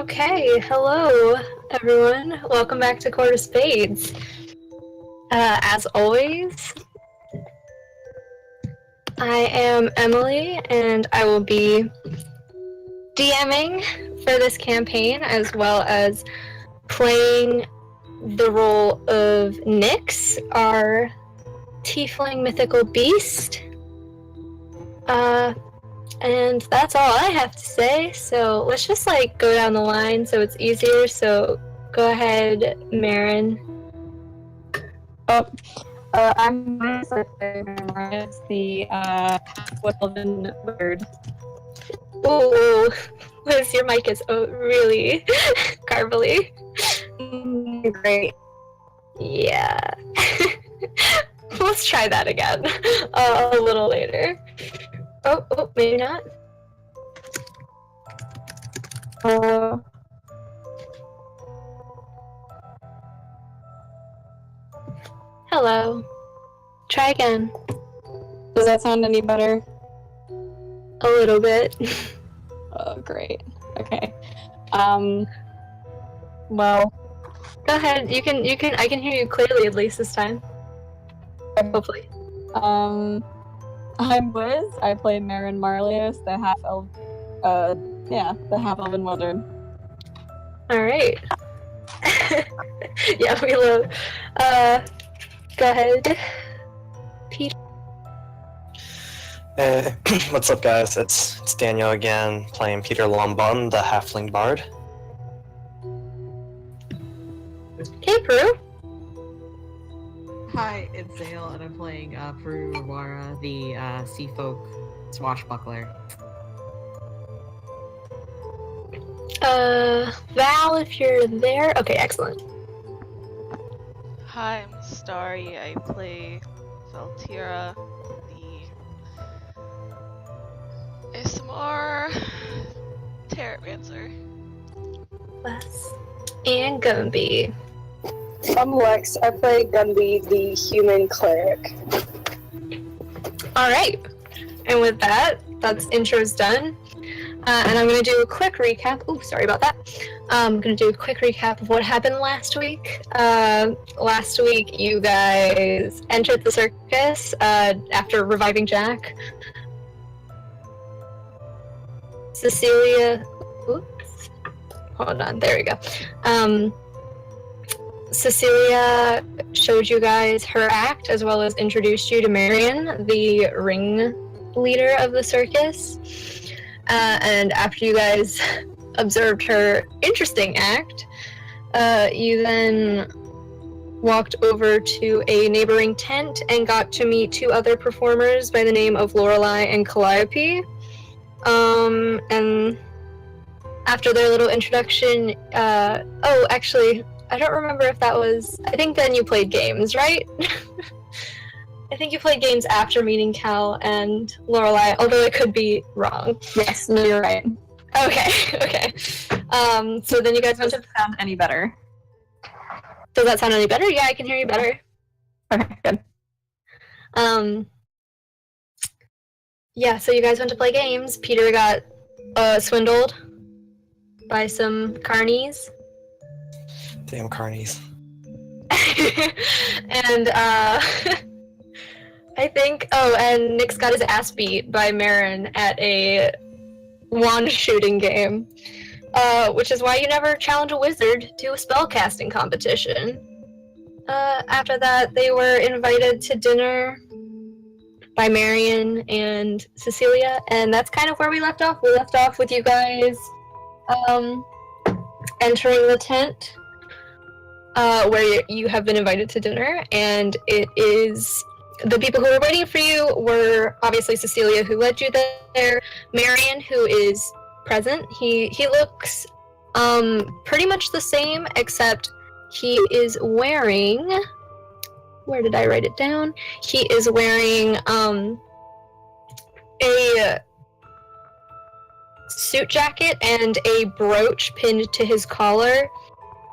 Okay, hello everyone. Welcome back to Court of Spades. As always, I am Emily and I will be DMing for this campaign as well as playing the role of Nyx, our tiefling mythical beast. And that's all I have to say, so let's just go down the line so it's easier. So go ahead, Marin. I'm Marius, the half-elven wizard. Ooh, Liz, your mic is really garbly. Great. Yeah. Let's try that again a little later. Oh, maybe not. Hello. Try again. Does that sound any better? A little bit. Oh, great. Okay. Well. Go ahead. You can. I can hear you clearly at least this time. Hopefully. I'm Liz. I play Marin Marlius, the half-elven wizard. All right. Yeah, we love. Go ahead, Pete. What's up, guys? It's Daniel again, playing Peter Lombon, the halfling bard. Hey, Prue. Hi, it's Zale, and I'm playing Prue Rawara, the sea folk swashbuckler. Val, if you're there. Okay, excellent. Hi, I'm Starry. I play Valtira, the ASMR Terramancer. Wes. And Gumby. I'm Lex. I play Gumby, the human cleric. Alright. And with that, that's intro's done. And I'm going to do a quick recap. Ooh, sorry about that. I'm going to do a quick recap of what happened last week. Last week, you guys entered the circus after reviving Jack. Cecilia... Oops. Hold on, there we go. Cecilia showed you guys her act, as well as introduced you to Marion, the ring leader of the circus. And after you guys observed her interesting act, you then walked over to a neighboring tent and got to meet two other performers by the name of Lorelei and Calliope. And after their little introduction, actually, I don't remember if that was... I think then you played games, right? I think you played games after meeting Cal and Lorelei, although I could be wrong. Yes, no, you're right. Okay. So then you guys went to... sound any better? Does that sound any better? Yeah, I can hear you better. Okay, good. Yeah, so you guys went to play games. Peter got swindled by some carnies. Damn carnies. And I think... Oh, and Nyx got his ass beat by Marin at a wand shooting game. Which is why you never challenge a wizard to a spellcasting competition. After that, they were invited to dinner by Marion and Cecilia, and that's kind of where we left off. We left off with you guys entering the tent where you have been invited to dinner, and it is... The people who were waiting for you were obviously Cecilia, who led you there, Marion, who is present. He looks pretty much the same, except he is wearing... Where did I write it down? He is wearing a suit jacket and a brooch pinned to his collar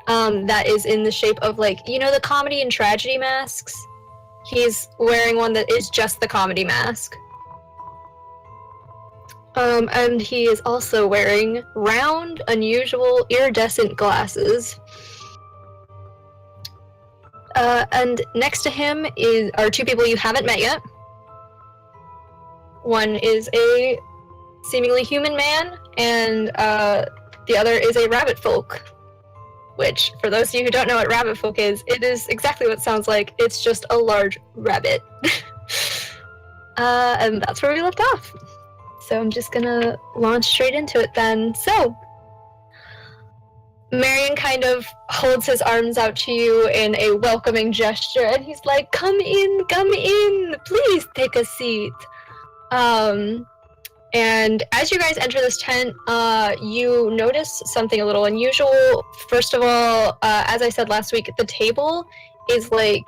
that is in the shape of, the comedy and tragedy masks? He's wearing one that is just the comedy mask. And he is also wearing round, unusual, iridescent glasses. And next to him are two people you haven't met yet. One is a seemingly human man, and the other is a rabbit folk. Which, for those of you who don't know what rabbit folk is, it is exactly what it sounds like. It's just a large rabbit. And that's where we left off. So I'm just gonna launch straight into it then. So, Marion kind of holds his arms out to you in a welcoming gesture, and he's like, come in, please take a seat. And as you guys enter this tent, you notice something a little unusual. First of all, as I said last week, the table is like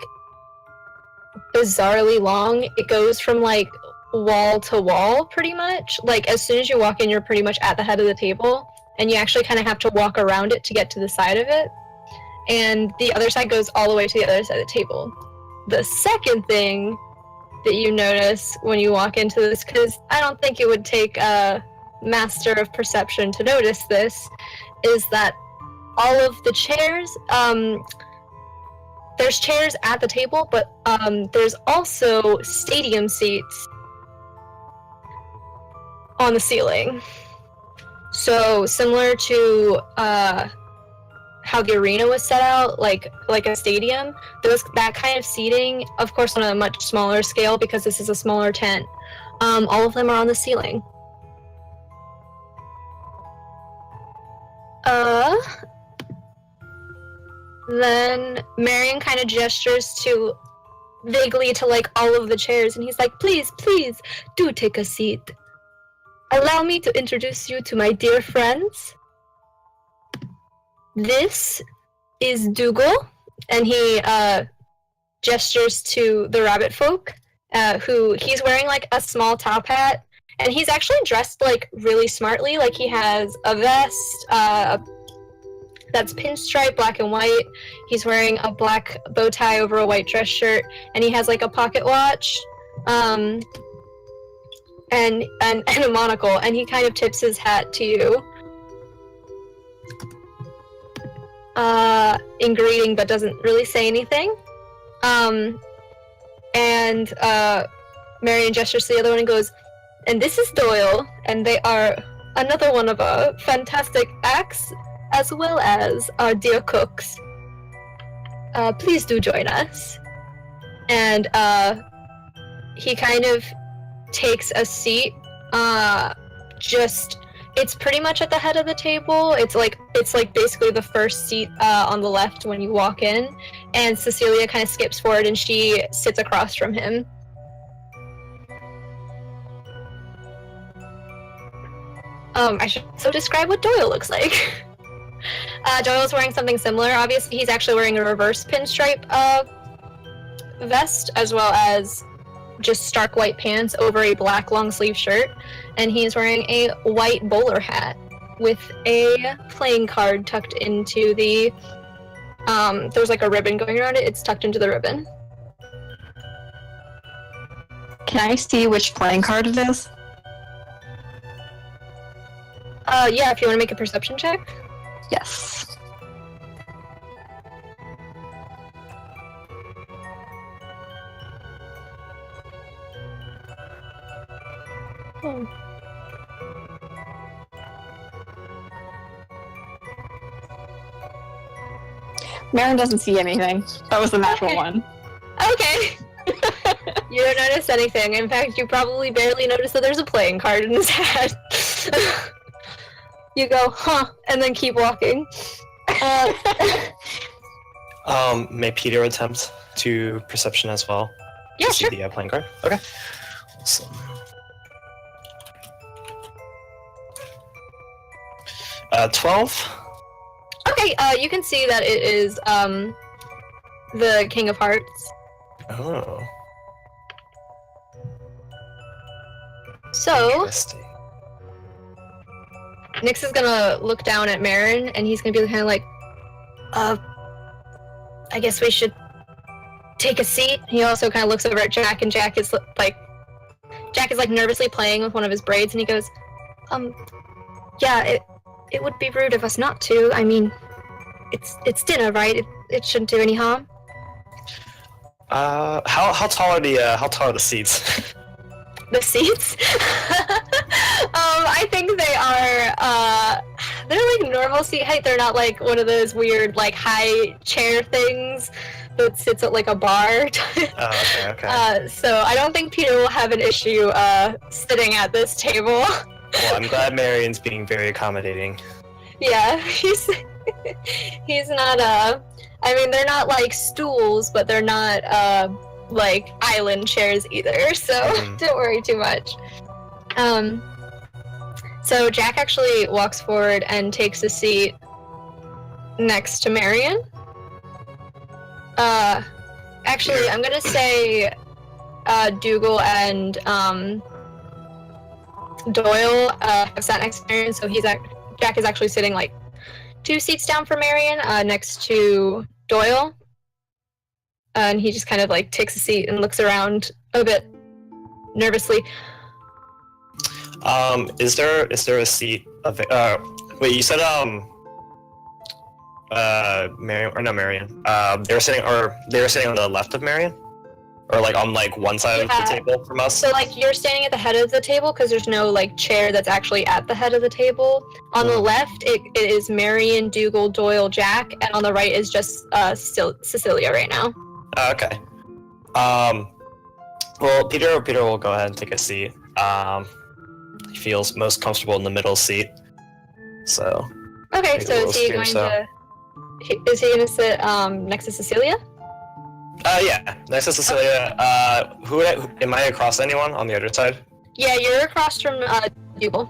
bizarrely long. It goes from like wall to wall pretty much. Like as soon as you walk in, you're pretty much at the head of the table, and you actually kind of have to walk around it to get to the side of it. And the other side goes all the way to the other side of the table. The second thing that you notice when you walk into this, because I don't think it would take a master of perception to notice this, is that all of the chairs, there's chairs at the table, but there's also stadium seats on the ceiling. So similar to how the arena was set out, like a stadium, that kind of seating, of course on a much smaller scale because this is a smaller tent. All of them are on the ceiling. Then Marion kind of gestures vaguely to like all of the chairs, and he's like, please, do take a seat. Allow me to introduce you to my dear friends. This is Dougal, and he gestures to the rabbit folk, who he's wearing like a small top hat, and he's actually dressed like really smartly. Like he has a vest that's pinstripe, black and white. He's wearing a black bow tie over a white dress shirt, and he has like a pocket watch, and a monocle, and he kind of tips his hat to you. In greeting, but doesn't really say anything. And Marion gestures to the other one and goes, and this is Doyle, and they are another one of our fantastic acts, as well as our dear cooks. Please do join us. And he kind of takes a seat, it's pretty much at the head of the table. It's like basically the first seat on the left when you walk in, and Cecilia kind of skips forward and she sits across from him. I should also describe what Doyle looks like. Doyle's wearing something similar. Obviously, he's actually wearing a reverse pinstripe vest, as well as just stark white pants over a black long sleeve shirt, and he's wearing a white bowler hat with a playing card tucked into the there's like a ribbon going around it. It's tucked into the ribbon. Can I see which playing card it is? Yeah, if you want to make a perception check. Yes. Hmm. Marin doesn't see anything. That was the natural Okay. one. Okay. You don't notice anything. In fact, you probably barely notice that there's a playing card in his hat. You go, huh, and then keep walking. May Peter attempt to perception as well? Yeah, to see sure. the playing card? Okay. Awesome. Uh, 12? Okay, you can see that it is the King of Hearts. Oh. So, Interesting. Nyx is gonna look down at Marin, and he's gonna be kind of like, I guess we should take a seat. He also kind of looks over at Jack, and Jack is like nervously playing with one of his braids, and he goes, Yeah, it would be rude of us not to. I mean, it's dinner, right? It shouldn't do any harm. How tall are the seats? The seats? I think they are, they're like normal seat height. They're not like one of those weird, like, high chair things that sits at like a bar. Oh, okay. So I don't think Peter will have an issue, sitting at this table. Well, I'm glad Marion's being very accommodating. Yeah, he's not, I mean, they're not like stools, but they're not, like island chairs either, so don't worry too much. So Jack actually walks forward and takes a seat next to Marion. Actually, I'm gonna say Dougal and Doyle have sat next to Marion, so Jack is actually sitting like 2 seats down from Marion, next to Doyle. And he just kind of like takes a seat and looks around a bit nervously. Is there a seat wait, you said Marion or not Marion? They were sitting on the left of Marion? Or like on like one side of the table from us? So like you're standing at the head of the table because there's no like chair that's actually at the head of the table. On the left it is Marion, Dougal, Doyle, Jack, and on the right is just still Cecilia right now. Okay. Well, Peter will go ahead and take a seat. He feels most comfortable in the middle seat. So. Okay, so is he going to sit next to Cecilia? Yeah, next to Cecilia. Who am I across anyone on the other side? Yeah, you're across from Dougal.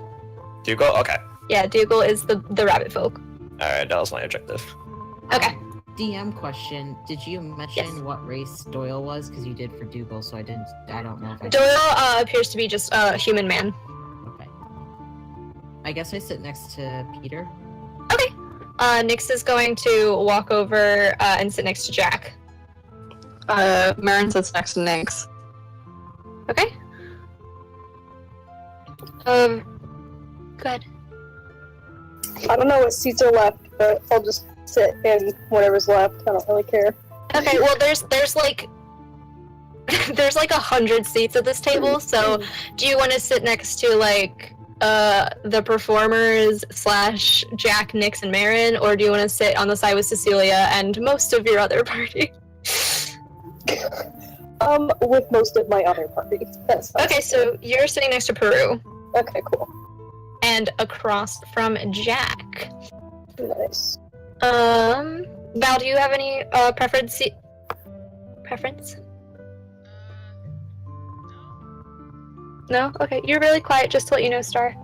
Dougal? Okay. Yeah, Dougal is the rabbit folk. Alright, that was my objective. Okay. DM question: did you mention what race Doyle was? Because you did for Dougal, so I don't know if I. Doyle appears to be just a human man. Okay. I guess I sit next to Peter. Okay. Nyx is going to walk over and sit next to Jack. Marin sits next to Nyx. Okay. Go ahead. I don't know what seats are left, but I'll just sit in whatever's left. I don't really care. Okay, well there's like there's like 100 seats at this table, so do you want to sit next to like the performers / Jack, Nyx, and Marin, or do you want to sit on the side with Cecilia and most of your other party? With most of my other party. That's Okay, so you're sitting next to Peru. Okay, cool. And across from Jack. Nice. Val, do you have any preference? No? Okay, you're really quiet, just to let you know, Star.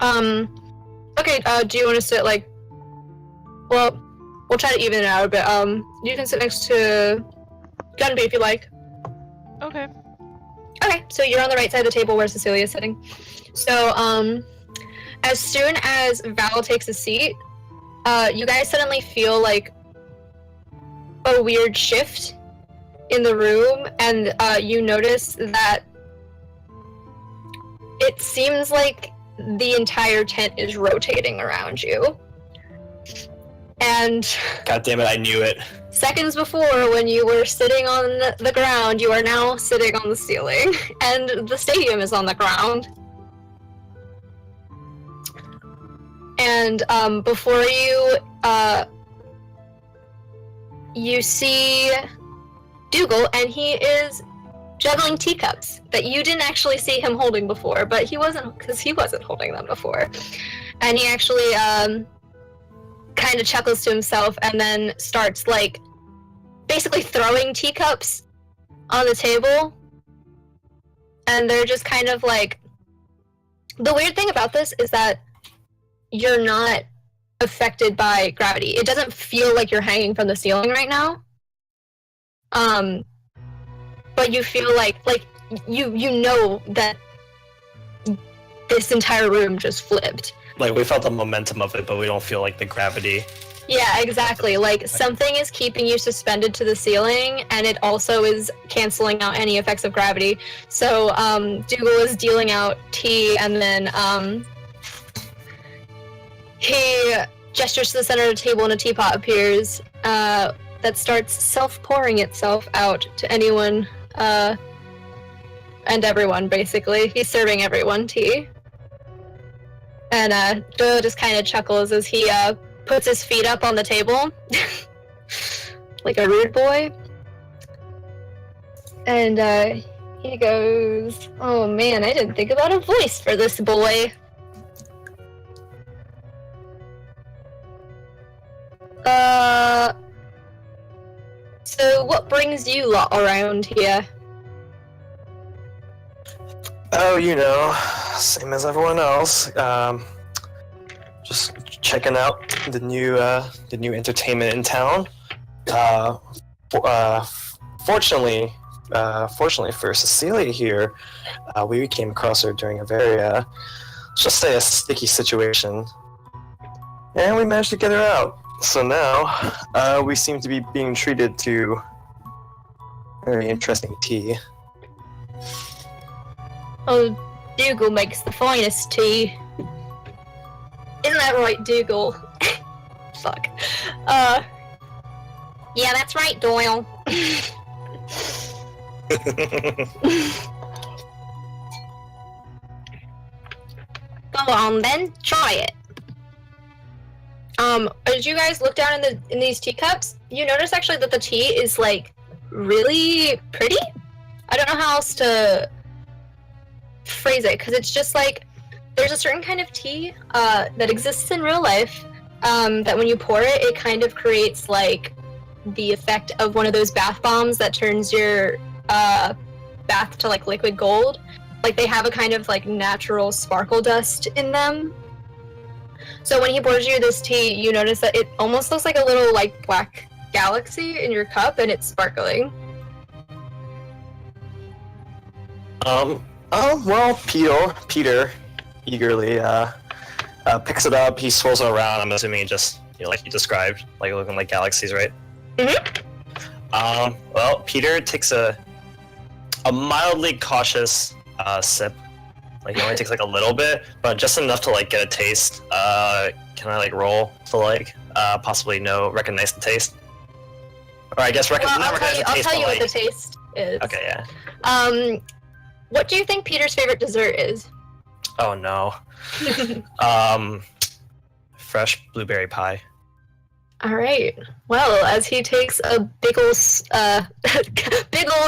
Okay, do you want to sit like... Well, we'll try to even it out a bit. You can sit next to Gunby if you like. Okay. Okay, so you're on the right side of the table where Cecilia's sitting. So, as soon as Val takes a seat, you guys suddenly feel like a weird shift in the room, and you notice that it seems like the entire tent is rotating around you. And God damn it, I knew it. seconds before, when you were sitting on the ground, you are now sitting on the ceiling, and the stadium is on the ground. And before you, you see Dougal, and he is juggling teacups that you didn't actually see him holding before, but he wasn't holding them before. And he actually kind of chuckles to himself and then starts like basically throwing teacups on the table, and they're just kind of like... The weird thing about this is that you're not affected by gravity. It doesn't feel like you're hanging from the ceiling right now. But you feel like you know that this entire room just flipped. Like, we felt the momentum of it, but we don't feel like the gravity Yeah, exactly. Like, something is keeping you suspended to the ceiling, and it also is canceling out any effects of gravity. So, Dougal is dealing out tea, and then, he gestures to the center of the table, and a teapot appears, that starts self-pouring itself out to anyone, and everyone, basically. He's serving everyone tea. And, Doyle just kind of chuckles as he, puts his feet up on the table. Like a rude boy. And, he goes, "Oh man, I didn't think about a voice for this boy. So what brings you lot around here?" Oh, same as everyone else. Just checking out the new entertainment in town. Fortunately for Cecilia here, we came across her during a very, let's just say, a sticky situation, and we managed to get her out. So now, we seem to be being treated to very interesting tea. Oh, Dougal makes the finest tea. Isn't that right, Dougal? Fuck. Yeah, that's right, Doyle. Go on then, try it. As you guys look down in these teacups, you notice actually that the tea is like really pretty. I don't know how else to phrase it, because it's just like there's a certain kind of tea that exists in real life that when you pour it, it kind of creates like the effect of one of those bath bombs that turns your bath to like liquid gold. Like they have a kind of like natural sparkle dust in them. So when he pours you this tea, you notice that it almost looks like a little like black galaxy in your cup, and it's sparkling. Well, Peter eagerly picks it up. He swirls it around. I'm assuming just like you described, like looking like galaxies, right? Mm-hmm. Well, Peter takes a mildly cautious sip. Like he only takes like a little bit, but just enough to like get a taste. Can I like roll to like possibly recognize the taste? Or I guess not recognize the taste. I'll tell you like... what the taste is. Okay, yeah. What do you think Peter's favorite dessert is? Oh no. Fresh blueberry pie. All right. Well, as he takes a big ol'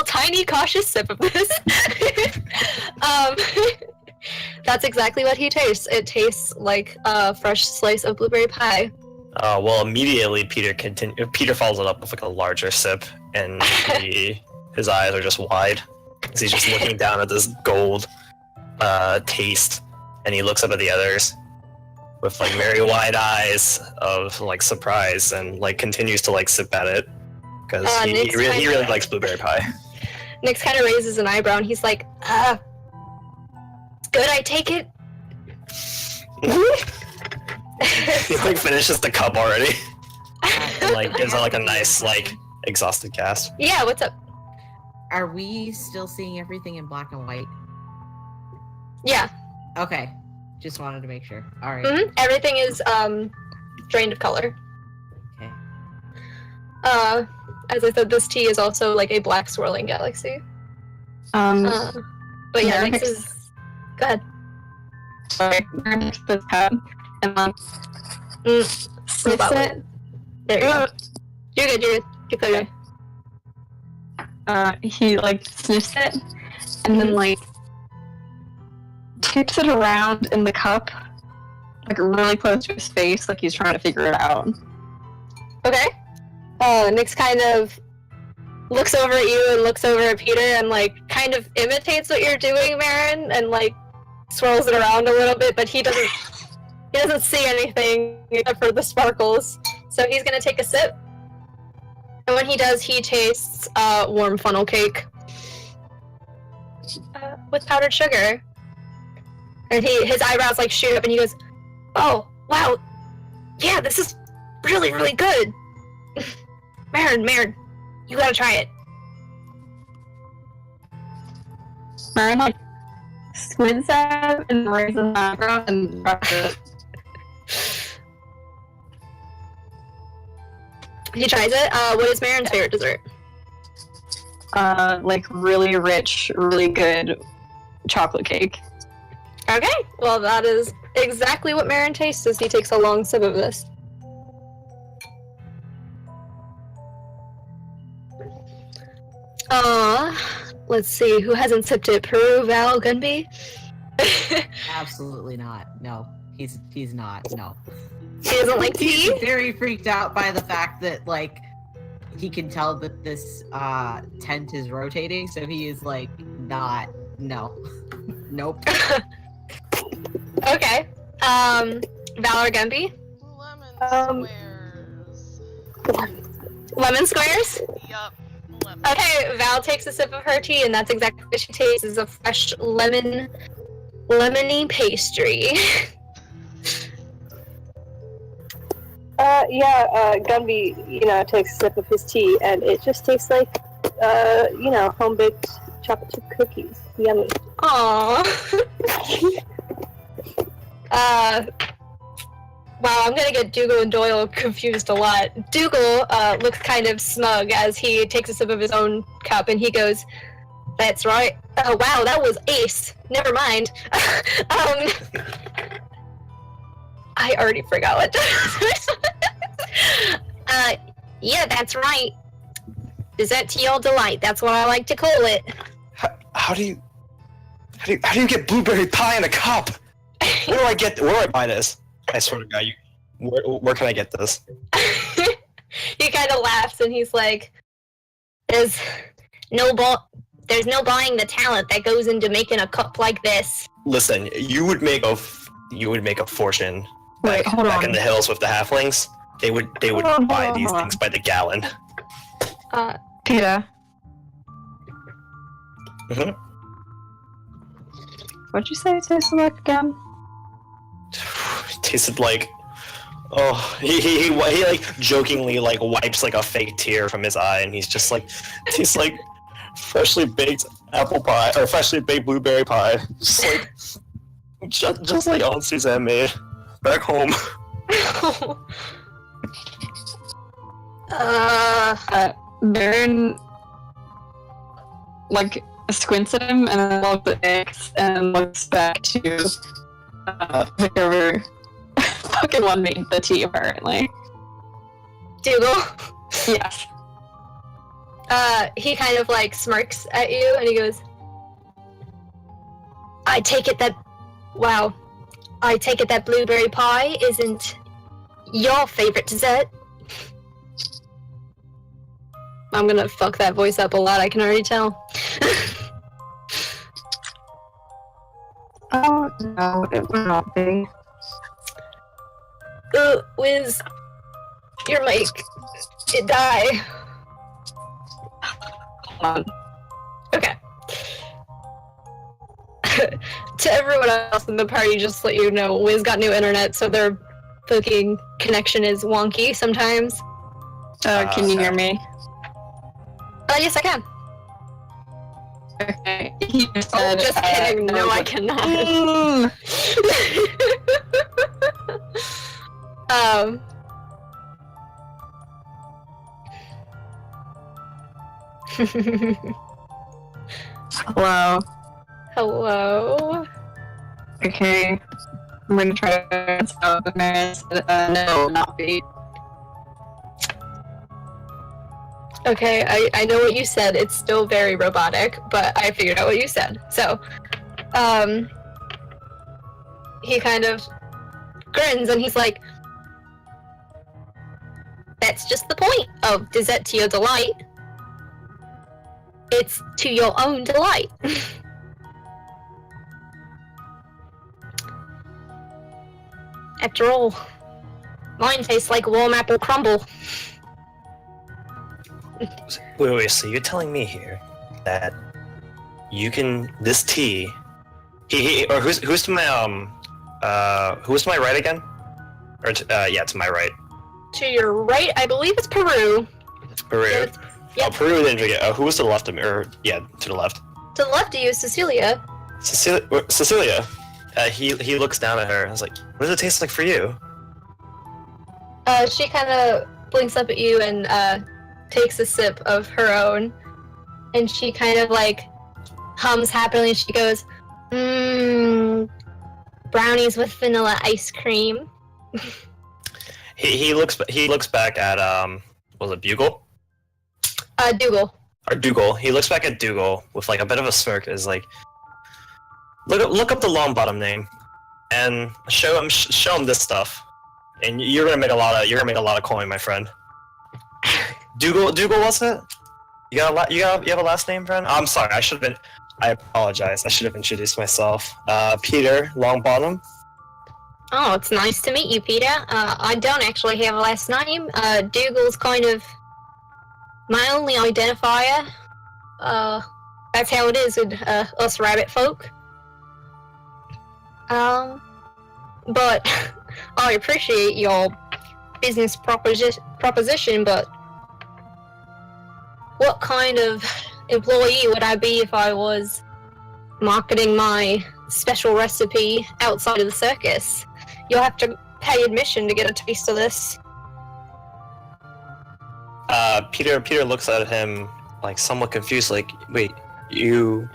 tiny cautious sip of this, that's exactly what he tastes. It tastes like a fresh slice of blueberry pie. Well, immediately Peter follows it up with like a larger sip, and his eyes are just wide. So he's just looking down at this gold taste, and he looks up at the others with like very wide eyes of like surprise, and like continues to like sip at it because he really likes blueberry pie. Nyx kind of raises an eyebrow, and he's like, "It's good. I take it." He like finishes the cup already, and like gives it like a nice like exhausted gasp. Yeah. What's up? Are we still seeing everything in black and white? Yeah. Okay. Just wanted to make sure. All right. Mm-hmm. Everything is drained of color. Okay. As I said, this tea is also like a black swirling galaxy. But yeah, Nyx- Nyx is. Go ahead. Sorry, Nyx this cup and like sniffs about it. There you go. You're good. You're good. Keep going. He like sniffs it and then like tips it around in the cup, like really close to his face, like he's trying to figure it out. Okay. Nyx kind of looks over at you and looks over at Peter and like kind of imitates what you're doing, Marin, and like swirls it around a little bit, but he doesn't see anything except for the sparkles. So he's gonna take a sip. And when he does, he tastes warm funnel cake with powdered sugar. And his eyebrows like shoot up, and he goes, "Oh, wow, yeah, this is really, really good. Marin, you gotta try it. Marin, like, squints at it and raises an eyebrow and drops it. He tries it. What is Marin's favorite dessert? Like, really rich, really good chocolate cake. Okay, well that is exactly what Marin tastes as he takes a long sip of this. Let's see, who hasn't sipped it? Peru, Val, Gunby? Absolutely not. No, he's not. No. He doesn't like He's tea? very freaked out by the fact that like he can tell that this tent is rotating, so he is like not. No. Nope. Okay. Val or Gunby? Lemon squares. Lemon squares? Yup. Lemon. Okay, Val takes a sip of her tea, and that's exactly what she tastes, is a fresh lemony pastry. Gumby, takes a sip of his tea, and it just tastes like, home-baked chocolate chip cookies. Yummy. Aww. Wow, I'm gonna get Dougal and Doyle confused a lot. Dougal looks kind of smug as he takes a sip of his own cup, and he goes, "That's right. Oh wow, that was ace. Never mind." I already forgot what. Yeah, that's right. Dessert to your delight. That's what I like to call it. How do you get blueberry pie in a cup? Where do I buy this? I swear to God, where can I get this? He kind of laughs and he's like, "There's no buying the talent that goes into making a cup like this." Listen, you would make a fortune Wait, hold back on. in the hills with the halflings. They would buy these things by the gallon. Peter. Mhm. What'd you say it tasted like again? Tasted like, he like jokingly like wipes like a fake tear from his eye, and he's just like, tastes like freshly baked apple pie or freshly baked blueberry pie, just like Aunt Suzanne made back home. Baron, like, squints at him and then looks at X and looks back to whoever fucking one made the tea, apparently. Dougal. Yes. He kind of like smirks at you and he goes, I take it that blueberry pie isn't your favorite dessert. I'm gonna fuck that voice up a lot, I can already tell. Oh, no, it would not be. Wiz, your mic, it die. Hold on. Okay. To everyone else in the party, just to let you know, Wiz got new internet, so their fucking connection is wonky sometimes. Can you hear me? Yes, I can. Okay. He just Oh, said, just kidding. No, I but- cannot. um. Hello. Hello. Okay. I'm gonna try to stop the man said, no, not be. Okay, I know what you said. It's still very robotic, but I figured out what you said. So, he kind of grins and he's like, that's just the point of dessert to your delight. It's to your own delight. After all, mine tastes like warm apple crumble. Wait, so you're telling me here that you can, this tea, or who's to my right again? Or, yeah, to my right. to your right, I believe it's Peru. Peru. Yep. Oh, Peru didn't forget. Who was to the left of me? Or, yeah, to the left. To the left of you is Cecilia. Cecilia. He looks down at her and is like, what does it taste like for you? She kind of blinks up at you and takes a sip of her own. And she kind of like hums happily and she goes, brownies with vanilla ice cream. He looks back at was it Bugle? Dougal. Or Dougal. He looks back at Dougal with like a bit of a smirk. Is like, look up the long bottom name, and show him this stuff, and you're gonna make a lot of coin, my friend. Dougal, what's it? You have a last name, friend? I'm sorry. I apologize. I should have introduced myself. Peter Longbottom. Oh, it's nice to meet you, Peter. I don't actually have a last name. Dougal's kind of my only identifier. That's how it is with us rabbit folk. But I appreciate your business proposition, but what kind of employee would I be if I was marketing my special recipe outside of the circus? You'll have to pay admission to get a taste of this. Peter looks at him like somewhat confused, like, wait, you...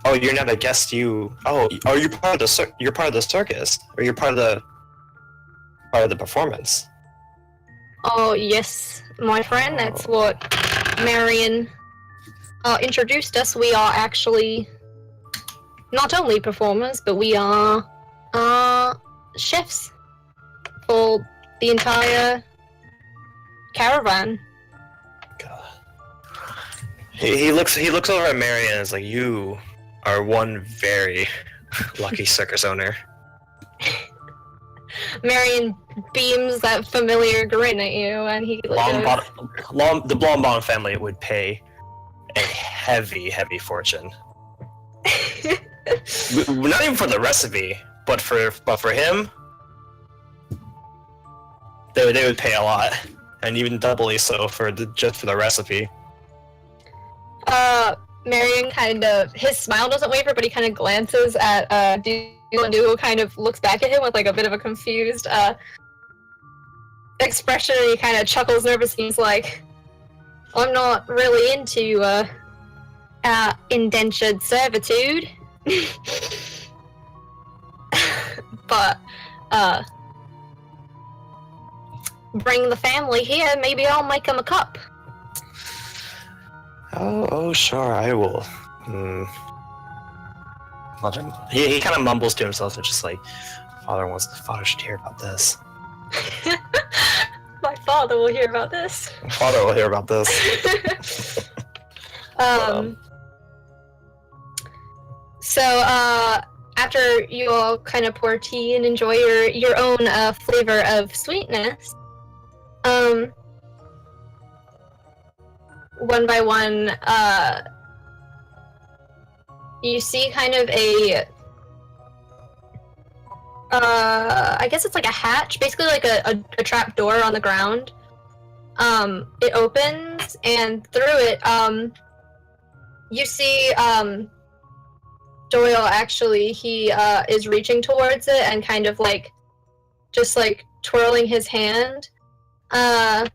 Oh, you're not a guest, you... Oh, are you part of the you're part of the circus? Or you're part of the performance? Oh, yes, my friend, that's what Marion introduced us. We are actually not only performers, but we are chefs for the entire caravan. God. He looks over at Marion and is like, you are one very lucky circus owner. Marion beams that familiar grin at you, and he goes, The Blonde family would pay a heavy fortune. Not even for the recipe, but for him, they would pay a lot, and even doubly so just for the recipe. Marion kind of, his smile doesn't waver, but he kind of glances at Dougal, and Dougal kind of looks back at him with like a bit of a confused expression, and he kind of chuckles nervously. He's like, I'm not really into indentured servitude. But bring the family here, maybe I'll make them a cup. Oh, sure, I will. He kind of mumbles to himself and just like, father should hear about this. My father will hear about this. Father will hear about this. So, after you all kind of pour tea and enjoy your own flavor of sweetness, one by one, you see kind of a, I guess it's like a hatch, basically like a trap door on the ground. It opens, and through it, you see, Doyle actually, he is reaching towards it and kind of like, just like twirling his hand. And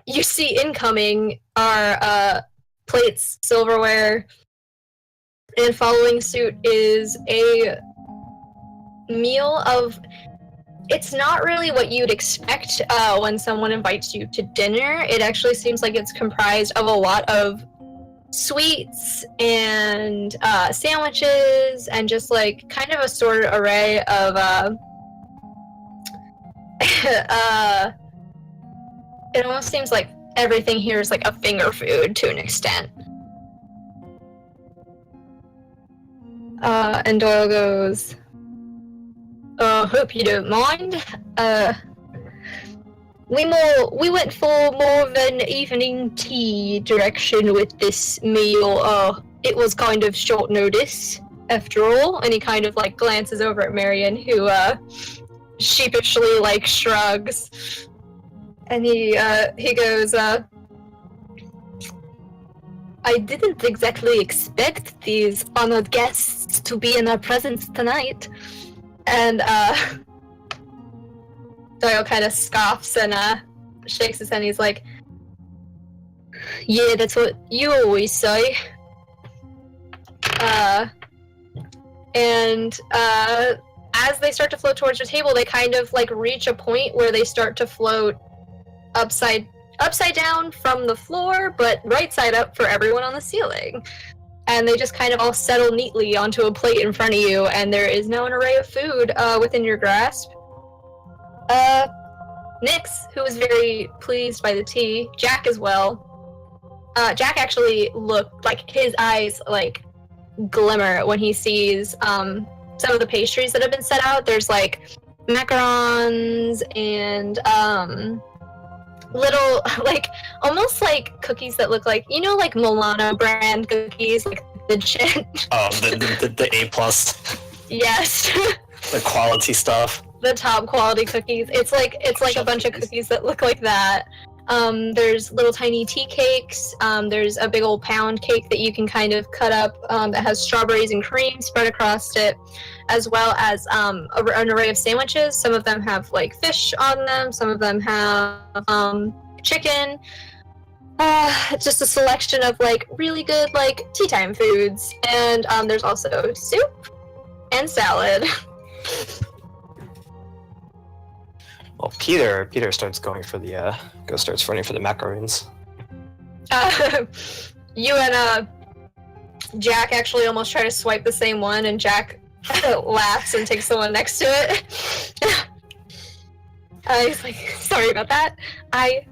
you see incoming are plates, silverware, and following suit is a meal of... It's not really what you'd expect when someone invites you to dinner. It actually seems like it's comprised of a lot of sweets and sandwiches and just like kind of a sort of array of it almost seems like everything here is like a finger food to an extent. And Doyle goes, hope you don't mind. We went for more of an evening tea direction with this meal. It was kind of short notice, after all. And he kind of like glances over at Marion, who sheepishly like shrugs, and he goes, I didn't exactly expect these honored guests to be in our presence tonight. And Doyle kind of scoffs and shakes his head. He's like, yeah, that's what you always say. As they start to float towards your table, they kind of like reach a point where they start to float upside down from the floor, but right side up for everyone on the ceiling. And they just kind of all settle neatly onto a plate in front of you, and there is now an array of food within your grasp. Nix, who was very pleased by the tea, Jack as well. Jack actually looked like his eyes like glimmer when he sees some of the pastries that have been set out. There's like macarons and little like almost like cookies that look like, you know, like Milano brand cookies, like the shit. Oh, the A+. Yes. The quality stuff. The top quality cookies. It's like a bunch of cookies that look like that. There's little tiny tea cakes. There's a big old pound cake that you can kind of cut up that has strawberries and cream spread across it, as well as an array of sandwiches. Some of them have like fish on them. Some of them have chicken. Just a selection of like really good like tea time foods. And there's also soup and salad. Well, Peter starts running for the macaroons. You and Jack actually almost try to swipe the same one, and Jack laughs and takes the one next to it. He's like, sorry about that. I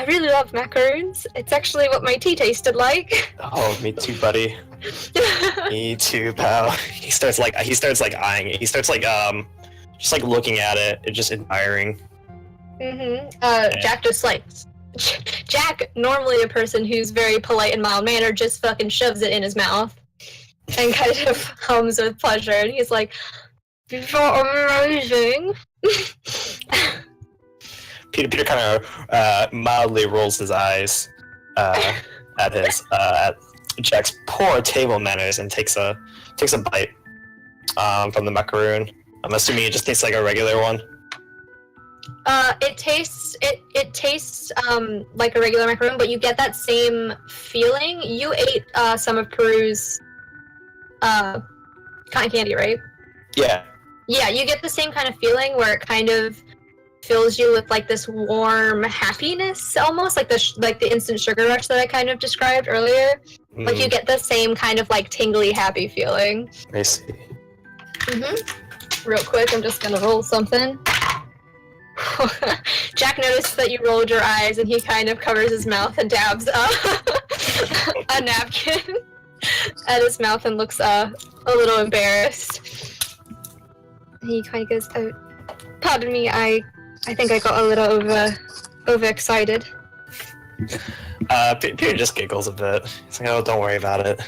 really love macaroons. It's actually what my tea tasted like. Oh, me too, buddy. Me too, pal. He starts eyeing it. He starts like just like looking at it, just admiring. Jack just like Jack, normally a person who's very polite and mild-mannered, just fucking shoves it in his mouth and kind of hums with pleasure, and he's like, "These are amazing." Peter kind of mildly rolls his eyes at Jack's poor table manners and takes a bite from the macaroon. I'm assuming it just tastes like a regular one. It tastes like a regular macaroon, but you get that same feeling. You ate some of Peru's cotton candy, right? Yeah. Yeah, you get the same kind of feeling where it kind of fills you with like this warm happiness, almost like the instant sugar rush that I kind of described earlier. Like you get the same kind of like tingly happy feeling. I see. Real quick, I'm just gonna roll something. Jack noticed that you rolled your eyes, and he kind of covers his mouth and dabs a napkin at his mouth and looks a little embarrassed. He kind of goes, "Oh, pardon me, I think I got a little overexcited." Peter just giggles a bit. He's like, "Oh, don't worry about it."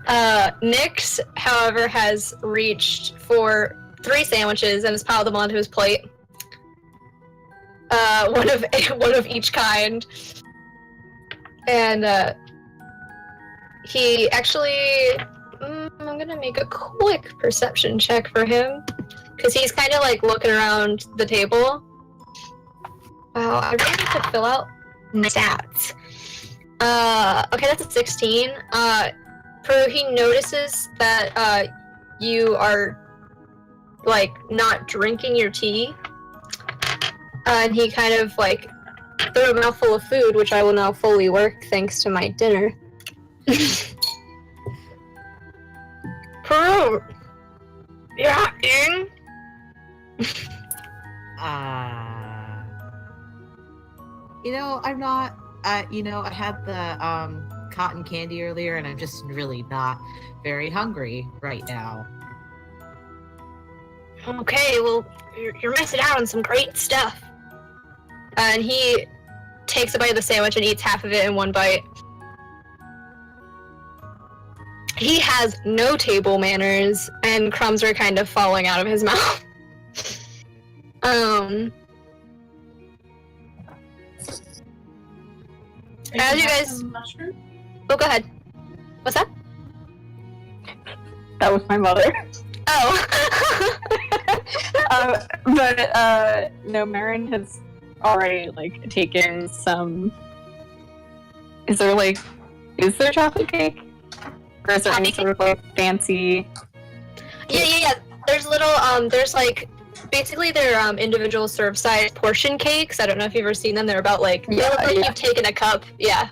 Nyx, however, has reached for 3 sandwiches and has piled them onto his plate. One of each kind. And he actually, I'm gonna make a quick perception check for him, because he's kind of like looking around the table. Wow, I really need to fill out my stats. Okay, that's a 16. He notices that you are like not drinking your tea, and he kind of like threw a mouthful of food, which I will now fully work thanks to my dinner. Peru, yeah, in. I'm not. I had the cotton candy earlier, and I'm just really not very hungry right now. Okay, well, you're missing out on some great stuff. And he takes a bite of the sandwich and eats half of it in one bite. He has no table manners, and crumbs are kind of falling out of his mouth. As you guys, oh, go ahead. What's that? That was my mother. Oh. No, Marin has already like taken some. Is there chocolate cake? Or is there any sort of like fancy? Yeah. There's little there's like basically they're individual serve size portion cakes. I don't know if you've ever seen them. They're about like they look like you've taken a cup, and Yes.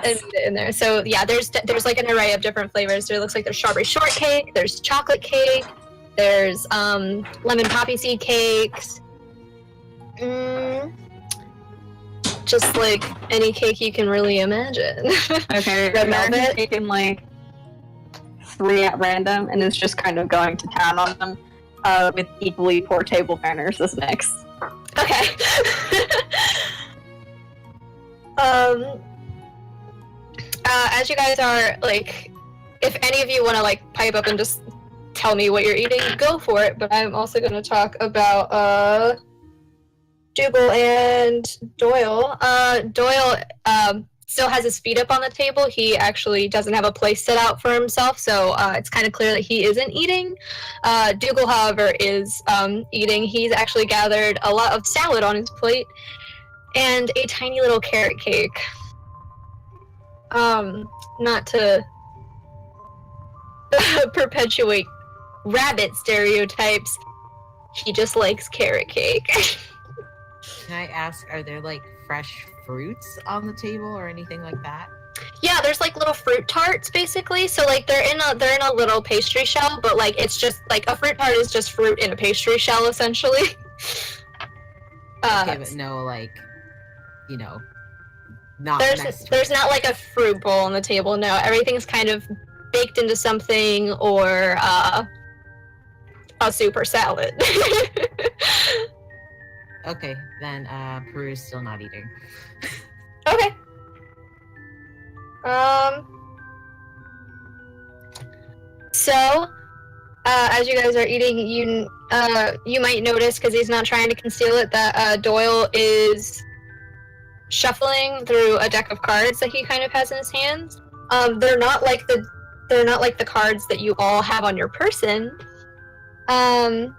made it in there. So yeah, there's like an array of different flavors. There looks like there's strawberry shortcake, there's chocolate cake, there's lemon poppy seed cakes. Just like any cake you can really imagine. Okay. Red Marin's velvet. taken like 3 at random and is just kind of going to town on them. With equally poor table manners as next. Okay. As you guys are like, if any of you want to like pipe up and just tell me what you're eating, go for it. But I'm also going to talk about Dougal and Doyle. Doyle still has his feet up on the table. He actually doesn't have a place set out for himself, so it's kind of clear that he isn't eating. Dougal, however, is eating. He's actually gathered a lot of salad on his plate and a tiny little carrot cake. Not to perpetuate rabbit stereotypes, he just likes carrot cake. Can I ask, are there like fresh fruits on the table or anything like that? Yeah, there's like little fruit tarts basically. So like they're in a little pastry shell, but like it's just like a fruit tart is just fruit in a pastry shell essentially. Okay, but no, like, not messed with. There's not like a fruit bowl on the table. No, everything's kind of baked into something or a soup or salad. Okay, then Peru's still not eating. Okay. So, as you guys are eating, you might notice, because he's not trying to conceal it, that Doyle is shuffling through a deck of cards that he kind of has in his hands. They're not like the cards that you all have on your person. They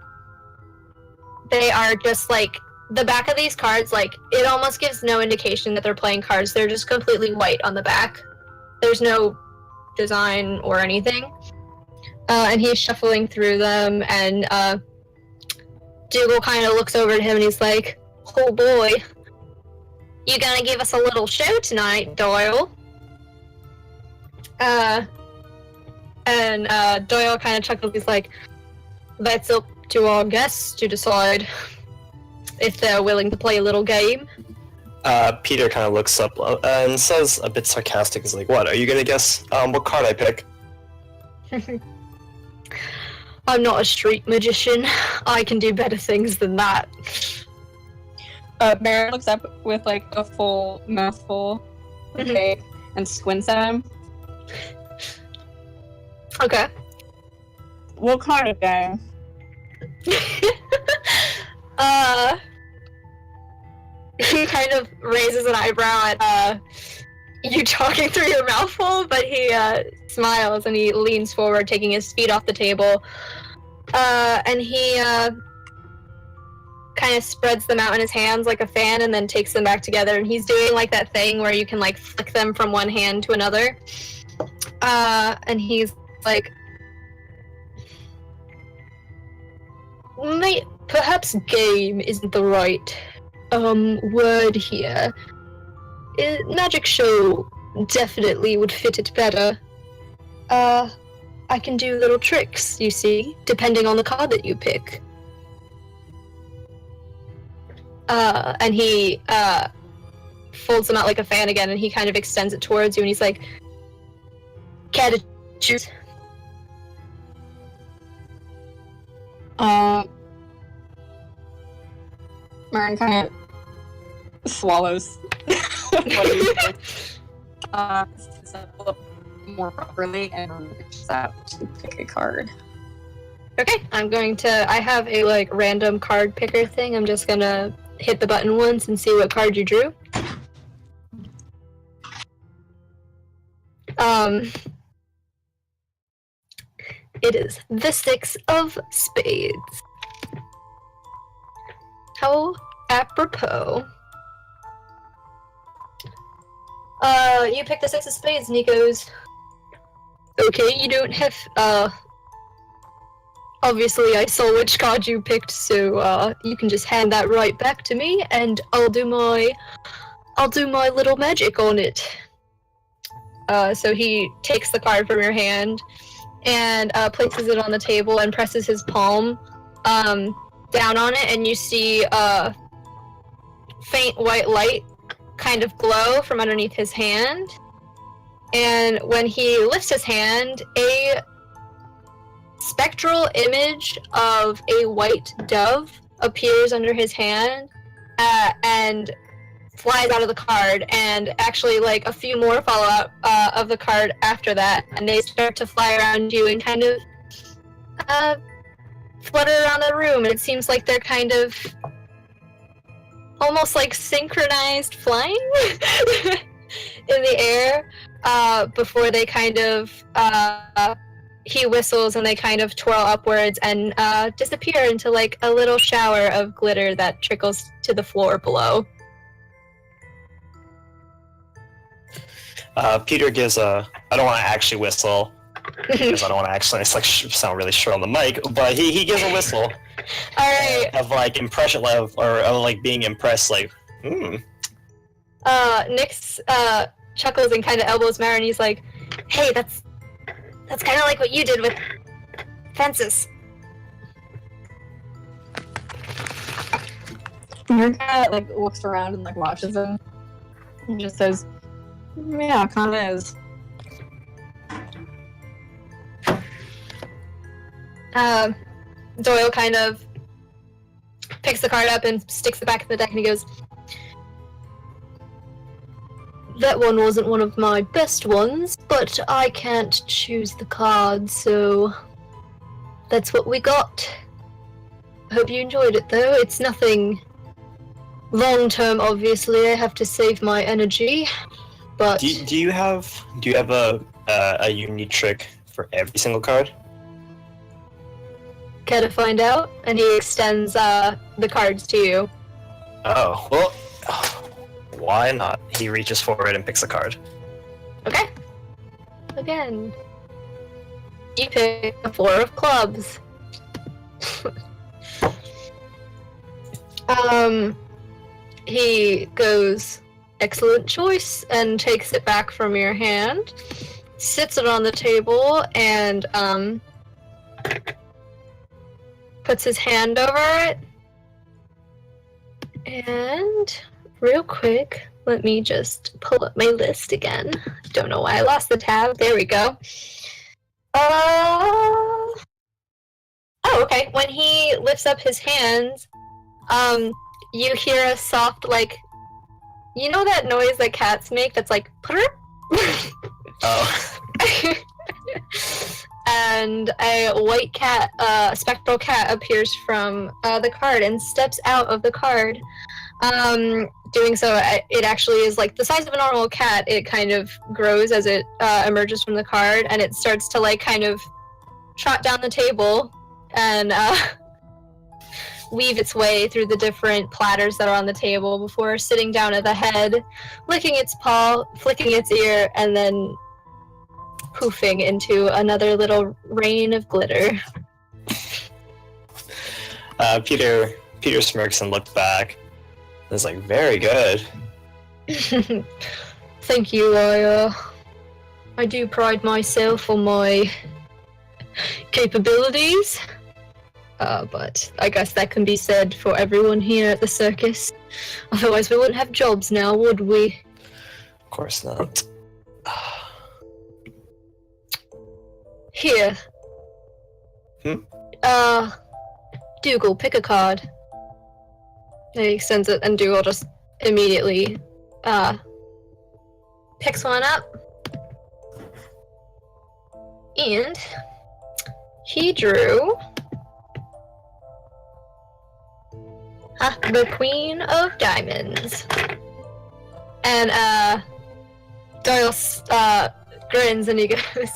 are just like the back of these cards, like it almost gives no indication that they're playing cards. They're just completely white on the back. There's no design or anything. And he's shuffling through them, and Dougal kind of looks over at him and he's like, "Oh boy, you gonna give us a little show tonight, Doyle?" And Doyle kind of chuckles. He's like, "That's up to our guests to decide if they're willing to play a little game." Peter kind of looks up and says a bit sarcastic, "Is like, what? Are you gonna guess what card I pick?" I'm not a street magician. I can do better things than that. Marin looks up with like a full mouthful of cake and squints at him. Okay. What kind of game? He kind of raises an eyebrow at you talking through your mouthful, but he smiles and he leans forward, taking his feet off the table, and he kind of spreads them out in his hands like a fan and then takes them back together, and he's doing like that thing where you can like flick them from one hand to another, and he's like, perhaps game isn't the right word here. Magic show definitely would fit it better. I can do little tricks, you see, depending on the card that you pick. And he folds them out like a fan again, and he kind of extends it towards you, and he's like, "Care to choose?" Marin kind of swallows. Sets up more properly and reaches out to pick a card. Okay, I have a like random card picker thing. I'm just gonna hit the button once and see what card you drew. It is the 6 of Spades. How apropos. You picked the 6 of Spades, and he goes, okay, you don't have, obviously I saw which card you picked, so, you can just hand that right back to me, and I'll do my little magic on it. So he takes the card from your hand, and, places it on the table and presses his palm, down on it, and you see, faint white light kind of glow from underneath his hand. And when he lifts his hand, a spectral image of a white dove appears under his hand and flies out of the card, and actually like a few more follow out of the card after that, and they start to fly around you and kind of flutter around the room. And it seems like they're kind of almost like synchronized flying in the air before they kind of he whistles and they kind of twirl upwards and disappear into like a little shower of glitter that trickles to the floor below. Peter gives a. I don't want to actually whistle because I don't want to actually sound really shrill on the mic, but he gives a whistle. All right. Of like impression level or of like being impressed, like, Nyx chuckles and kind of elbows Mara, and he's like, "Hey, that's kind of like what you did with fences." Your cat like looks around and like watches him, and just says, "Yeah, kind of is." Doyle kind of picks the card up and sticks it back in the deck, and he goes, "That one wasn't one of my best ones, but I can't choose the card, so that's what we got. I hope you enjoyed it, though. It's nothing long-term, obviously. I have to save my energy, but..." do you have a unique trick for every single card? Care to find out? And he extends the cards to you. Oh, well, why not? He reaches forward and picks a card. Okay. Again. You pick a 4 of clubs. He goes, "Excellent choice," and takes it back from your hand, sits it on the table, and puts his hand over it. And real quick, let me just pull up my list again. Don't know why I lost the tab. There we go. Oh, okay. When he lifts up his hands, you hear a soft, like, you know that noise that cats make that's like, purr? Oh. And a white cat, a spectral cat, appears from the card and steps out of the card. Doing so, it actually is like the size of a normal cat. It kind of grows as it emerges from the card, and it starts to like kind of trot down the table and weave its way through the different platters that are on the table before sitting down at the head, licking its paw, flicking its ear, and then poofing into another little rain of glitter. Peter smirks and looks back. It's like, very good. Thank you. I do pride myself on my capabilities. But I guess that can be said for everyone here at the circus. Otherwise we wouldn't have jobs now, would we? Of course not. Here. Dougal, pick a card. And he extends it, and Dougal just immediately picks one up. And he drew The Queen of Diamonds. And Doyle grins and he goes,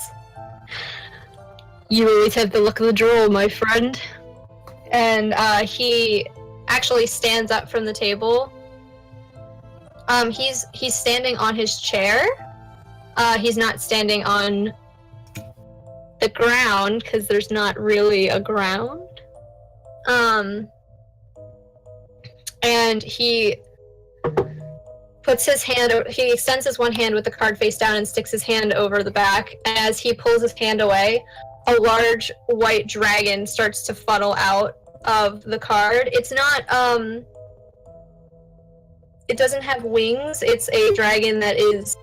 "You always have the luck of the draw, my friend." And he actually stands up from the table. He's standing on his chair. He's not standing on the ground because there's not really a ground. And he puts his hand, he extends his one hand with the card face down and sticks his hand over the back. And as he pulls his hand away, a large white dragon starts to funnel out of the card. It's not, it doesn't have wings. It's a dragon that is,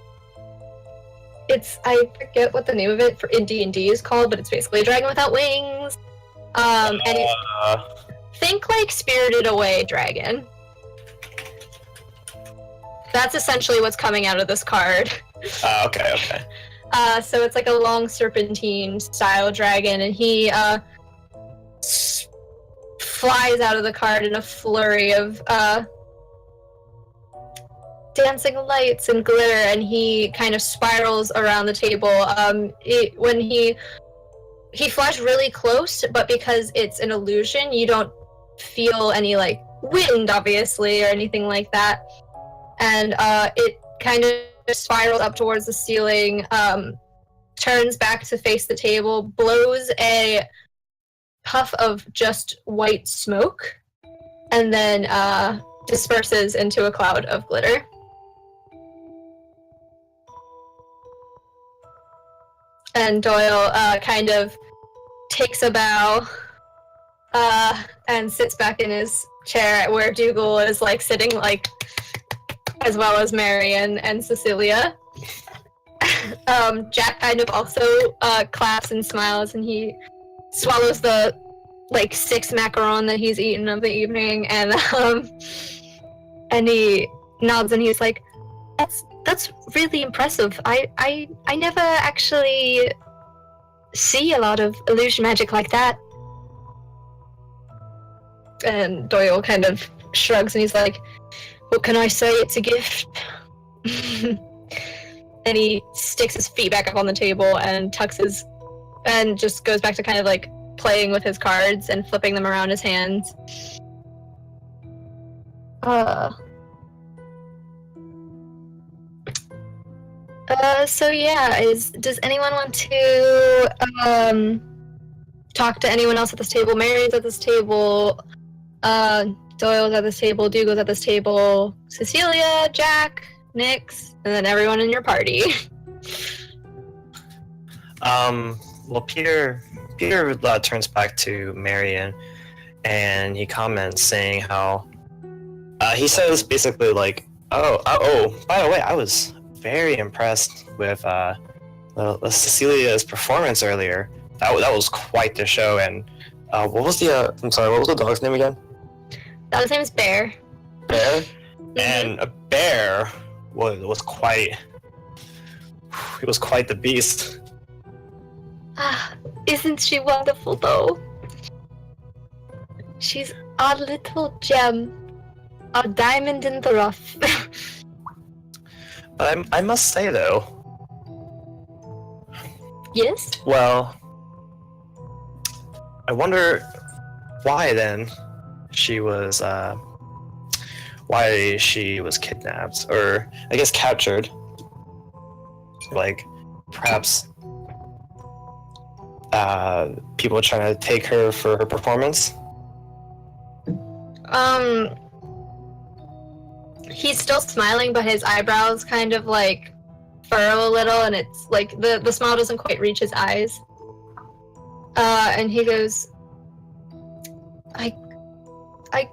I forget what the name of it in D&D is called, but it's basically a dragon without wings. And think like Spirited Away dragon. That's essentially what's coming out of this card. Okay. So it's like a long serpentine style dragon, and he flies out of the card in a flurry of dancing lights and glitter, and he kind of spirals around the table. When he flies really close, but because it's an illusion, you don't feel any like wind, obviously, or anything like that. And it kind of spirals up towards the ceiling, turns back to face the table, blows a puff of just white smoke, and then disperses into a cloud of glitter. And Doyle kind of takes a bow and sits back in his chair where Dougal is like sitting, like, as well as Marion and Cecilia. Jack kind of also claps and smiles, and he swallows the like 6 macaron that he's eaten of the evening, and he nods and he's like, That's really impressive. I never actually see a lot of illusion magic like that. And Doyle kind of shrugs and he's like, "What can I say? It's a gift." And he sticks his feet back up on the table and and just goes back to kind of like playing with his cards and flipping them around his hands. So yeah, does anyone want to talk to anyone else at this table? Mary's at this table, Doyle's at this table, Dougal's at this table, Cecilia, Jack, Nyx, and then everyone in your party. Well, Peter turns back to Marion, and he comments saying how he says basically like, oh, by the way, I was very impressed with Cecilia's performance earlier. That was quite the show. And what was the dog's name again? Dog's name is Bear. Bear? Mm-hmm. And a bear was quite the beast. Isn't she wonderful though? She's a little gem, a diamond in the rough. But I must say though. Yes? Well, I wonder why then she was kidnapped, or I guess captured. Like perhaps people trying to take her for her performance. He's still smiling, but his eyebrows kind of like furrow a little, and it's like the smile doesn't quite reach his eyes. And he goes, I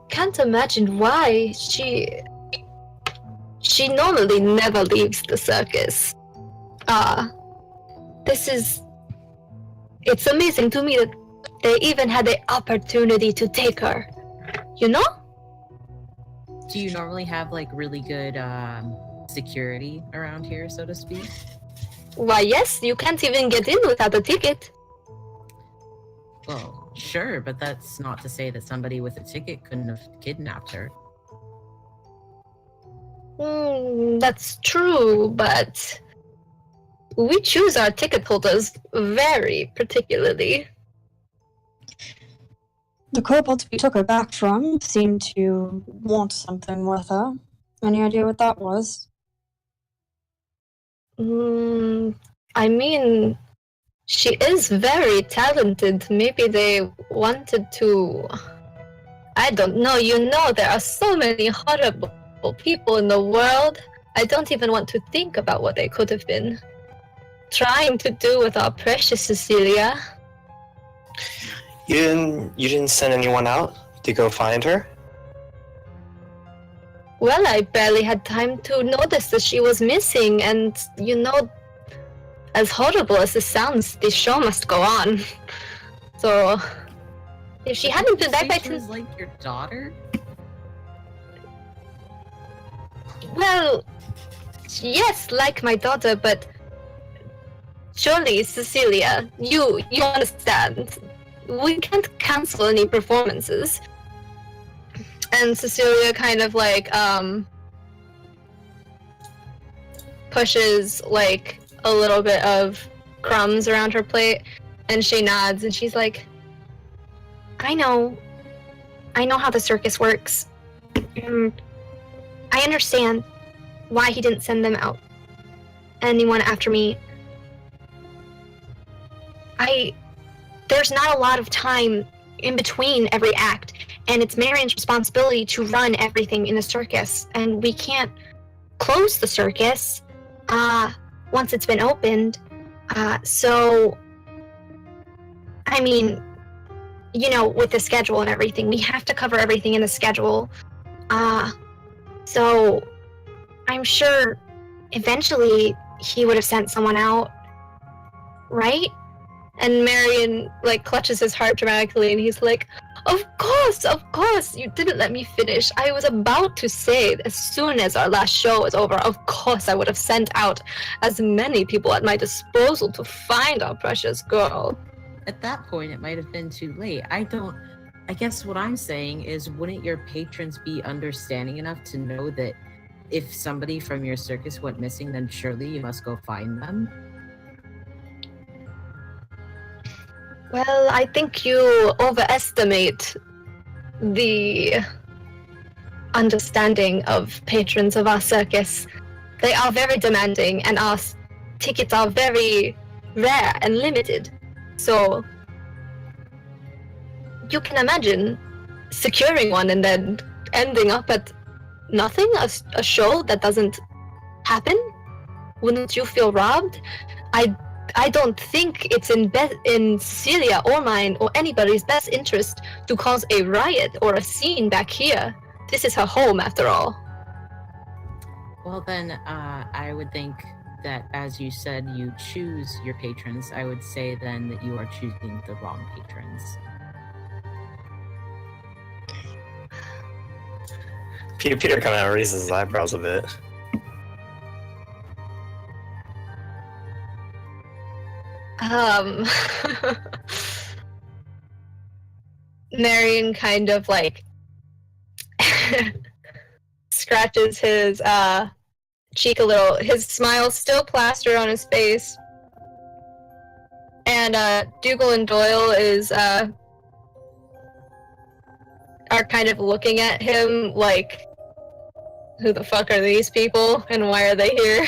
can't imagine why. She normally never leaves the circus. It's amazing to me that they even had the opportunity to take her. You know? Do you normally have like really good security around here, so to speak? Why, yes, you can't even get in without a ticket. Well, Sure, but that's not to say that somebody with a ticket couldn't have kidnapped her. That's true, but we choose our ticket holders very particularly. The kobolds we took her back from seemed to want something with her. Any idea what that was? I mean, she is very talented. Maybe they wanted to. I don't know. You know, there are so many horrible people in the world. I don't even want to think about what they could have been trying to do with our precious Cecilia. You didn't send anyone out to go find her? Well, I barely had time to notice that she was missing, and you know, as horrible as this sounds, the show must go on. So, if she hadn't been back by She was like your daughter? well, yes, like my daughter, but surely, Cecilia, you understand. We can't cancel any performances. And Cecilia kind of like pushes like a little bit of crumbs around her plate, and she nods and she's like, I know how the circus works. I understand why he didn't send them out. Anyone after me. There's not a lot of time in between every act, and it's Marion's responsibility to run everything in the circus, and we can't close the circus once it's been opened. So, I mean, you know, with the schedule and everything, we have to cover everything in the schedule. So, I'm sure eventually he would have sent someone out, right? And Marion, like, clutches his heart dramatically, and he's like, of course, you didn't let me finish. I was about to say, as soon as our last show was over, of course I would have sent out as many people at my disposal to find our precious girl. At that point, it might have been too late. I guess what I'm saying is, wouldn't your patrons be understanding enough to know that if somebody from your circus went missing, then surely you must go find them? Well, I think you overestimate the understanding of patrons of our circus. They are very demanding, and our tickets are very rare and limited. So, you can imagine securing one and then ending up at nothing? A show that doesn't happen? Wouldn't you feel robbed? I don't think it's in Cecilia or mine or anybody's best interest to cause a riot or a scene back here. This is her home, after all. Well, then, I would think that, as you said, you choose your patrons. I would say then that you are choosing the wrong patrons. Peter kind of raises his eyebrows a bit. Marion kind of like scratches his cheek a little. His smile's still plastered on his face. And Dougal and Doyle are kind of looking at him like, who the fuck are these people and why are they here?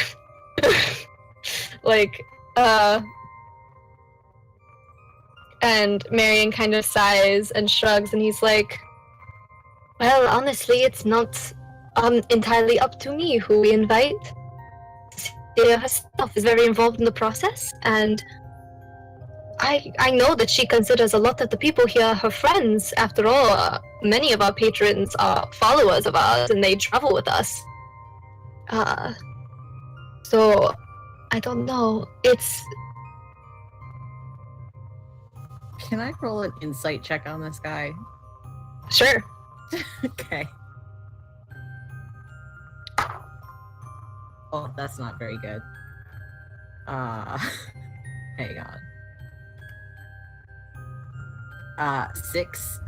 And Marion kind of sighs and shrugs, and he's like, well, honestly, it's not entirely up to me who we invite. Cecilia herself is very involved in the process, and I know that she considers a lot of the people here her friends. After all, many of our patrons are followers of ours, and they travel with us. So, I don't know. Can I roll an insight check on this guy? Sure. Okay. Oh, that's not very good. Hang on. 6.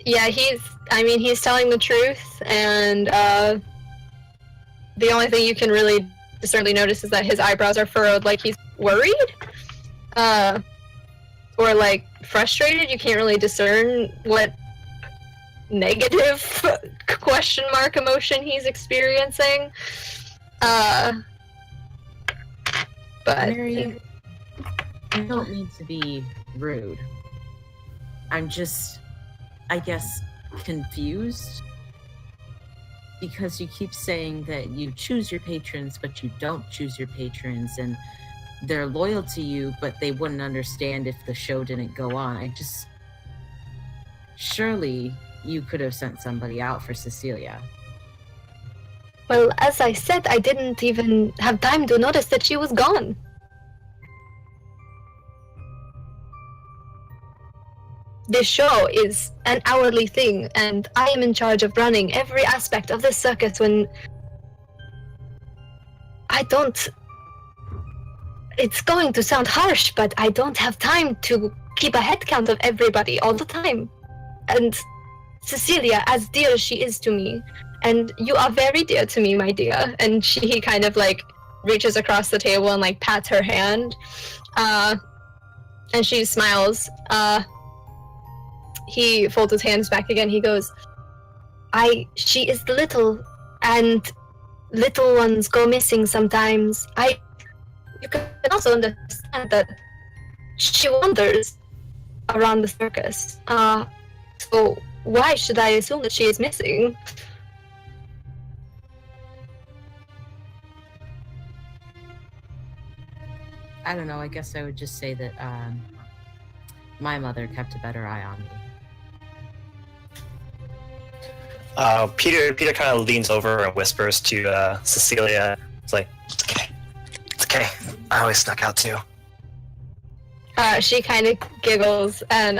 Yeah, he's telling the truth, and the only thing you can really discernibly notice is that his eyebrows are furrowed, like he's worried, or like frustrated. You can't really discern what negative question mark emotion he's experiencing. But Mary, I don't mean to be rude. I'm just, I guess, confused. Because you keep saying that you choose your patrons, but you don't choose your patrons, and they're loyal to you, but they wouldn't understand if the show didn't go on. Surely you could have sent somebody out for Cecilia. well, as I said, I didn't even have time to notice that she was gone. This show is an hourly thing, and I am in charge of running every aspect of this circus when I don't... It's going to sound harsh, but I don't have time to keep a head count of everybody all the time. And Cecilia, as dear as she is to me, and you are very dear to me, my dear, and he kind of like reaches across the table and like pats her hand, and she smiles. He folds his hands back again. He goes, she is little, and little ones go missing sometimes. You can also understand that she wanders around the circus. So why should I assume that she is missing? I don't know, I guess I would just say that my mother kept a better eye on me. Peter kind of leans over and whispers to Cecilia. It's like, it's okay. I always snuck out too. She kind of giggles and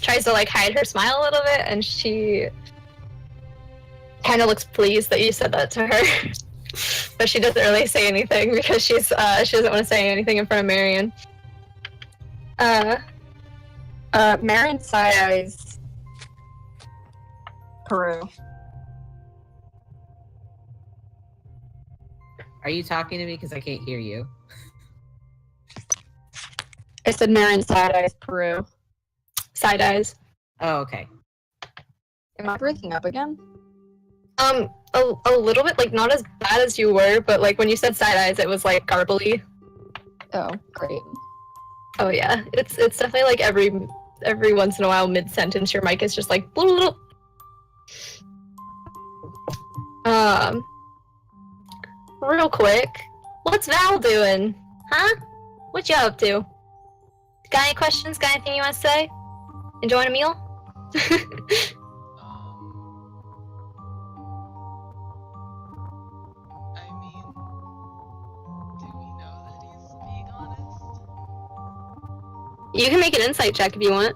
tries to like hide her smile a little bit, and she kind of looks pleased that you said that to her. But she doesn't really say anything because she doesn't want to say anything in front of Marion. Marion side eyes Peru. Are you talking to me? Because I can't hear you. I said Marion side eyes Peru. Side eyes. Oh, okay. Am I breaking up again? A little bit, like not as bad as you were, but like when you said side eyes, it was like garbly. Oh, great. Oh yeah, it's definitely like every once in a while mid sentence your mic is just like blah. Real quick, what's Val doing? Huh? What you up to? Got any questions? Got anything you want to say? Enjoying a meal? I mean, do we know that he's being honest? You can make an insight check if you want.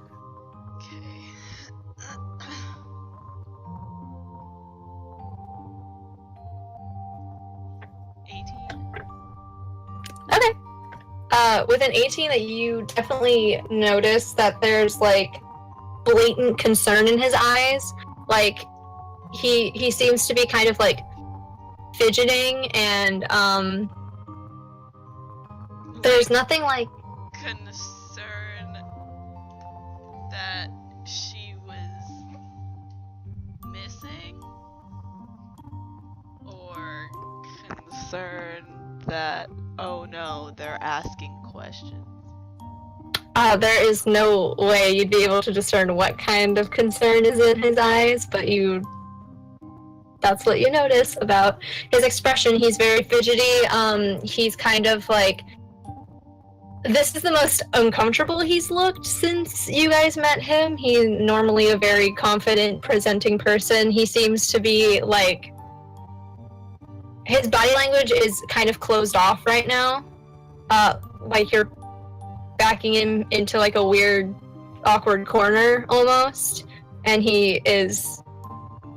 Okay. Okay. With an 18, that you definitely notice that there's like blatant concern in his eyes. Like he seems to be kind of like fidgeting, and there's nothing like Concern that she was missing? Or concern that, oh no, they're asking questions? there is no way you'd be able to discern what kind of concern is in his eyes, but that's what you notice about his expression. He's very fidgety. He's kind of like, this is the most uncomfortable he's looked since you guys met him. He's normally a very confident, presenting person. He seems to be like, his body language is kind of closed off right now. Like you're backing him into like a weird, awkward corner almost. And he is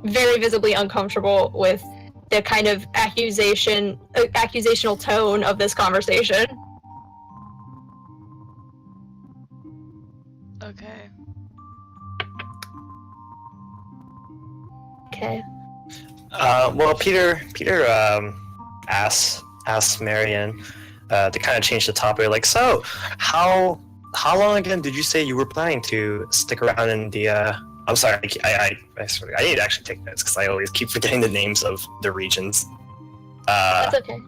very visibly uncomfortable with the kind of accusational tone of this conversation. Okay. Okay. Well, Peter asks Marion to kind of change the topic. Like, so how long again did you say you were planning to stick around in the? I'm sorry, I need to actually take notes because I always keep forgetting the names of the regions. That's okay.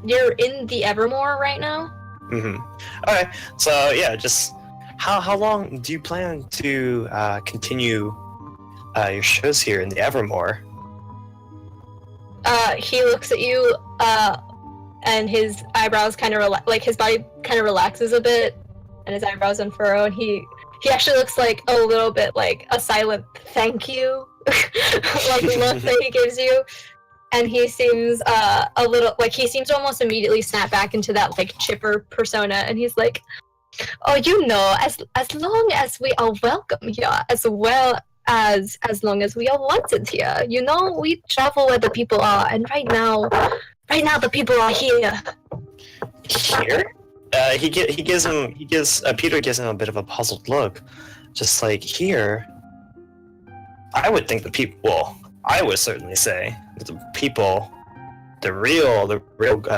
You're in the Evermore right now. Mm-hmm. All right. So yeah, just how long do you plan to continue your shows here in the Evermore? He looks at you, and his eyebrows kind of his body kind of relaxes a bit, and his eyebrows unfurrow, and he actually looks like a little bit like a silent thank you, like the look that he gives you, and he seems a little like he seems to almost immediately snap back into that like chipper persona, and he's like, oh, you know, as long as we are welcome here, as well as long as we are wanted here, you know, we travel where the people are, and right now the people are here. Here? Peter gives him a bit of a puzzled look, just like here. I would think the people. Well, I would certainly say that the people, the real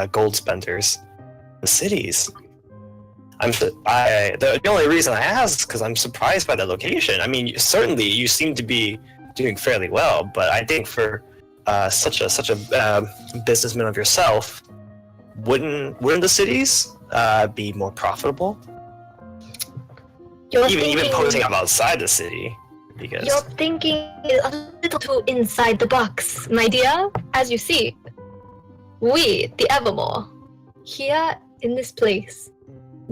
gold spenders, the cities. The only reason I ask is because I'm surprised by the location. I mean, certainly you seem to be doing fairly well, but I think for such a businessman of yourself, wouldn't the cities be more profitable? Even posing up outside the city, because you're thinking a little too inside the box, my dear. As you see, we, the Evermore, here in this place,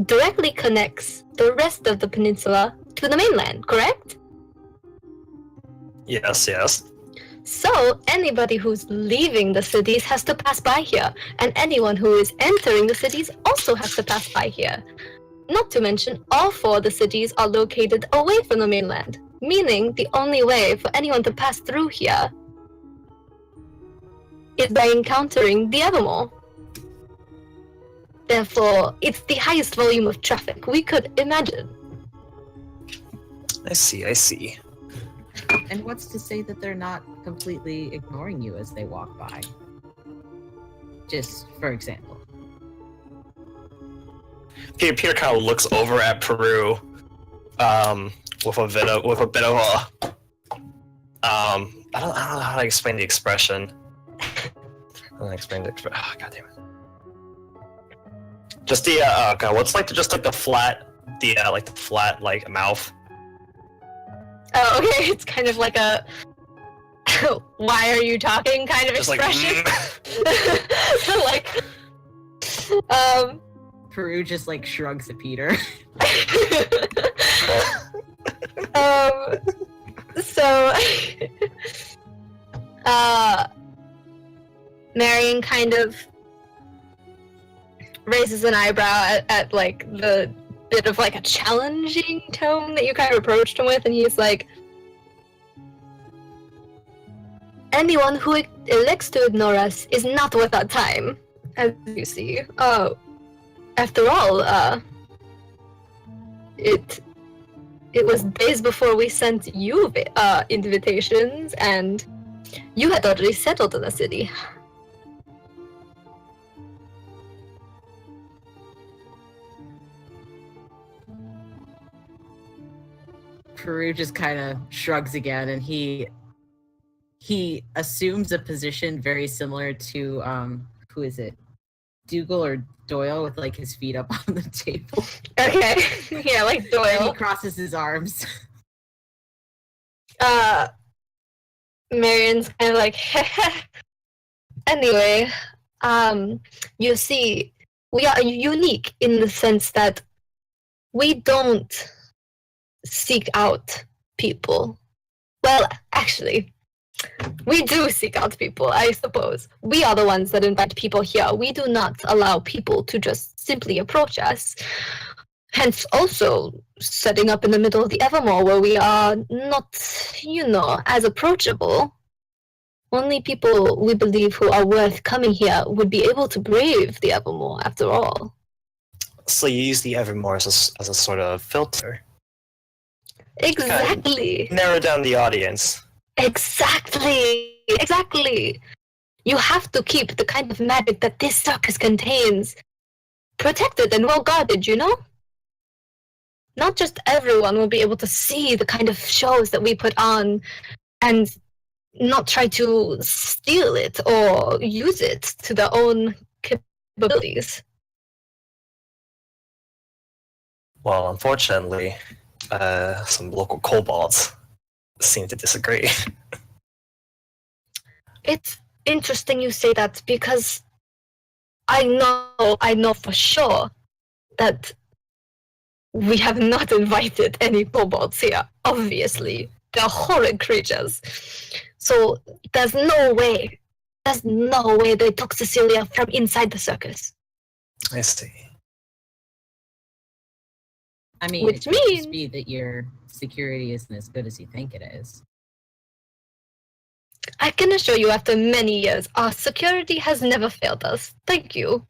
directly connects the rest of the peninsula to the mainland, correct? yes. So, anybody who's leaving the cities has to pass by here, and anyone who is entering the cities also has to pass by here. Not to mention, all four of the cities are located away from the mainland, meaning the only way for anyone to pass through here is by encountering the Evermore. Therefore, it's the highest volume of traffic we could imagine. I see. And what's to say that they're not completely ignoring you as they walk by? Just for example. Peter kind of looks over at Peru, with a bit of a, I don't know how to explain the expression. Oh, God damn it. Just the God, what's like the flat mouth. Oh, okay. It's kind of like a why are you talking kind of Just expression. Peru just like shrugs at Peter. So Marion kind of raises an eyebrow at like the bit of like a challenging tone that you kind of approached him with, and he's like, anyone who elects to ignore us is not worth our time, as you see. After all, it was days before we sent you invitations, and you had already settled in the city. Peru just kind of shrugs again, and he assumes a position very similar to who is it, Dougal or Doyle, with like his feet up on the table. Okay, yeah, like Doyle. And he crosses his arms. Marion's kind of like, anyway, you see, we are unique in the sense that we don't seek out people. Well, actually, we do seek out people, I suppose. We are the ones that invite people here. We do not allow people to just simply approach us. Hence, also setting up in the middle of the Evermore, where we are not, as approachable. Only people we believe who are worth coming here would be able to brave the Evermore, after all. So you use the Evermore as a sort of filter. Exactly! Narrow down the audience. Exactly! You have to keep the kind of magic that this circus contains protected and well guarded, you know? Not just everyone will be able to see the kind of shows that we put on and not try to steal it or use it to their own capabilities. Well, unfortunately, some local kobolds seem to disagree. It's interesting you say that because I know for sure that we have not invited any kobolds here, obviously. They're horrid creatures. So there's no way they took Cecilia from inside the circus. I see. I mean, Which it could just means- be that your security isn't as good as you think it is. I can assure you after many years, our security has never failed us. Thank you.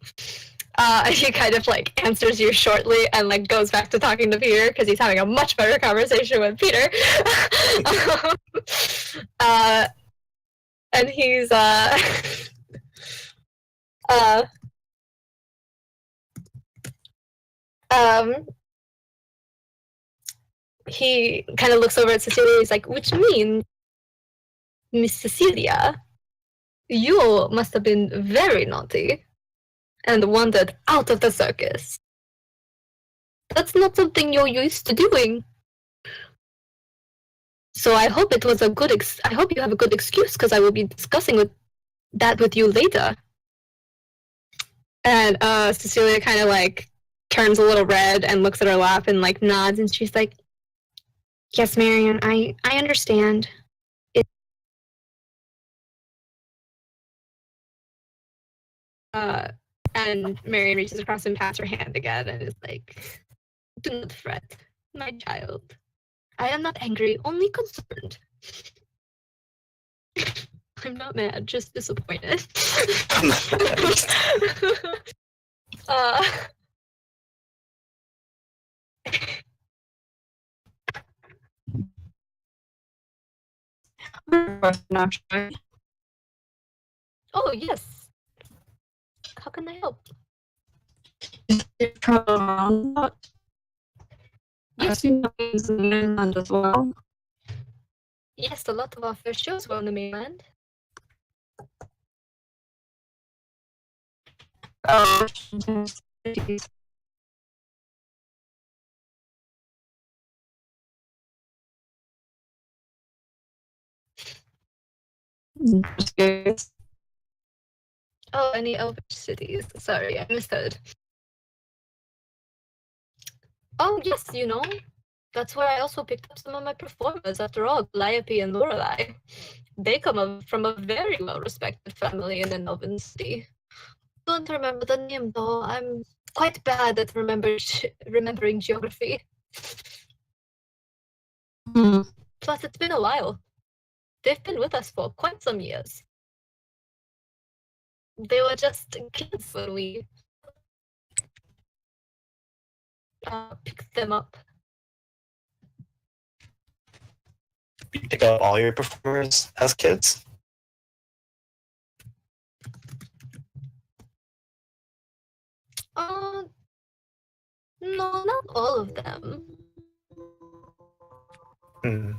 He kind of like answers you shortly and like goes back to talking to Peter because he's having a much better conversation with Peter. And he's he kind of looks over at Cecilia. He's like, which means, Miss Cecilia, you must have been very naughty and wandered out of the circus. That's not something you're used to doing. So I hope it was a good. I hope you have a good excuse because I will be discussing that with you later. And Cecilia kind of like turns a little red and looks at her lap and like nods, and she's like, "Yes, Marion, I understand." And Marion reaches across and pats her hand again and is like, "Do not fret, my child. I am not angry, only concerned." I'm not mad, just disappointed. uh, Question, actually. oh, yes. How can I help? Is there travel around that? I've Yes, seen that in the mainland as well. yes, a lot of our first shows were on the mainland. Cities. Just curious. Oh, any elvish cities? Sorry, I misheard. Oh, yes, you know. That's where I also picked up some of my performers. After all, Calliope and Lorelei. They come from a very well-respected family in an elven city. Don't remember the name, though. I'm quite bad at remembering geography. Hmm. Plus, it's been a while. They've been with us for quite some years. They were just kids when we picked them up. You pick up all your performers as kids? No, not all of them. Hmm.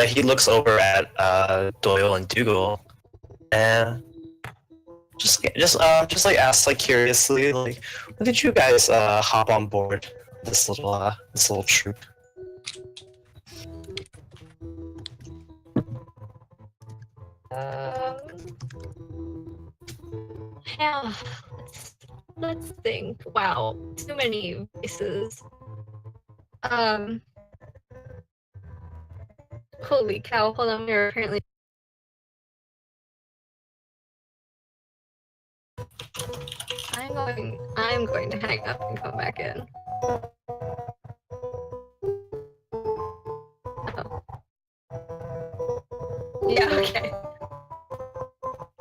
He looks over at Doyle and Dougal, and just like asks like curiously, like, when did you guys hop on board this little troop? Yeah, let's think. Wow, too many voices. Holy cow! Hold on, we're apparently. I'm going to hang up and come back in. Oh. Yeah, okay.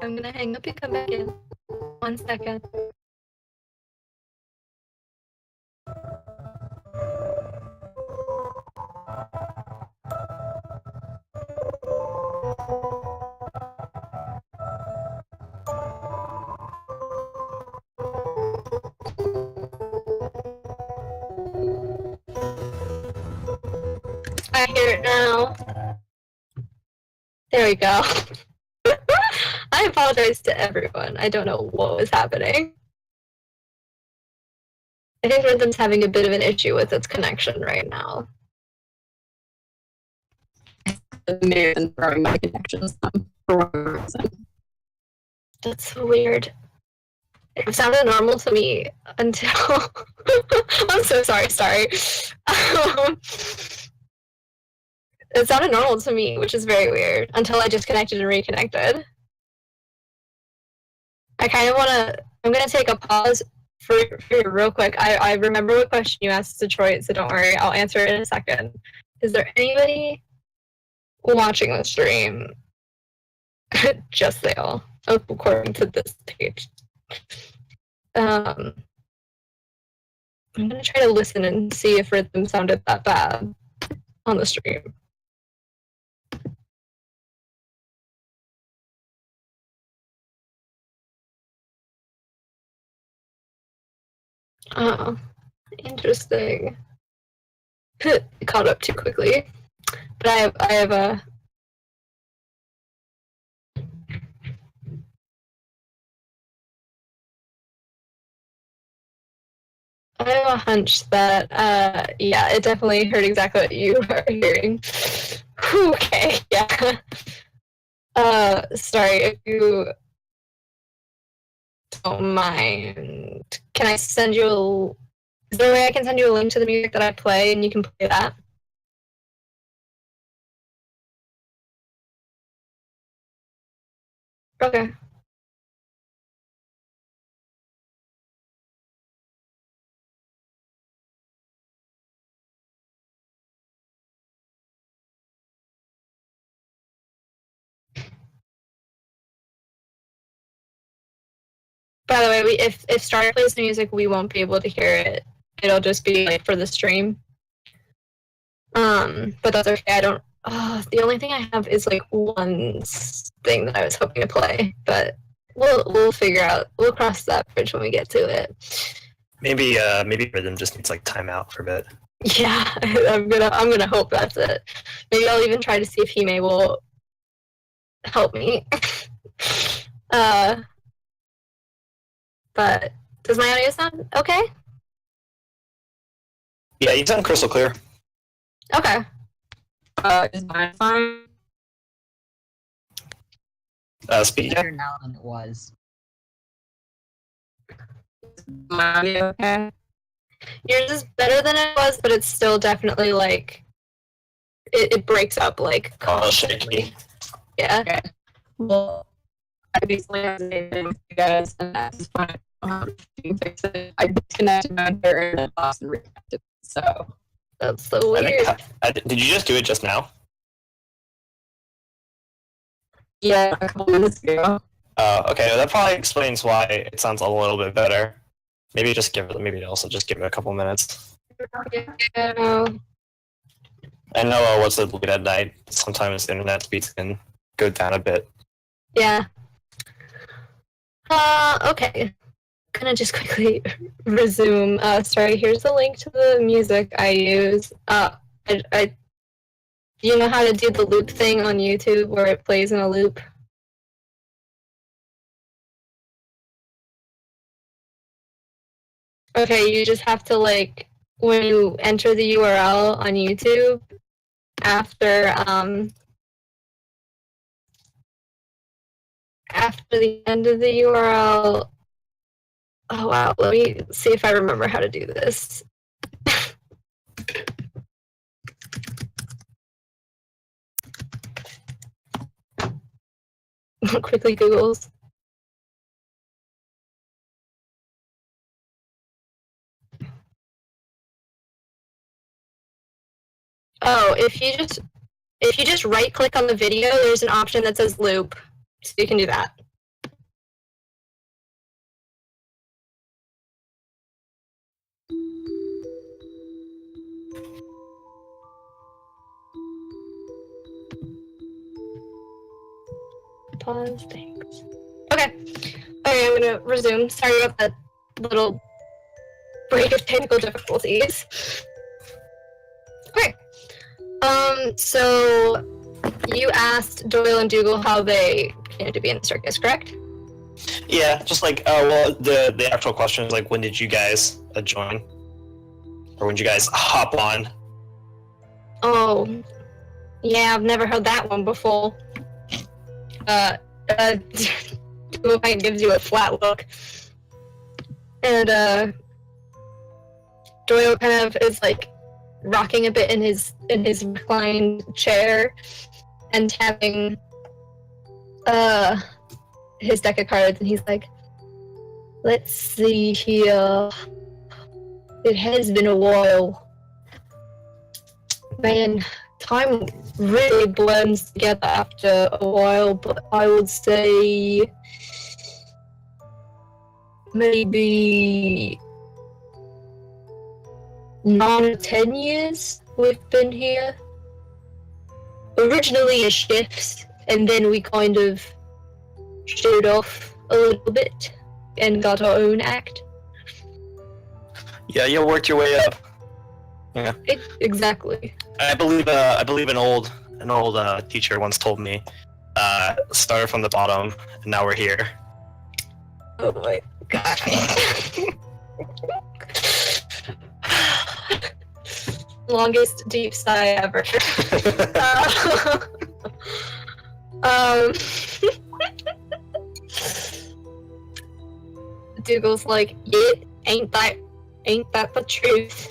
I'm gonna hang up and come back in. 1 second. I hear it now. There we go. I apologize to everyone. I don't know what was happening. I think Rhythm's having a bit of an issue with its connection right now. May have been throwing my connections for whatever reason. That's so weird. It sounded normal to me until I'm so sorry. It sounded normal to me, which is very weird, until I disconnected and reconnected. I kind of want to. I'm gonna take a pause for you real quick. I remember what question you asked Detroit, so don't worry. I'll answer it in a second. Is there anybody watching the stream? Just Sale, according to this page. I'm gonna try to listen and see if Rhythm sounded that bad on the stream. Oh, interesting. Caught up too quickly. But I have a hunch that yeah, it definitely heard exactly what you are hearing. Okay, yeah. Sorry if you don't mind. Can I send you a is there a way I can send you a link to the music that I play and you can play that? Okay. By the way, if Star plays the music, we won't be able to hear it. It'll just be like for the stream. But that's okay. I don't. The only thing I have is like one thing that I was hoping to play, but we'll figure out. We'll cross that bridge when we get to it. Maybe Rhythm just needs like timeout for a bit. Yeah, I'm gonna hope that's it. Maybe I'll even try to see if Hime will help me. But does my audio sound okay? Yeah, you sound crystal clear. Okay. Is mine fine? Speak. Better now than it was. My audio okay? Yours is better than it was, but it's still definitely like it breaks up like Oh, shaky. yeah. Okay. Well, I basically have the same thing with you guys, and at this point, I don't know how to fix it. I disconnected my entire internet box and reconnected. So That's so I weird. think, did you just do it just now? yeah, a couple minutes ago. Okay. That probably explains why it sounds a little bit better. Maybe also just give it a couple minutes. Yeah. I know what's it late at night. Sometimes internet speeds can go down a bit. Yeah. Okay. Gonna just quickly resume. Sorry, here's the link to the music I use. I you know how to do the loop thing on YouTube where it plays in a loop? Okay, you just have to like when you enter the URL on YouTube after the end of the URL. Oh wow, let me see if I remember how to do this. Quickly Googles. Oh, if you just If you just right-click on the video, there's an option that says loop, so you can do that. Pause, thanks. Okay, I'm gonna resume. Sorry about that little break of technical difficulties. Okay. So you asked Doyle and Dougal how they came to be in the circus, correct? Yeah, just like, well, the actual question is like, when did you guys join? Or when did you guys hop on? Oh, yeah, I've never heard that one before. Dougal kind of gives you a flat look. And, Doyle kind of is like rocking a bit in his reclined chair and having his deck of cards, and he's like, let's see here. It has been a while. Man, time really blends together after a while, but I would say maybe 9 or 10 years we've been here. Originally as shifts, and then we kind of showed off a little bit and got our own act. Yeah, you worked your way up. Yeah. Exactly. I believe an old teacher once told me, started from the bottom, and now we're here. Oh my god. Longest deep sigh ever. Dougal's like, yeah, ain't that the truth?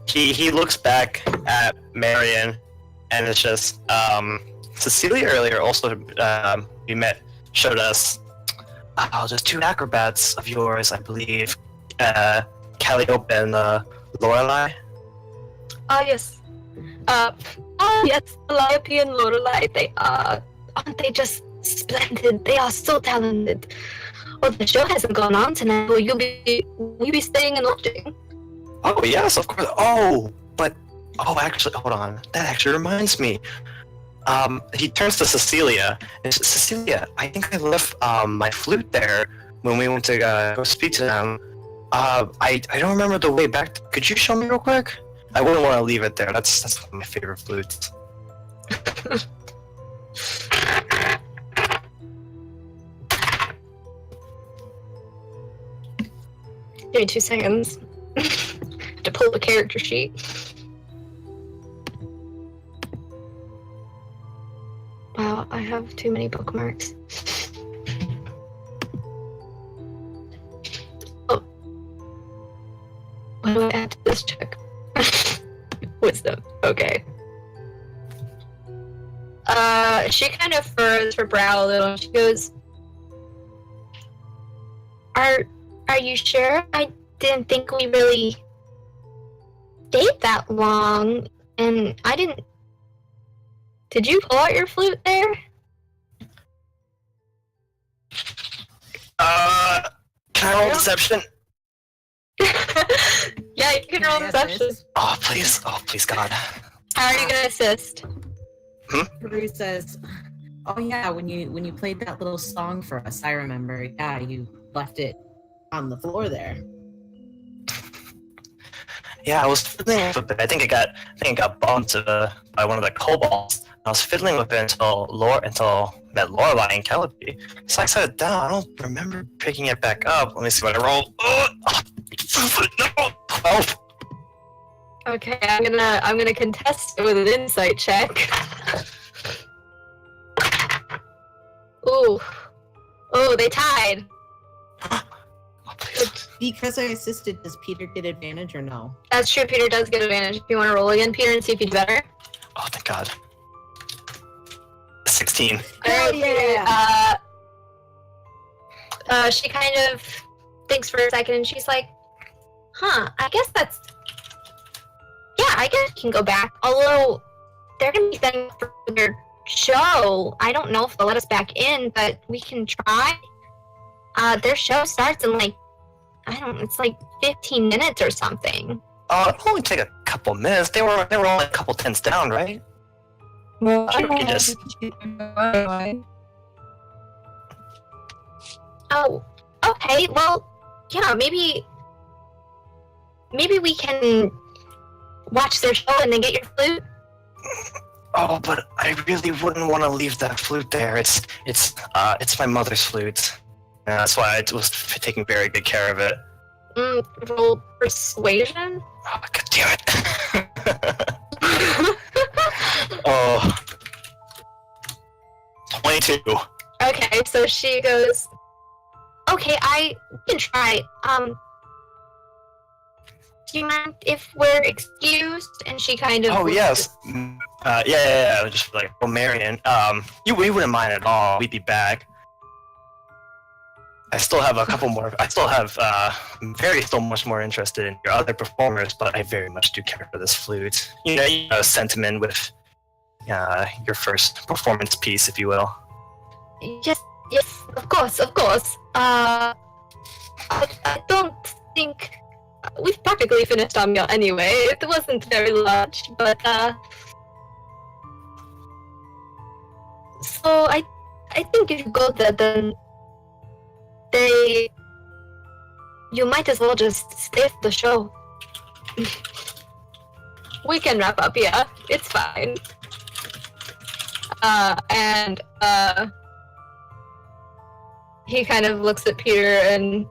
He looks back at Marion, and it's just Cecilia earlier also we met showed us there's 2 acrobats of yours, I believe, Calliope and Lorelei. Yes. Yes, Calliope and Lorelei, aren't they just splendid? They are so talented. Well, the show hasn't gone on tonight. Will you be staying and watching? Oh yes, of course. Actually, hold on. That actually reminds me. He turns to Cecilia, and Cecilia, I think I left my flute there when we went to go speak to them. I don't remember the way back. Could you show me real quick? I wouldn't want to leave it there. That's one of my favorite flutes. Give me 2 seconds to pull the character sheet. Wow, I have too many bookmarks. Oh. What do I add to this check? Wisdom. Okay. She kind of furrows her brow a little and she goes, Are you sure? I didn't think we really stayed that long, and I didn't... Did you pull out your flute there? Can I roll deception? Yeah, you can roll deception. Oh please, God. How are you gonna assist? Rue says, "Oh yeah, when you played that little song for us, I remember. Yeah, you left it on the floor there." Yeah, I was fiddling with it. I think it got bumped by one of the kobolds. I was fiddling with it until met Lorelei and Calliope. So I set it down. I don't remember picking it back up. Let me see what I rolled. No. 12. Okay, I'm gonna contest it with an insight check. Ooh. Oh, they tied. Oh, please. Because I assisted, does Peter get advantage or no? That's true, Peter does get advantage. If you want to roll again, Peter, and see if you do better. Oh, thank God. 16. Alright, yeah. Peter, she kind of thinks for a second and she's like, I guess that's yeah, I guess we can go back. Although they're gonna be setting up for their show. I don't know if they'll let us back in, but we can try. Their show starts in like, I don't know, it's like 15 minutes or something. Oh, it'll only take a couple minutes. They were only a couple tents down, right? Well, I Sure, we don't can know just- if we can go anyway. Oh, okay. Well, yeah, maybe we can watch their show and then get your flute. Oh, but I really wouldn't want to leave that flute there. It's my mother's flute. And that's why I was taking very good care of it. Roll persuasion. Oh, God damn it. Oh. 22. Okay, so she goes, okay, I can try. Do you mind if we're excused? And she kind of... Oh, yes. Yeah. Just like, well, Marion, we wouldn't mind at all. We'd be back. I still have a couple more. I still have, still much more interested in your other performers, but I very much do care for this flute. You know, sentiment with your first performance piece, if you will. Yes, of course. I don't think... We've practically finished our meal anyway. It wasn't very large, but, So, I think if you go there, then... You might as well just stay at the show. We can wrap up, yeah. It's fine. He kind of looks at Peter and,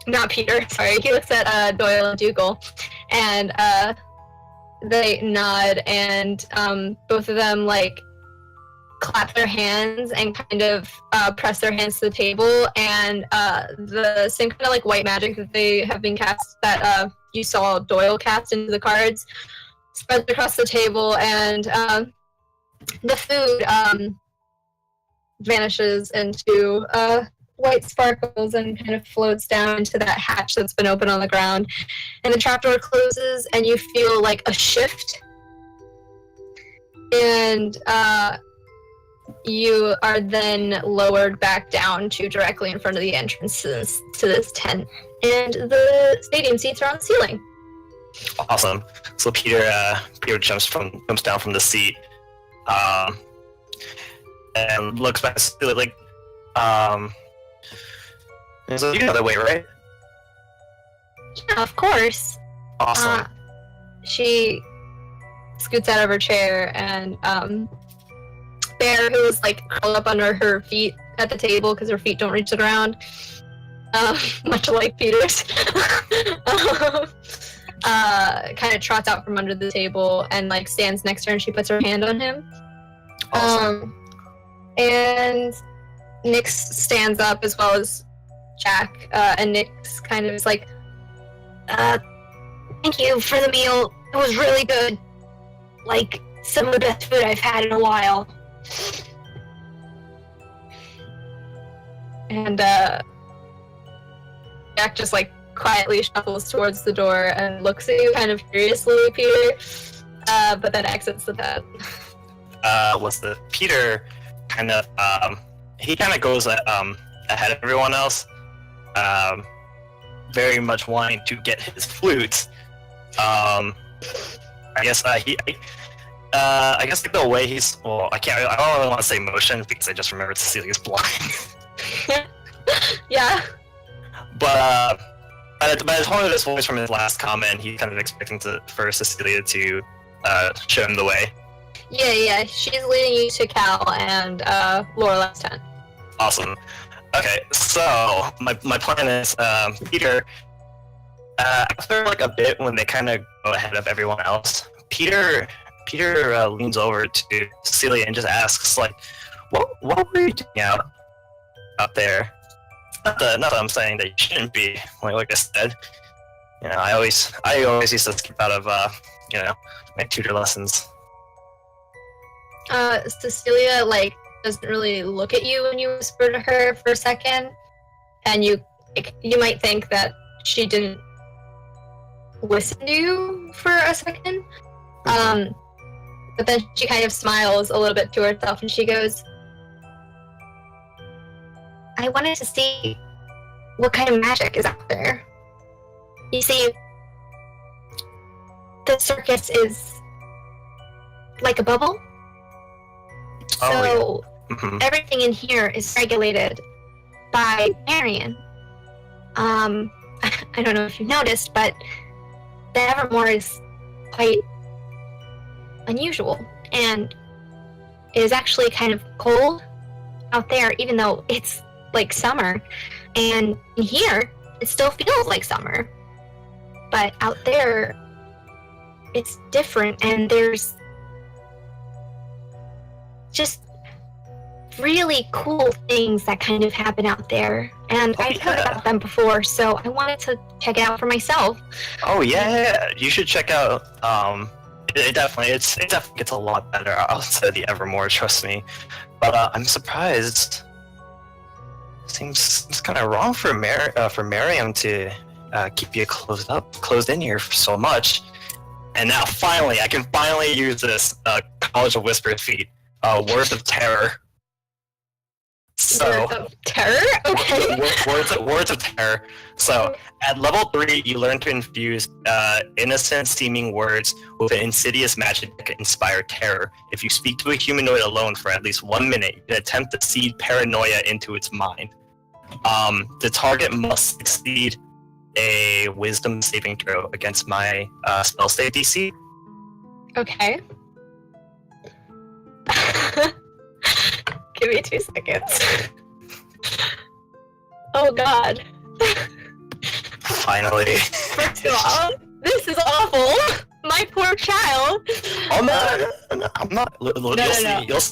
not Peter, sorry. He looks at, Doyle and Dougal. And, they nod and, both of them, like, clap their hands and kind of press their hands to the table, and the same kind of like white magic that they have been cast, that you saw Doyle cast into the cards, spreads across the table, and the food vanishes into white sparkles and kind of floats down into that hatch that's been open on the ground, and the trapdoor closes, and you feel like a shift, and you are then lowered back down to directly in front of the entrance to this tent, and the stadium seats are on the ceiling. Awesome. So Peter jumps down from the seat, and looks back like, so you know the way, right? Yeah, of course. Awesome. She scoots out of her chair, and Bear, who is like curled up under her feet at the table because her feet don't reach the ground, much like Peter's, kind of trots out from under the table and like stands next to her, and she puts her hand on him. Awesome. And Nyx stands up as well as Jack, and Nyx kind of is like, thank you for the meal. It was really good. Like, some of the best food I've had in a while. And Jack just like quietly shuffles towards the door and looks at you kind of curiously, Peter, but then exits the tent. Was the Peter kind of he kind of goes ahead of everyone else, very much wanting to get his flute. I guess I guess like the way he's, well, I don't really want to say motion because I just remembered Cecilia's blind. Yeah. But by the tone of his voice from his last comment, he's kind of expecting for Cecilia to show him the way. Yeah. She's leading you to Cal and Lorelai's tent. Awesome. Okay, so my plan is Peter. After like a bit, when they kind of go ahead of everyone else, Peter leans over to Cecilia and just asks, like, what were you doing out there? Not that I'm saying that you shouldn't be. Like I said, you know, I always used to skip out of my tutor lessons. Cecilia like doesn't really look at you when you whisper to her for a second, and you might think that she didn't listen to you for a second. But then she kind of smiles a little bit to herself and she goes, I wanted to see what kind of magic is out there. You see, the circus is like a bubble. So everything in here is regulated by Marion. I don't know if you noticed, but the Evermore is quite unusual, and it is actually kind of cold out there, even though it's like summer. And in here, it still feels like summer. But out there, it's different, and there's just really cool things that kind of happen out there. And I've heard about them before, so I wanted to check it out for myself. Oh yeah, you should check out. It definitely gets a lot better outside the Evermore. Trust me. But I'm surprised. Seems kind of wrong for Miriam to keep you closed in here for so much. And now finally, I can use this College of Whispered Feet, Words of Terror. So, Words of Terror? Okay. Words of Terror. So, at level 3, you learn to infuse innocent-seeming words with an insidious magic that can inspire terror. If you speak to a humanoid alone for at least 1 minute, you can attempt to seed paranoia into its mind. The target must succeed a Wisdom saving throw against my spell save DC. Okay. Give me 2 seconds. Oh god. Finally. First of all, this is awful. My poor child. Oh no, I'm not.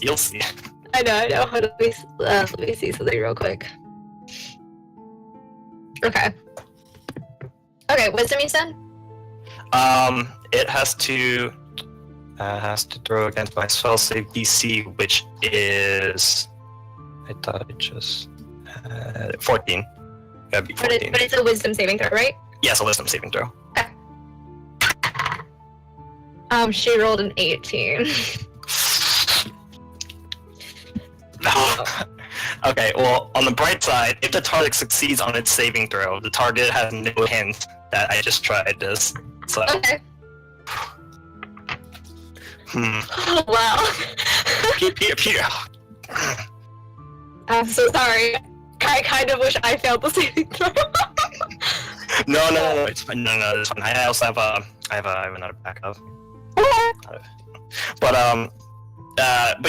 You'll see. I know. Hold on, let me see something real quick. Okay, wisdom you said? It has to throw against my spell save DC, which is, I thought it just 14. That'd be 14. But it's a wisdom saving throw, right? Yes, a wisdom saving throw. Okay. She rolled an 18. No. Okay, well, on the bright side, if the target succeeds on its saving throw, the target has no hint that I just tried this. So. Okay. Oh, wow. Peter. I'm so sorry. I kind of wish I failed the saving throw. No, it's fine. No, it's fine. I also have I have another backup. But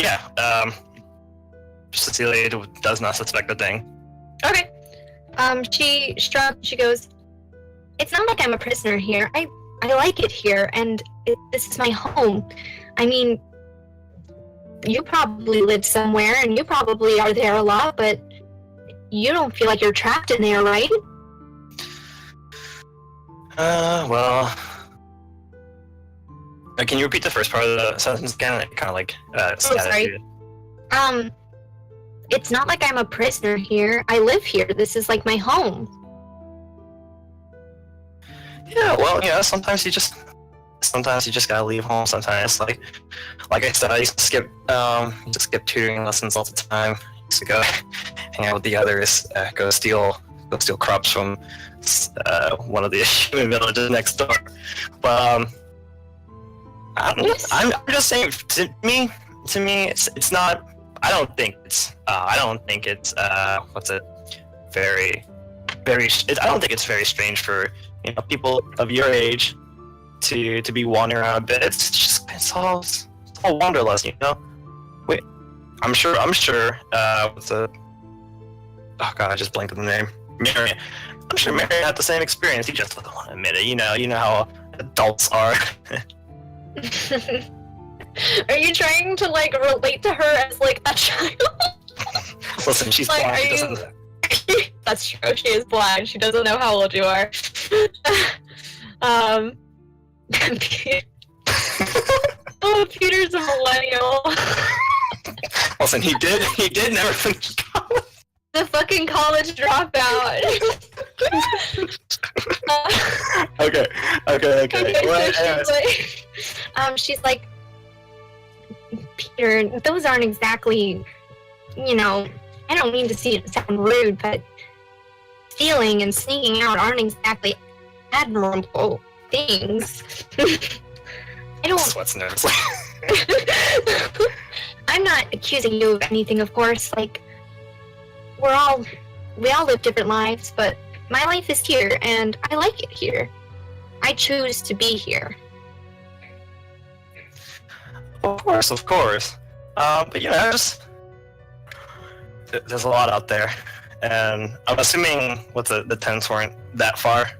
yeah, Cecilia does not suspect a thing. Okay. She shrugs. She goes, "It's not like I'm a prisoner here. I like it here, and this is my home. I mean, you probably live somewhere, and you probably are there a lot, but you don't feel like you're trapped in there, right?" Well... can you repeat the first part of the sentence again? It kind of like, sorry. It's not like I'm a prisoner here. I live here. This is like my home. Yeah, well, yeah, sometimes you just gotta leave home. Sometimes, like I said, I used to skip tutoring lessons all the time. I used to go hang out with the others, go steal crops from one of the human villages next door. But I'm just saying, to me, it's not. I don't think it's very, very. I don't think it's very strange for people of your age to be wandering around a bit. It's all wanderlust, Wait, I'm sure. What's the? Oh god, I just blanked on the name. Marion. I'm sure Marion had the same experience. He just doesn't want to admit it. You know how adults are. Are you trying to relate to her as a child? Listen, she's blind. That's true. She is blind. She doesn't know how old you are. Oh, Peter's a millennial. Listen, he did never finish college. The fucking college dropout. Okay. Well, so anyways. she's like, Peter, those aren't exactly, I don't mean to sound rude, but stealing and sneaking out aren't exactly admirable things. I don't. Sweats nerves. I'm not accusing you of anything, of course. Like, we all live different lives, but my life is here, and I like it here. I choose to be here. Of course. But there's a lot out there, and I'm assuming the tents weren't that far.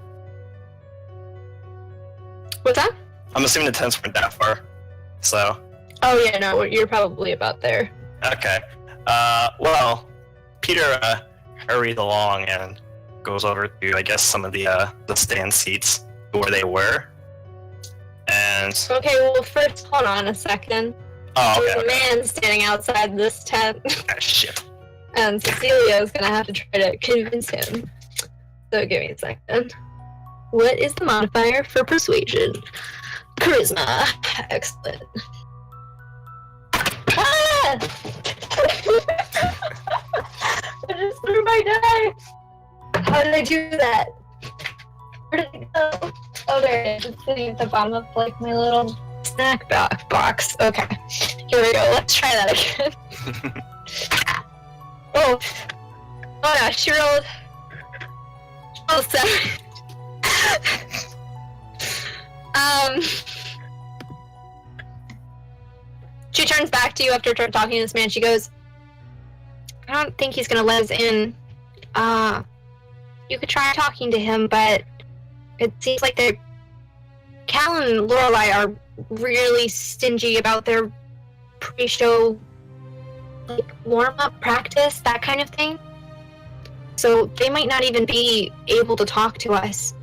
What's that? I'm assuming the tents weren't that far, so. Oh yeah, no, you're probably about there. Okay. Well, Peter hurried along and goes over to, I guess, some of the stand seats where they were. And Okay, well, first, hold on a second. oh, There's okay. a man standing outside this tent, Ah, shit. and Cecilia is gonna have to try to convince him. So give me a second. What is the modifier for persuasion? Charisma. Excellent. Ah! I just threw my die. How did I do that? Where did it go? Oh, there it is. It's sitting at the bottom of like my little snack box. Okay, here we go. Let's try that again. Oh no, she rolled. Oh, 7. She turns back to you after talking to this man. She goes, I don't think he's gonna let us in. You could try talking to him, but it seems like Cal and Lorelai are really stingy about their pre-show, like, warm-up practice, that kind of thing. So they might not even be able to talk to us.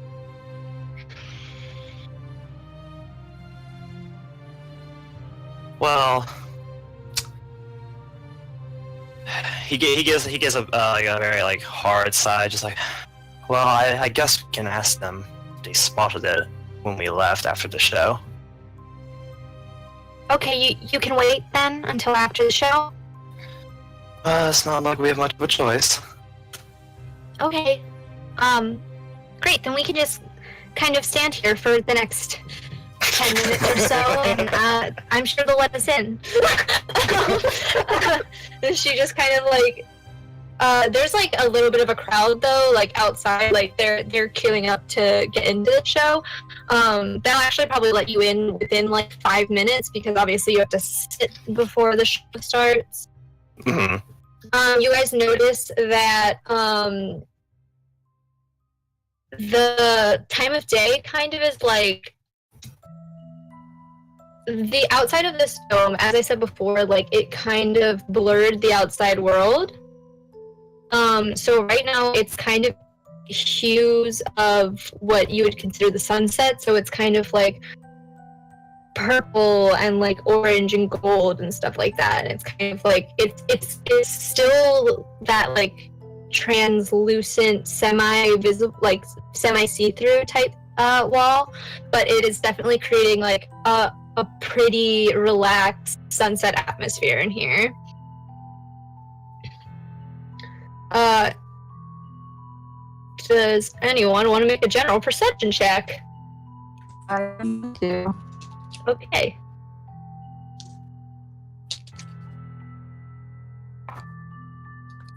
Well, he gives a very like hard sigh, just like, well, I guess we can ask them if they spotted it when we left after the show. Okay, you can wait then until after the show? It's not like we have much of a choice. Okay. Great, then we can just kind of stand here for the next 10 minutes or so, and I'm sure they'll let us in. And she just kind of like, there's like a little bit of a crowd though, like outside, like they're queuing up to get into the show. They'll actually probably let you in within like 5 minutes because obviously you have to sit before the show starts. Mm-hmm. You guys notice that the time of day kind of is like the outside of this dome, as I said before, like it kind of blurred the outside world. So right now it's kind of hues of what you would consider the sunset, so it's kind of like purple and like orange and gold and stuff like that, and it's kind of like it's still that like translucent semi-visible, like semi-see-through type wall, but it is definitely creating like a pretty relaxed sunset atmosphere in here. Does anyone want to make a general perception check? I do. Okay.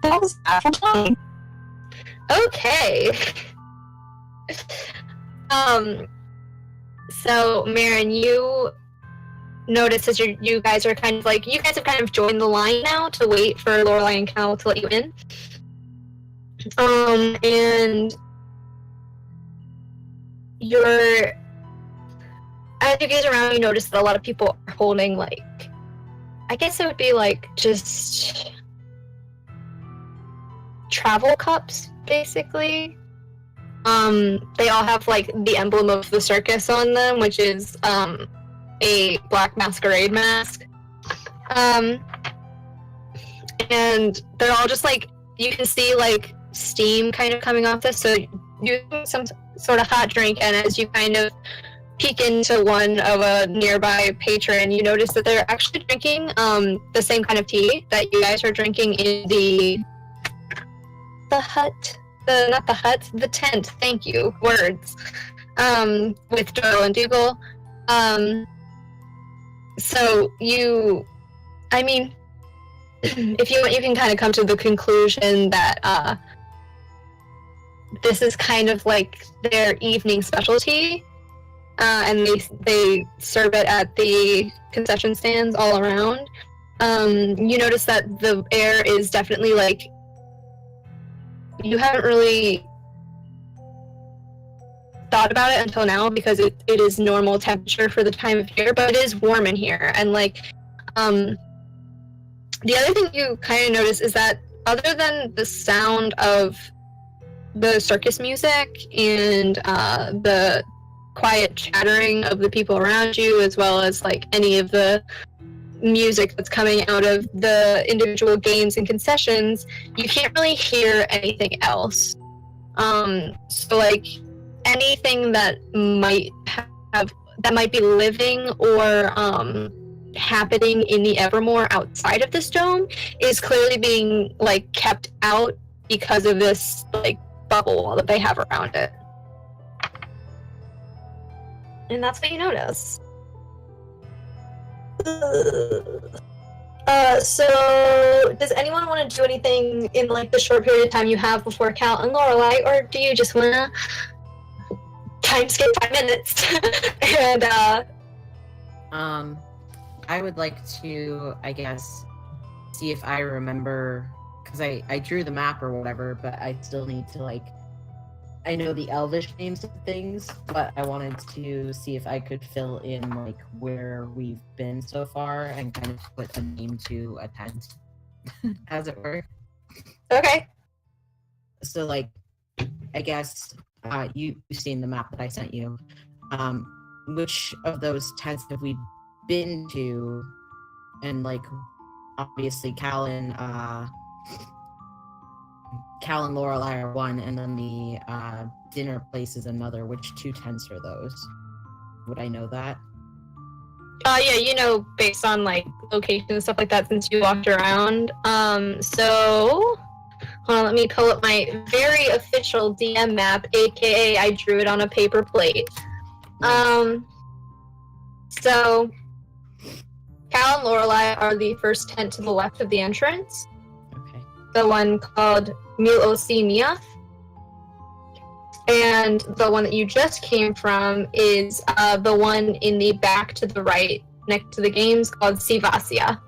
That was actually Okay. So Marin, you notice as you guys are kind of like, you guys have kind of joined the line now to wait for Lorelai and Cal to let you in. And as you gaze around, you notice that a lot of people are holding, like, I guess it would be like just travel cups, basically. They all have like the emblem of the circus on them, which is a black masquerade mask. And they're all just like, you can see like steam kind of coming off this, so doing some sort of hot drink, and as you kind of peek into one of a nearby patron, you notice that they're actually drinking the same kind of tea that you guys are drinking in the hut. Not the hut, the tent. Thank you. Words. With Doyle and Dougal. So I mean, if you want, you can kind of come to the conclusion that this is kind of like their evening specialty. And they serve it at the concession stands all around. You notice that the air is definitely like, you haven't really thought about it until now because it is normal temperature for the time of year, but it is warm in here. And like, the other thing you kind of notice is that other than the sound of the circus music and the quiet chattering of the people around you, as well as like any of the music that's coming out of the individual games and concessions, you can't really hear anything else. So like anything that might be living or happening in the Evermore outside of this dome is clearly being like kept out because of this like bubble wall that they have around it. And that's what you notice. So does anyone want to do anything in like the short period of time you have before Cal and Lorelei, or do you just want to time skip 5 minutes? And I would like to, I guess, see if I remember, because I drew the map or whatever, but I still need to like, I know the Elvish names of things, but I wanted to see if I could fill in like where we've been so far and kind of put a name to a tent, as it were. okay. So like, I guess you've seen the map that I sent you. Which of those tents have we been to? And like, obviously Cal and Lorelei are one, and then the dinner place is another. Which 2 tents are those? Would I know that? Yeah, you know, based on like location and stuff like that, since you walked around. So hold on, let me pull up my very official DM map, aka I drew it on a paper plate. So Cal and Lorelei are the first tent to the left of the entrance. Okay. The one called Mil-Osi Miath. And the one that you just came from is the one in the back to the right, next to the games, called Sivasia.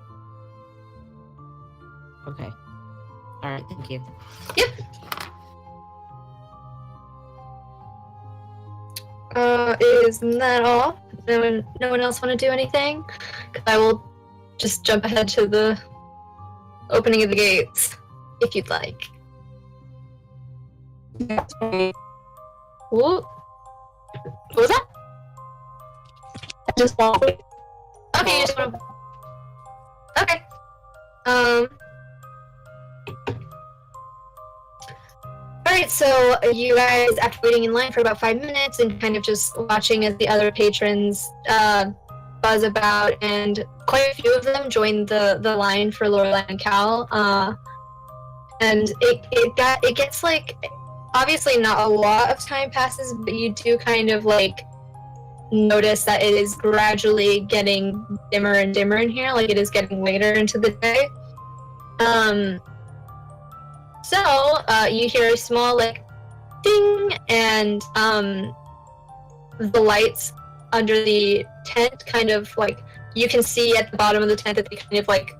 Okay. All right. Thank you. Yep. Isn't that all? No one else want to do anything? 'Cause I will just jump ahead to the opening of the gates, if you'd like. What was that? I just want to wait. Okay, you just want to... Okay. Alright, so you guys, after waiting in line for about 5 minutes and kind of just watching as the other patrons buzz about, and quite a few of them joined the line for Lorelei and Cal, and it gets like, obviously not a lot of time passes, but you do kind of like notice that it is gradually getting dimmer and dimmer in here, like it is getting later into the day. So you hear a small like ding, and the lights under the tent kind of like, you can see at the bottom of the tent that they kind of like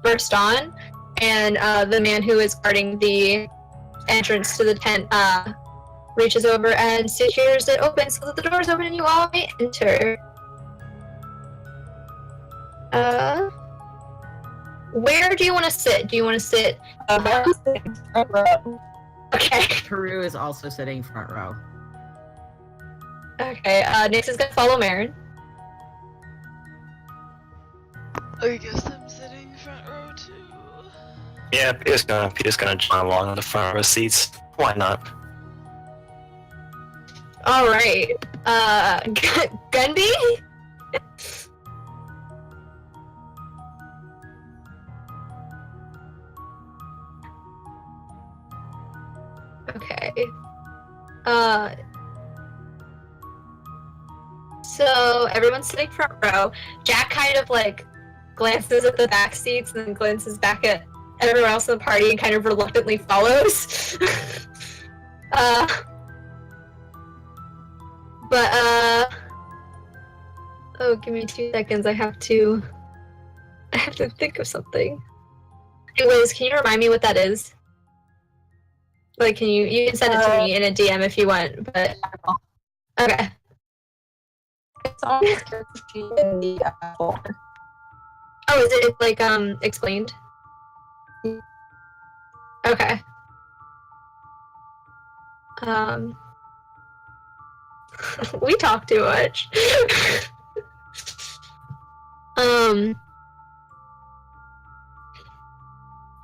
burst on, and the man who is guarding the entrance to the tent reaches over and secures it open so that the doors open and you all may enter. Where do you want to sit? Do you want to sit? Okay. Peru is also sitting front row. Okay. Nix is gonna follow Marin. I guess I'm sitting front row too. Yeah, Peter's gonna join along in the front row seats. Why not? All right. Gunby? Okay. So everyone's sitting front row. Jack kind of like glances at the back seats and then glances back at everyone else in the party and kind of reluctantly follows. Oh, give me 2 seconds. I have to think of something. Anyways, can you remind me what that is? Like, can you can send it to me in a DM if you want, but okay. It's on his character sheet in the folder. Oh, is it like explained? Okay. We talk too much.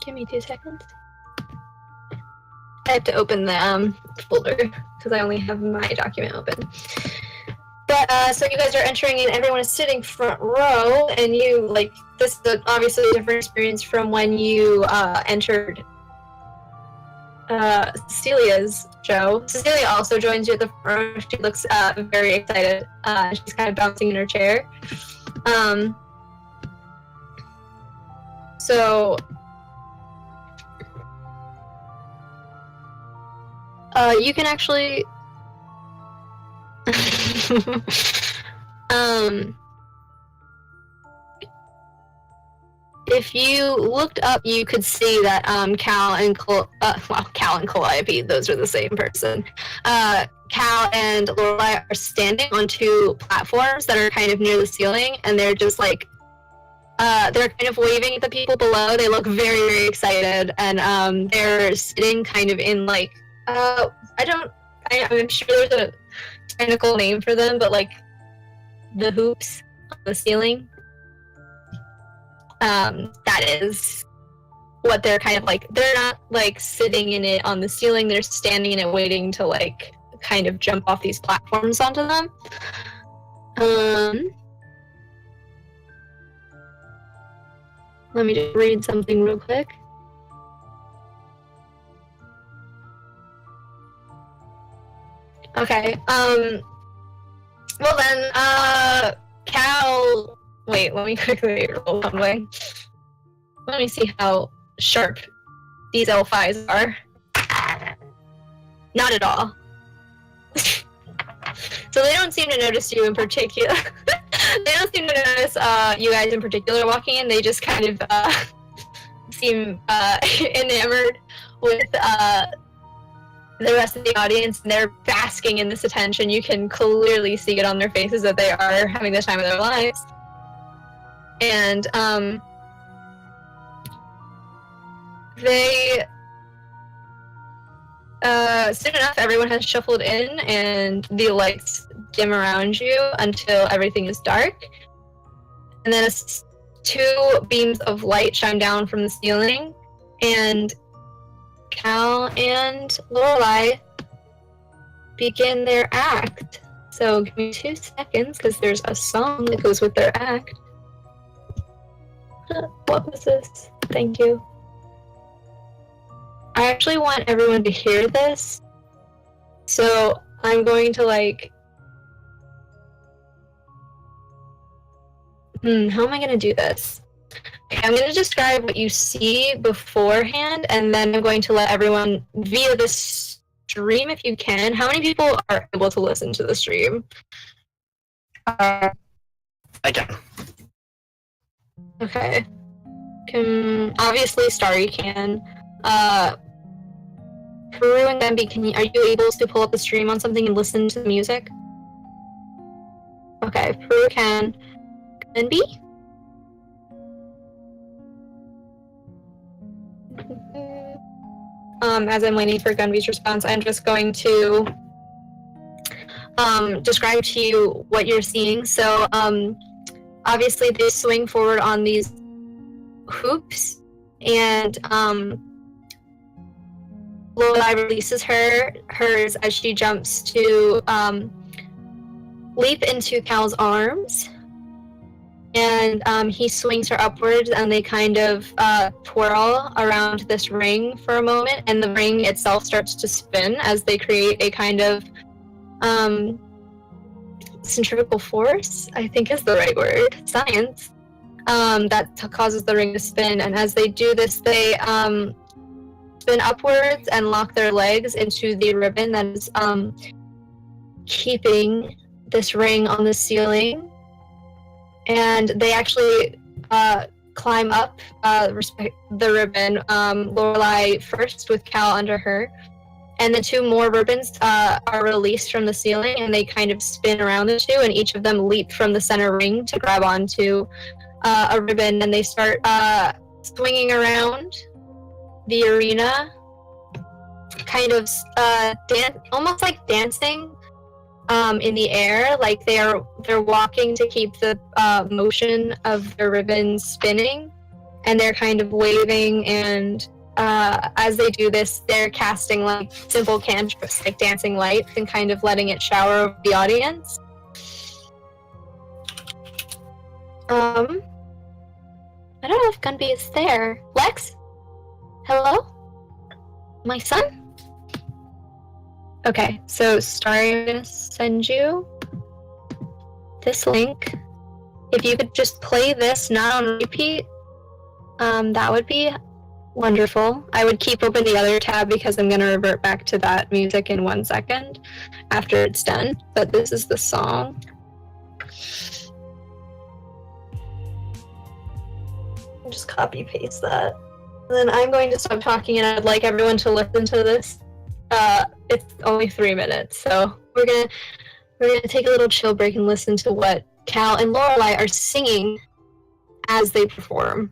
Give me 2 seconds. I have to open the folder because I only have my document open. But so you guys are entering and everyone is sitting front row, and you like this is obviously a different experience from when you entered Cecilia's show. Cecilia also joins you at the front. She looks very excited. She's kind of bouncing in her chair. So you can actually if you looked up, you could see that Cal and Calliope, those are the same person. Cal and Lorelai are standing on 2 platforms that are kind of near the ceiling, and they're just like they're kind of waving at the people below. They look very, very excited, and they're sitting kind of in like I'm sure there's a technical name for them, but like the hoops on the ceiling. That is what they're kind of like. They're not like sitting in it on the ceiling. They're standing in it waiting to like kind of jump off these platforms onto them. Let me just read something real quick. Okay, well then, Cal, wait, let me quickly roll something. Let me see how sharp these L5s are. Not at all. So they don't seem to notice you in particular. They don't seem to notice you guys in particular walking in. They just kind of seem enamored with the rest of the audience, and they're basking in this attention. You can clearly see it on their faces that they are having the time of their lives. And they soon enough, everyone has shuffled in, and the lights dim around you until everything is dark. And then 2 beams of light shine down from the ceiling, and Cal and Lorelai begin their act. So give me 2 seconds, because there's a song that goes with their act. What was this? Thank you. I actually want everyone to hear this. So I'm going to like... how am I going to do this? I'm going to describe what you see beforehand, and then I'm going to let everyone via the stream, if you can. How many people are able to listen to the stream? I can. Okay. Obviously, Starry can. Peru and Demby, are you able to pull up the stream on something and listen to the music? Okay, Peru can. Demby? As I'm waiting for Gunby's response, I'm just going to describe to you what you're seeing. So, obviously, they swing forward on these hoops, and Lorelai releases hers as she jumps to leap into Cal's arms, and he swings her upwards, and they kind of twirl around this ring for a moment, and the ring itself starts to spin as they create a kind of centrifugal force, I think is the right word, science, that causes the ring to spin. And as they do this, they spin upwards and lock their legs into the ribbon that is keeping this ring on the ceiling. And they actually climb up the ribbon, Lorelai first with Cal under her, and the two more ribbons are released from the ceiling, and they kind of spin around the two, and each of them leap from the center ring to grab onto a ribbon, and they start swinging around the arena, kind of almost like dancing in the air, like they're walking to keep the motion of the ribbon spinning, and they're kind of waving, and as they do this, they're casting like simple cantrips, like dancing lights, and kind of letting it shower over the audience. I don't know if Gunby is there. Lex? Hello? My son? Okay, so Starry, I'm gonna send you this link. If you could just play this, not on repeat, that would be wonderful. I would keep open the other tab because I'm gonna revert back to that music in 1 second after it's done, but this is the song. I'll just copy paste that. And then I'm going to stop talking, and I'd like everyone to listen to this. It's only 3 minutes, so we're gonna take a little chill break and listen to what Cal and Lorelai are singing as they perform.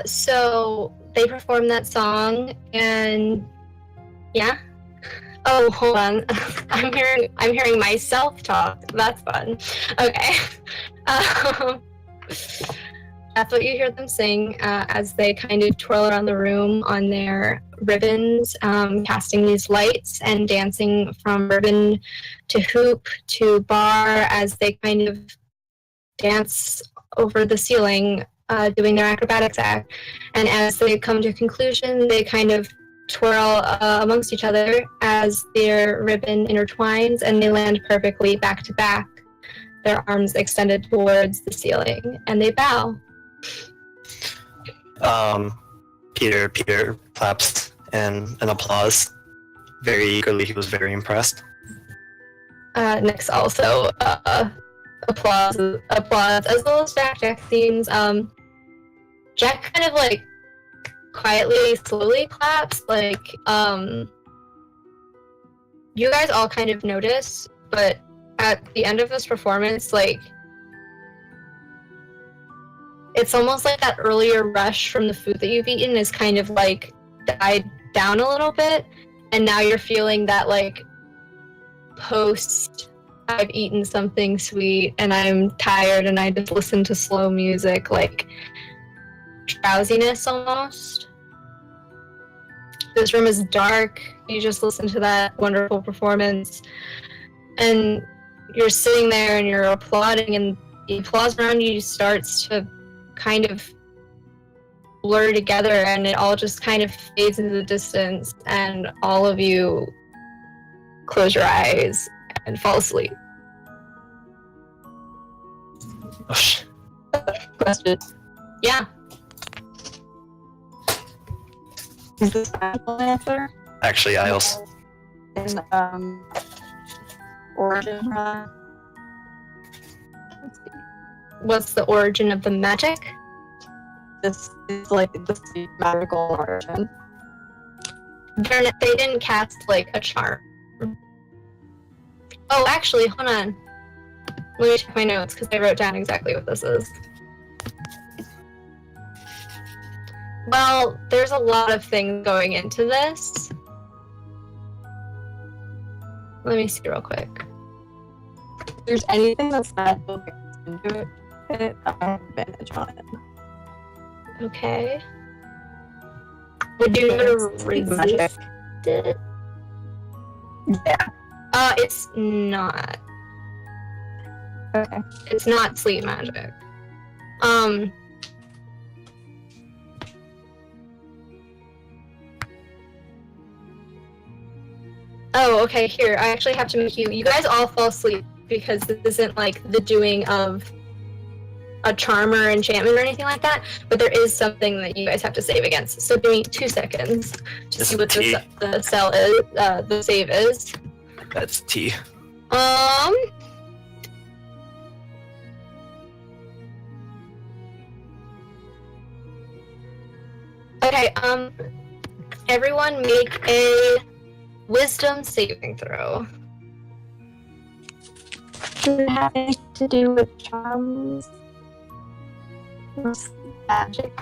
So they perform that song, and yeah. Oh, hold on. I'm hearing myself talk. That's fun. Okay. Um, that's what you hear them sing as they kind of twirl around the room on their ribbons, casting these lights and dancing from ribbon to hoop to bar as they kind of dance over the ceiling, doing their acrobatics act. And as they come to a conclusion, they kind of twirl amongst each other as their ribbon intertwines, and they land perfectly back to back, their arms extended towards the ceiling, and they bow. Peter claps and applause. Very eagerly, he was very impressed. Nyx also applauds, as well as Jack. Jack seems, Jack kind of like quietly, slowly claps, like, you guys all kind of notice, but at the end of this performance, like, it's almost like that earlier rush from the food that you've eaten is kind of like died down a little bit, and now you're feeling that like post I've eaten something sweet and I'm tired and I just listen to slow music, like drowsiness almost. This room is dark, you just listen to that wonderful performance, and you're sitting there and you're applauding, and the applause around you starts to kind of blur together, and it all just kind of fades into the distance, and all of you close your eyes and fall asleep. Question. Yeah. Is this an answer? Actually, I also... In origin for that? Let's see. What's the origin of the magic? This is like the magical origin. They didn't cast like a charm. Oh, actually, hold on. Let me check my notes because I wrote down exactly what this is. Well, there's a lot of things going into this. Let me see real quick. If there's anything that's magical that goes into it, I have advantage on it. Okay. Would you want to resist it? Yeah. It's not. Okay. It's not sleep magic. Oh, okay, here. I actually have to make you guys all fall asleep because this isn't like the doing of a charm or enchantment or anything like that, but there is something that you guys have to save against. So give me 2 seconds to see what the cell is, the save is. That's T. Okay, everyone make a wisdom saving throw. Does it have anything to do with charms? Or magic?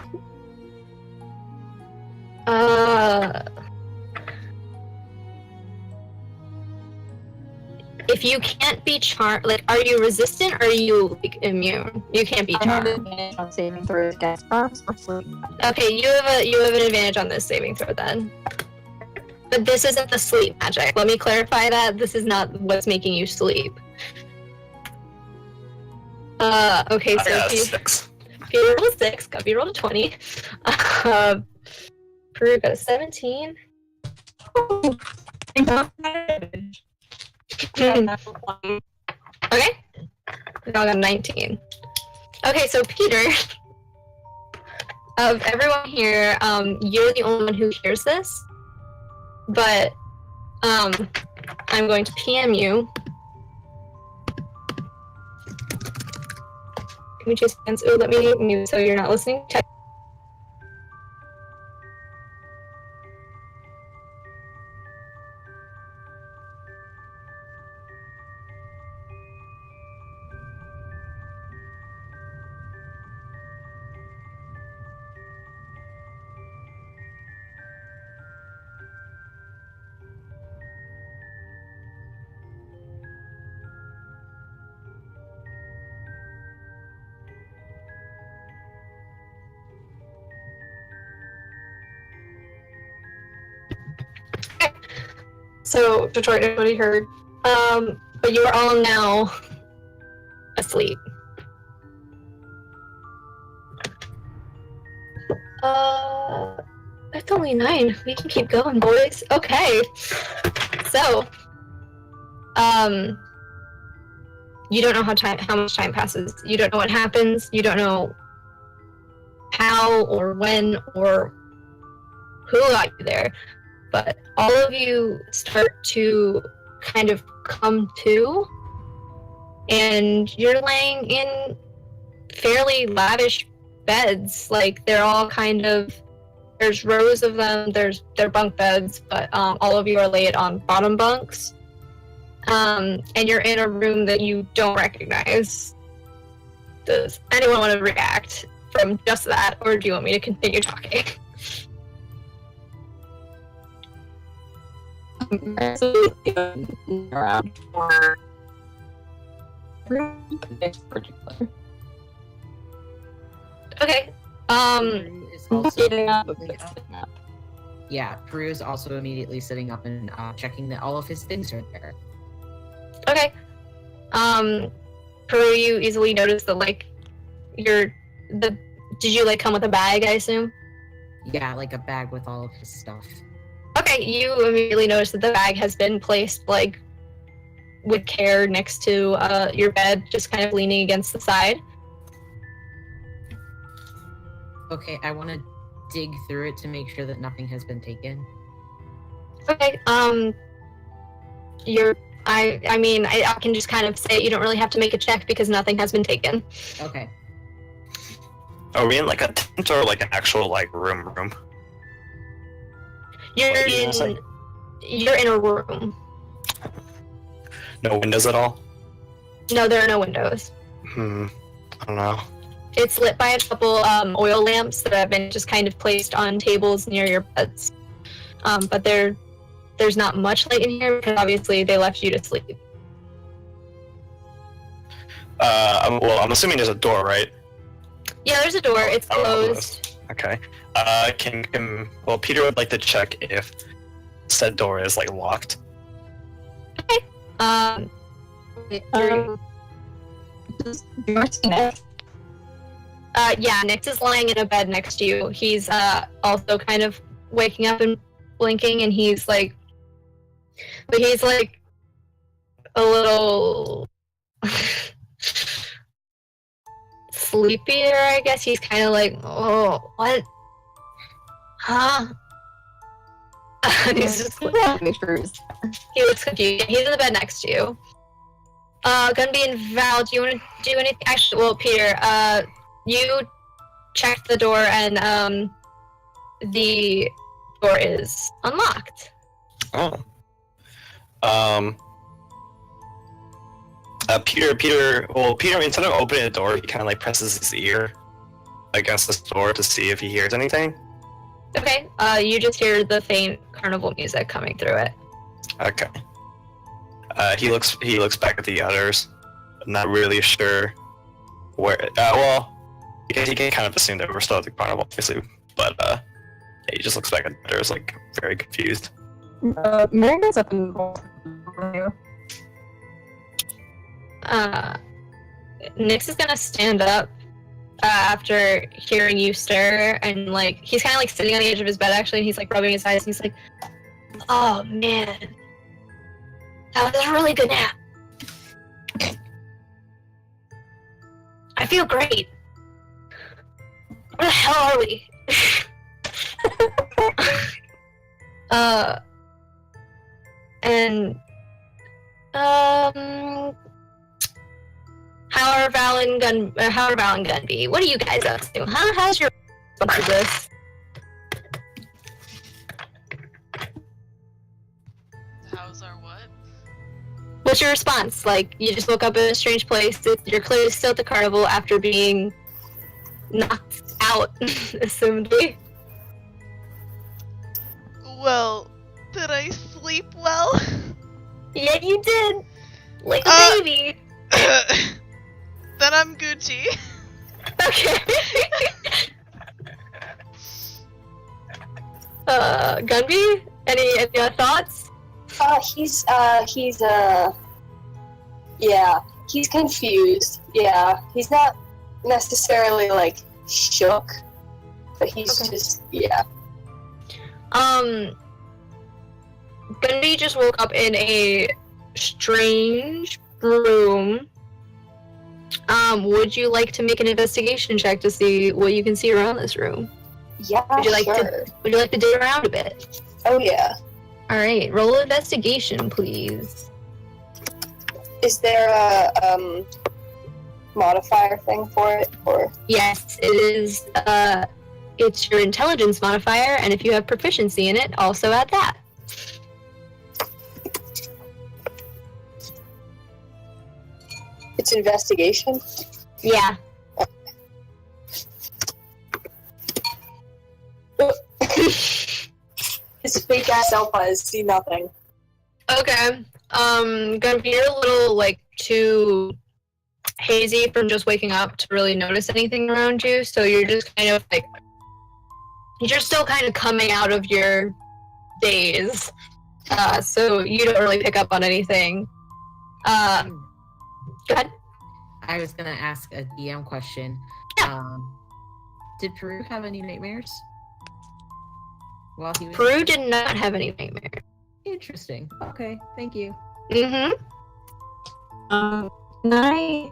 If you can't be charmed, like, are you resistant or are you like immune? You can't be I have charmed. advantage on saving throws against charms or sleep magic. Okay, you have an advantage on this saving throw then. But this isn't the sleep magic. Let me clarify that. This is not what's making you sleep. Okay, so Yeah, if you 6. rolled a 6, Guppy rolled a 20. Peru got a 17. Okay. We all got a 19. Okay, so Peter, of everyone here, you're the only one who hears this. But I'm going to PM you. Give me 2 seconds. Ooh, let me mute so you're not listening. So Detroit, nobody heard. But you are all now asleep. It's only 9. We can keep going, boys. Okay. So, you don't know how much time passes. You don't know what happens. You don't know how or when or who got you there. But all of you start to kind of come to, and you're laying in fairly lavish beds. Like, they're all kind of, there's rows of them, they're bunk beds, but all of you are laid on bottom bunks. And you're in a room that you don't recognize. Does anyone want to react from just that, or do you want me to continue talking? Around for this particular. Okay. Peru is also Sitting up, immediately up. sitting up. Yeah, Peru is also immediately sitting up and checking that all of his things are there. Okay. Peru, you easily notice that, like, did you, like, come with a bag, I assume? Yeah, like a bag with all of his stuff. Okay, you immediately notice that the bag has been placed, like, with care next to your bed, just kind of leaning against the side. Okay, I want to dig through it to make sure that nothing has been taken. Okay, I mean, I can just kind of say you don't really have to make a check because nothing has been taken. Okay. Are we in like a tent or like an actual like room? You're What did you in, say? you're in a room. No windows at all? No, there are no windows. I don't know. It's lit by a couple oil lamps that have been just kind of placed on tables near your beds. But there's not much light in here because obviously they left you to sleep. Well, I'm assuming there's a door, right? Yeah, there's a door. It's Oh, closed. Okay. Well, Peter would like to check if said door is like locked. Drew. Do you want to see next? Yeah, Nix is lying in a bed next to you. He's also kind of waking up and blinking, and he's like a little sleepier, I guess. He's kind of like, oh, what? Huh? He's just Make sure he looks confused. He's in the bed next to you. Gunby and Val, do you want to do anything? Actually, well, Peter, you checked the door and the door is unlocked. Oh. Peter, instead of opening the door, he kind of like presses his ear against the door to see if he hears anything. Okay, you just hear the faint carnival music coming through it. Okay. He looks back at the others, not really sure where. Well, because he can kind of assume that we're still at the carnival, obviously. But yeah, he just looks back at the others, like very confused. Mary goes up and rolls. Nix is gonna stand up after hearing you stir, and like he's kind of like sitting on the edge of his bed actually, and he's like rubbing his eyes, and he's like, "Oh man, that was a really good nap. I feel great. Where the hell are we?" And how are Val and Gunby? What are you guys up to? Huh? How's your response to this? How's our what? What's your response? Like, you just woke up in a strange place. You're clearly still at the carnival after being knocked out, assumedly. Well, did I sleep well? Yeah, you did. Like a baby. Then I'm Gucci. Okay. Gunby? Any thoughts? Yeah, he's confused. Yeah, he's not necessarily, like, shook, but he's just, yeah. Gundy just woke up in a strange room. Would you like to make an investigation check to see what you can see around this room? Yeah, Would you like sure. Would you like to dig around a bit? Oh, yeah. Alright, roll investigation, please. Is there a, modifier thing for it, or? Yes, it is, it's your intelligence modifier, and if you have proficiency in it, also add that. It's investigation? Yeah. His fake ass alphas see nothing. Okay. Gonna be a little, like, too hazy from just waking up to really notice anything around you, so you're just kind of, like, you're still kind of coming out of your daze, so you don't really pick up on anything. Go ahead. I was gonna ask a DM question. Yeah. Did Peru have any nightmares? While he was Peru did not have any nightmares. Interesting. Okay, thank you. Mm-hmm. Can I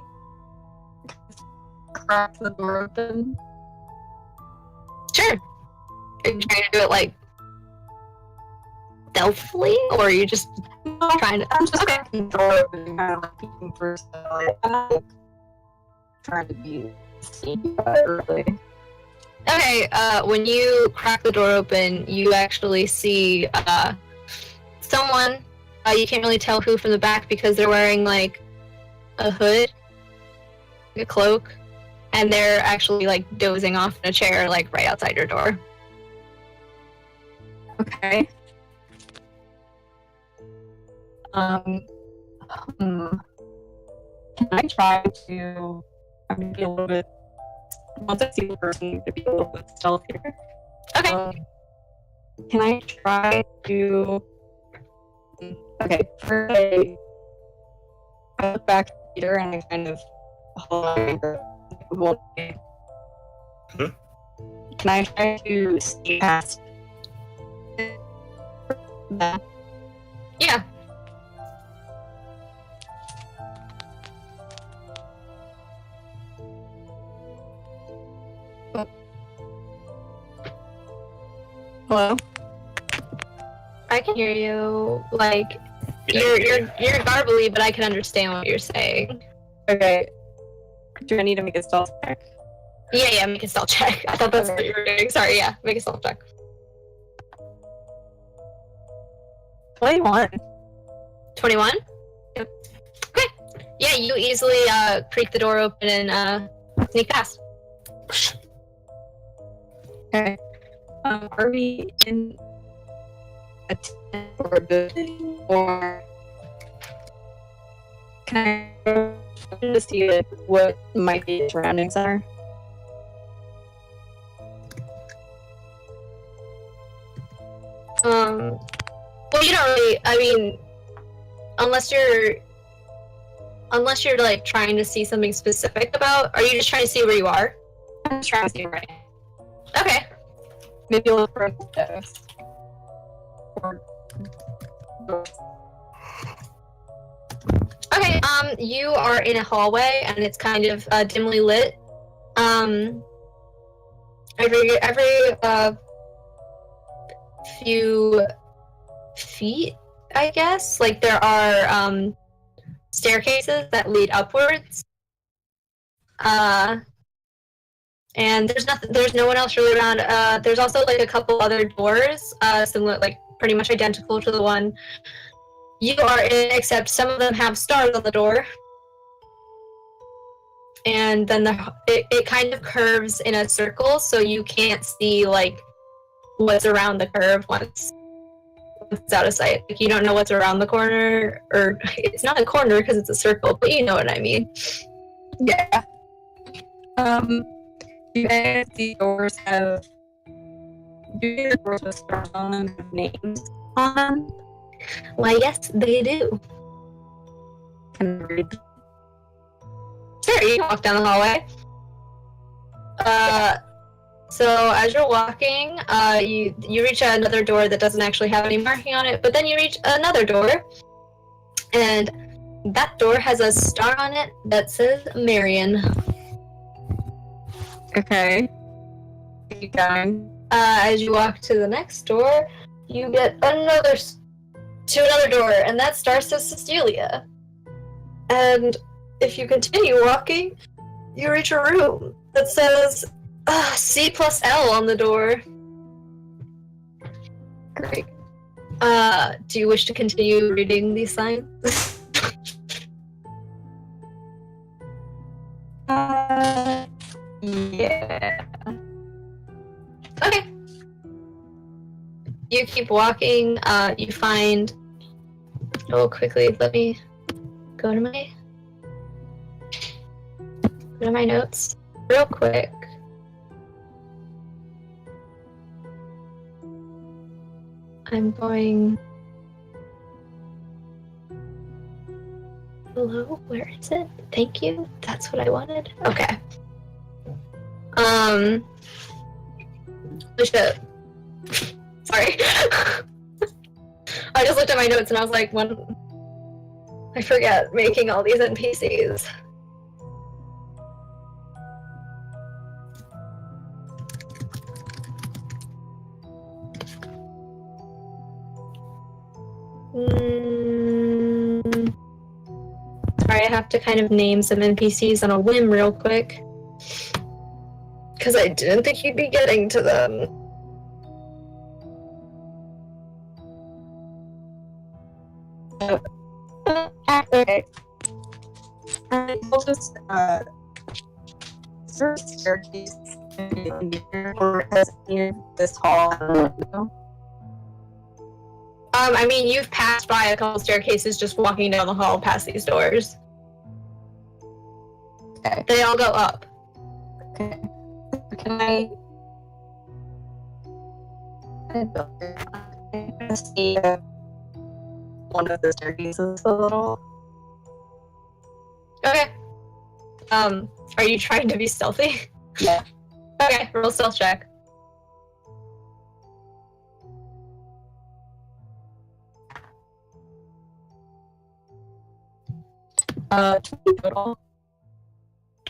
crack the door open? Sure. Are you trying to do it, like, stealthily, or are you just trying to... I'm just Okay. cracking the door open and kind of like peeking through stuff. Like, I'm not like, trying to be sneaky about it, really. Okay, when you crack the door open, you actually see someone. You can't really tell who from the back because they're wearing, like, a hood, a cloak, and they're actually, like, dozing off in a chair, like, right outside your door. Okay. Can I try to? I'm gonna be a little bit. Once I see the person, to be a little bit stealthier. Okay. Can I try to? Okay. First, I look back at Peter and I kind of hold on to her. Can I try to see past that? Yeah. Hello? I can hear you. Like, you're garbly, but I can understand what you're saying. Okay. Do I need to make a stealth check? Yeah, make a stealth check. I thought that's what you were doing. Sorry, yeah, make a stealth check. 21. 21? Yep. Okay. Yeah, you easily creak the door open and sneak past. Okay. Are we in a tent or a building, or can I go to see like, what might be the surroundings are? Well, you don't really. I mean, unless you're like trying to see something specific about. Are you just trying to see where you are? I'm just trying to see right. Okay. Maybe look for windows. Or Okay. You are in a hallway and it's kind of dimly lit. Every few feet, I guess. Like there are staircases that lead upwards. And there's no one else really around. There's also like a couple other doors, similar, like pretty much identical to the one you are in, except some of them have stars on the door. And then it kind of curves in a circle, so you can't see like what's around the curve once it's out of sight. Like, you don't know what's around the corner, or it's not a corner because it's a circle, but you know what I mean. yeah. Do any of the doors have stars on them have names on them? Why, yes, they do. Can I read? Sure, you can walk down the hallway. So as you're walking, you reach another door that doesn't actually have any marking on it, but then you reach another door, and that door has a star on it that says Marion. Okay. Keep going. As you walk to the next door, you get another door, and that star says Cecilia. And if you continue walking, you reach a room that says C+L on the door. Great. Do you wish to continue reading these signs? Yeah. Okay. You keep walking. You find. Oh, quickly. Let me go to my notes real quick. I'm going. Hello, where is it? Thank you. That's what I wanted. Okay. Shit. Sorry. I just looked at my notes and I was like, when I forget making all these NPCs. Sorry, I have to kind of name some NPCs on a whim real quick. Because I didn't think you'd be getting to them. Okay. We'll just, is there a staircase in here, or has any of this hall have a window? I mean, you've passed by a couple staircases just walking down the hall past these doors. Okay. They all go up. Okay. Can I see one of the staircases a little? Okay. Are you trying to be stealthy? Yeah. Okay, roll stealth check. 20 total.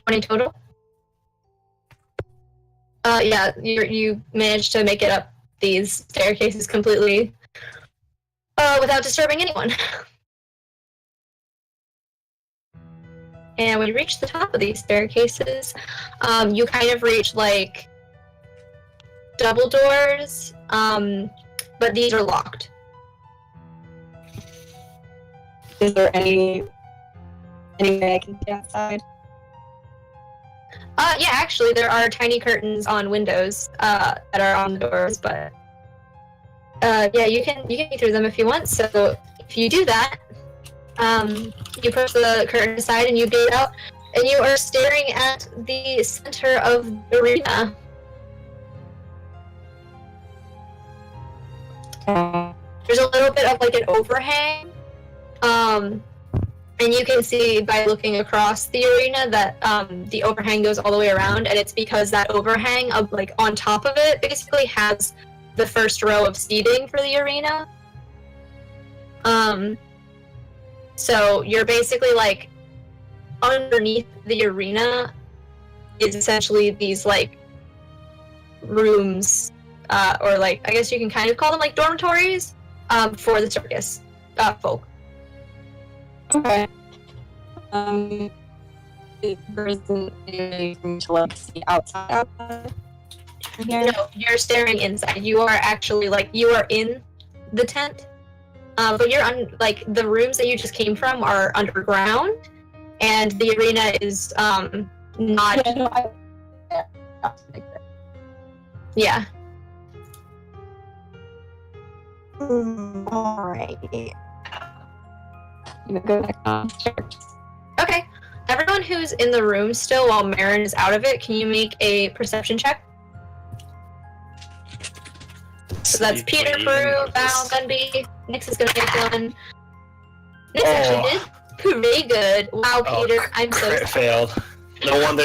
20 total? Yeah, you managed to make it up these staircases completely without disturbing anyone. And when you reach the top of these staircases, you kind of reach like double doors, but these are locked. Is there any way I can get outside? Yeah, actually, there are tiny curtains on windows that are on the doors, but yeah, you can see through them if you want. So if you do that, you push the curtain aside and you get out, and you are staring at the center of the arena. There's a little bit of like an overhang, and you can see by looking across the arena that the overhang goes all the way around, and it's because that overhang of like on top of it basically has the first row of seating for the arena. So you're basically like underneath the arena is essentially these like rooms, or like I guess you can kind of call them like dormitories for the circus folk. Okay. There isn't any room to like see outside here. No, you're staring inside. You are actually like you are in the tent, but you're on like the rooms that you just came from are underground, and the arena is not. Yeah, no, Yeah. Alrighty. I'm gonna go back downstairs. Okay. Everyone who's in the room still while Marin is out of it, can you make a perception check? So that's Peter, Sweet. Peru, Val, Gunby. Nix is gonna get one. Nix actually did pretty good. Wow, Peter, I'm so crit sorry. failed.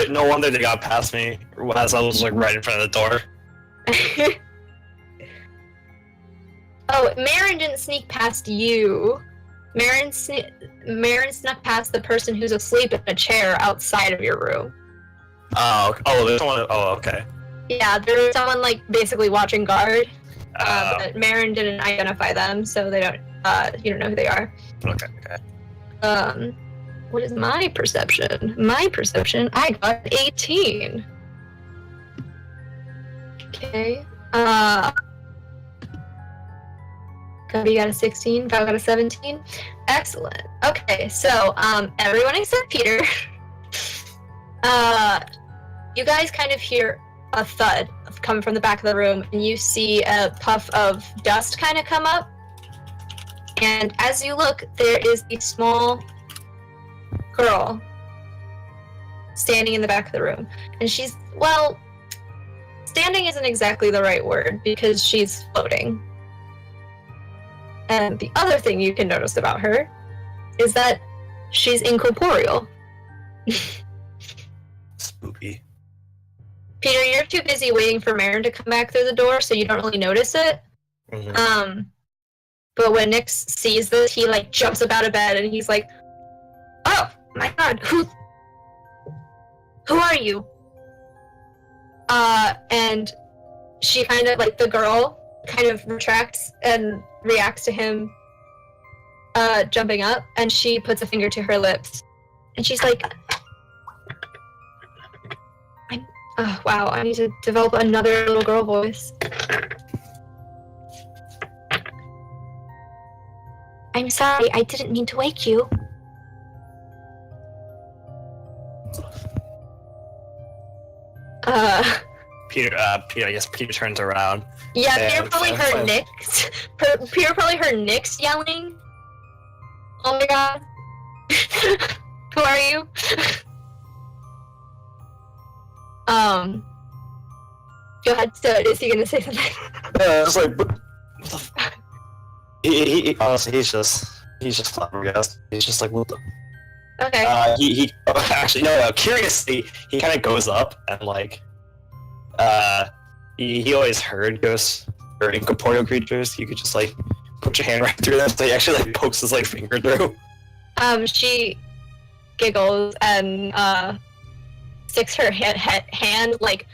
No wonder they got past me as I was like right in front of the door. Oh, Marin didn't sneak past you. Marin snuck past the person who's asleep in a chair outside of your room. There's someone. Oh, okay. Yeah, there was someone like basically watching guard, Oh, but Marin didn't identify them, so they don't. You don't know who they are. okay. What is my perception? My perception, I got 18. Okay. Cody got a 16. Val got a 17. Excellent. Okay, so everyone except Peter. You guys kind of hear a thud coming from the back of the room, and you see a puff of dust kind of come up. And as you look, there is a small girl standing in the back of the room. And she's, well, standing isn't exactly the right word because she's floating. And the other thing you can notice about her is that she's incorporeal. Spooky. Peter, you're too busy waiting for Marin to come back through the door, so you don't really notice it. Mm-hmm. But when Nix sees this, he like jumps up out of bed and he's like, "Oh my God, who are you?" And she kind of like the girl kind of retracts and reacts to him jumping up, and she puts a finger to her lips, and she's like, "Oh wow, I need to develop another little girl voice." "I'm sorry, I didn't mean to wake you." Peter, I guess Peter turns around. Yeah, Yeah, Peter probably that's heard fine. Nix. Peter probably heard Nix yelling. "Oh my God. Who are you?" Go ahead, so is he gonna say something? It's like, what the fuck? He honestly, he's just flabbergasted. He's just like, what the? Okay. Actually, no, curiously, he kind of goes up and like, he always heard ghosts or incorporeal creatures. You could just like put your hand right through them. So he actually like pokes his like finger through. She giggles and sticks her hand like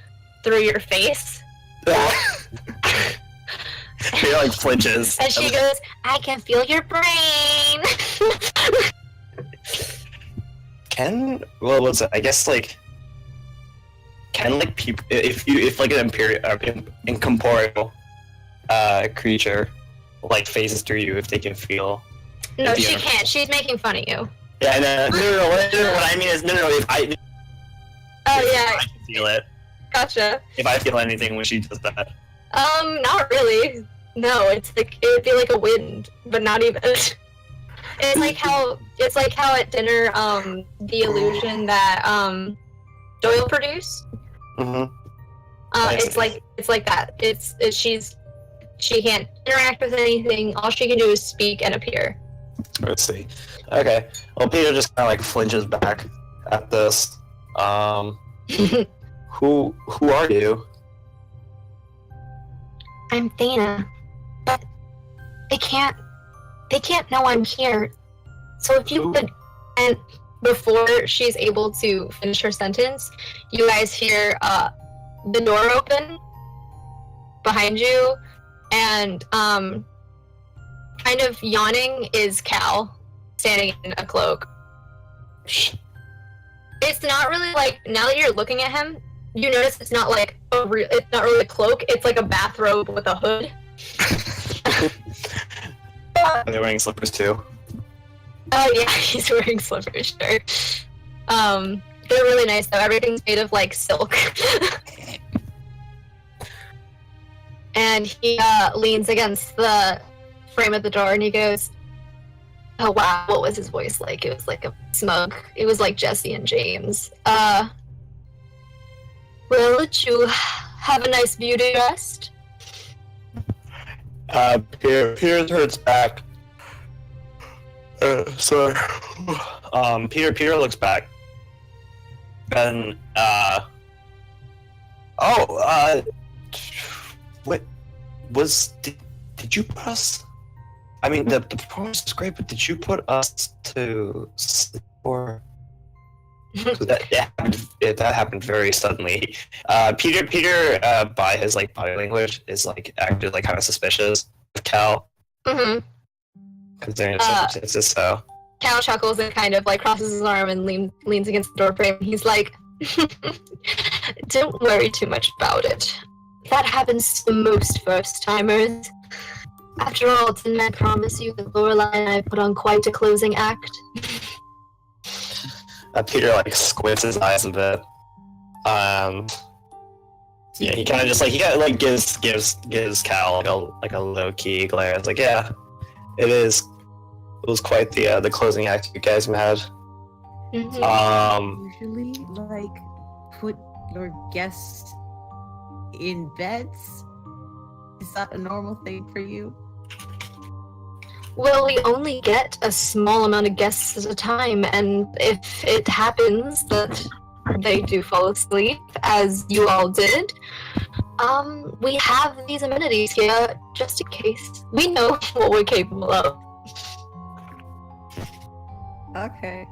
through your face, He like flinches. and she goes, "I can feel your brain." What's it? I guess like, can like people if like an incorporeal creature like phases through you if they can feel. No, If you she ever- can't. She's making fun of you. Yeah, no. What I mean is, no. If I Oh if yeah, I can feel it. gotcha. If I feel anything when she does that. Not really. No, it's like it would be like a wind, but not even. It's like how at dinner, the illusion that Doyle produced. Mm-hmm. I It's like that. She can't interact with anything. All she can do is speak and appear. Let's see. Okay. Well, Peter just kind of like flinches back at this. Who are you? I'm Thana, but they can't know I'm here. So if you could, and before she's able to finish her sentence, you guys hear the door open behind you, and kind of yawning is Cal, standing in a cloak. It's not really like, now that you're looking at him, you notice it's not like it's not really a cloak. It's like a bathrobe with a hood. Are they wearing slippers too? Oh yeah, he's wearing slippers. Sure. They're really nice though. Everything's made of like silk. And he leans against the frame of the door and he goes, "Oh wow, what was his voice like?" It was like a smug. It was like Jesse and James. "Will you have a nice beauty rest?" Peter turns back. Sorry. Peter looks back. And, what was, did you put us, I mean, the performance was great, but did you put us to sleep, or? So that happened very suddenly. Peter, by his, like, body language, is, like, acted, like, kind of suspicious of Cal. Mm-hmm. Considering the circumstances, so. Cal chuckles and kind of, like, crosses his arm and leans against the doorframe. He's like, don't worry too much about it. That happens to most first-timers. After all, didn't I promise you that Lorelai and I put on quite a closing act? Peter, like, squints his eyes a bit. Yeah, he kind of just, like, gives Cal, like a low-key glare. It's like, yeah, it is. It was quite the closing act you guys had. Mm-hmm. Usually, like, put your guests in beds? Is that a normal thing for you? Well, we only get a small amount of guests at a time, and if it happens that they do fall asleep, as you all did, we have these amenities here just in case. We know what we're capable of. Okay.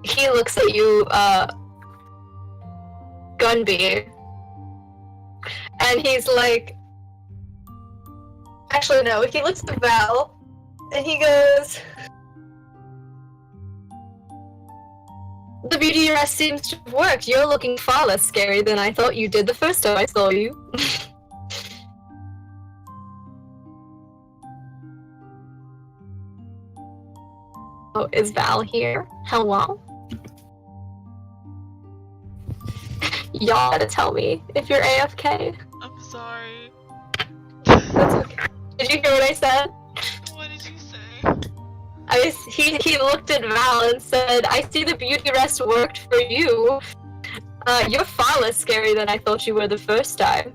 He looks at you, Gunby, and he's like, actually no, he looks at Val, and he goes, the beauty rest seems to have worked. You're looking far less scary than I thought you did the first time I saw you. Oh, is Val here? Hello? Y'all gotta tell me if you're AFK. I'm sorry. That's okay. Did you hear what I said? What did you say? He looked at Val and said, I see the beauty rest worked for you. You're far less scary than I thought you were the first time.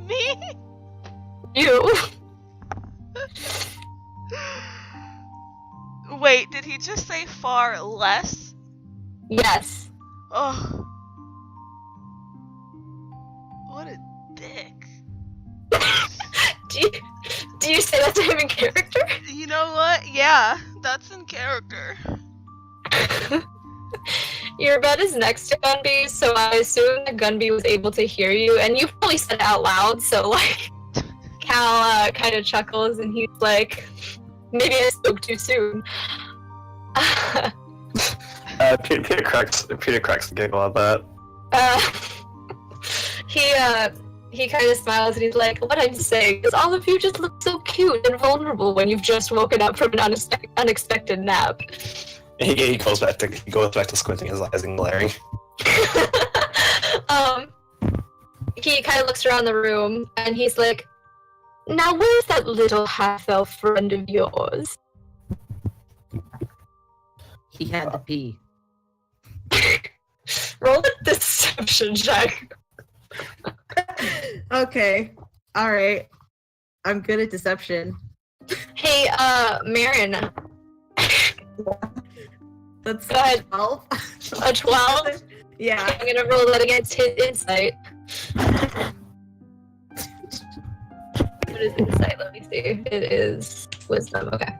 Me? You. Wait, did he just say far less? Yes. Oh. What a dick. Do you say that to him in character? You know what? Yeah, that's in character. Your bed is next to Gunby, so I assume that Gunby was able to hear you, and you probably said it out loud, so, like, Cal kind of chuckles, and he's like, maybe I spoke too soon. Peter cracks a giggle at that. He kind of smiles and he's like, what I'm saying is all of you just look so cute and vulnerable when you've just woken up from an unexpected nap. He goes back to squinting his eyes and glaring. He kind of looks around the room and he's like, now where's that little half-elf friend of yours? He had to pee. Roll a deception check. Okay. Alright. I'm good at deception. Hey, Marin. That's Go ahead. 12. A 12? Yeah. I'm gonna roll that against his insight. What is insight? Let me see. It is wisdom. Okay.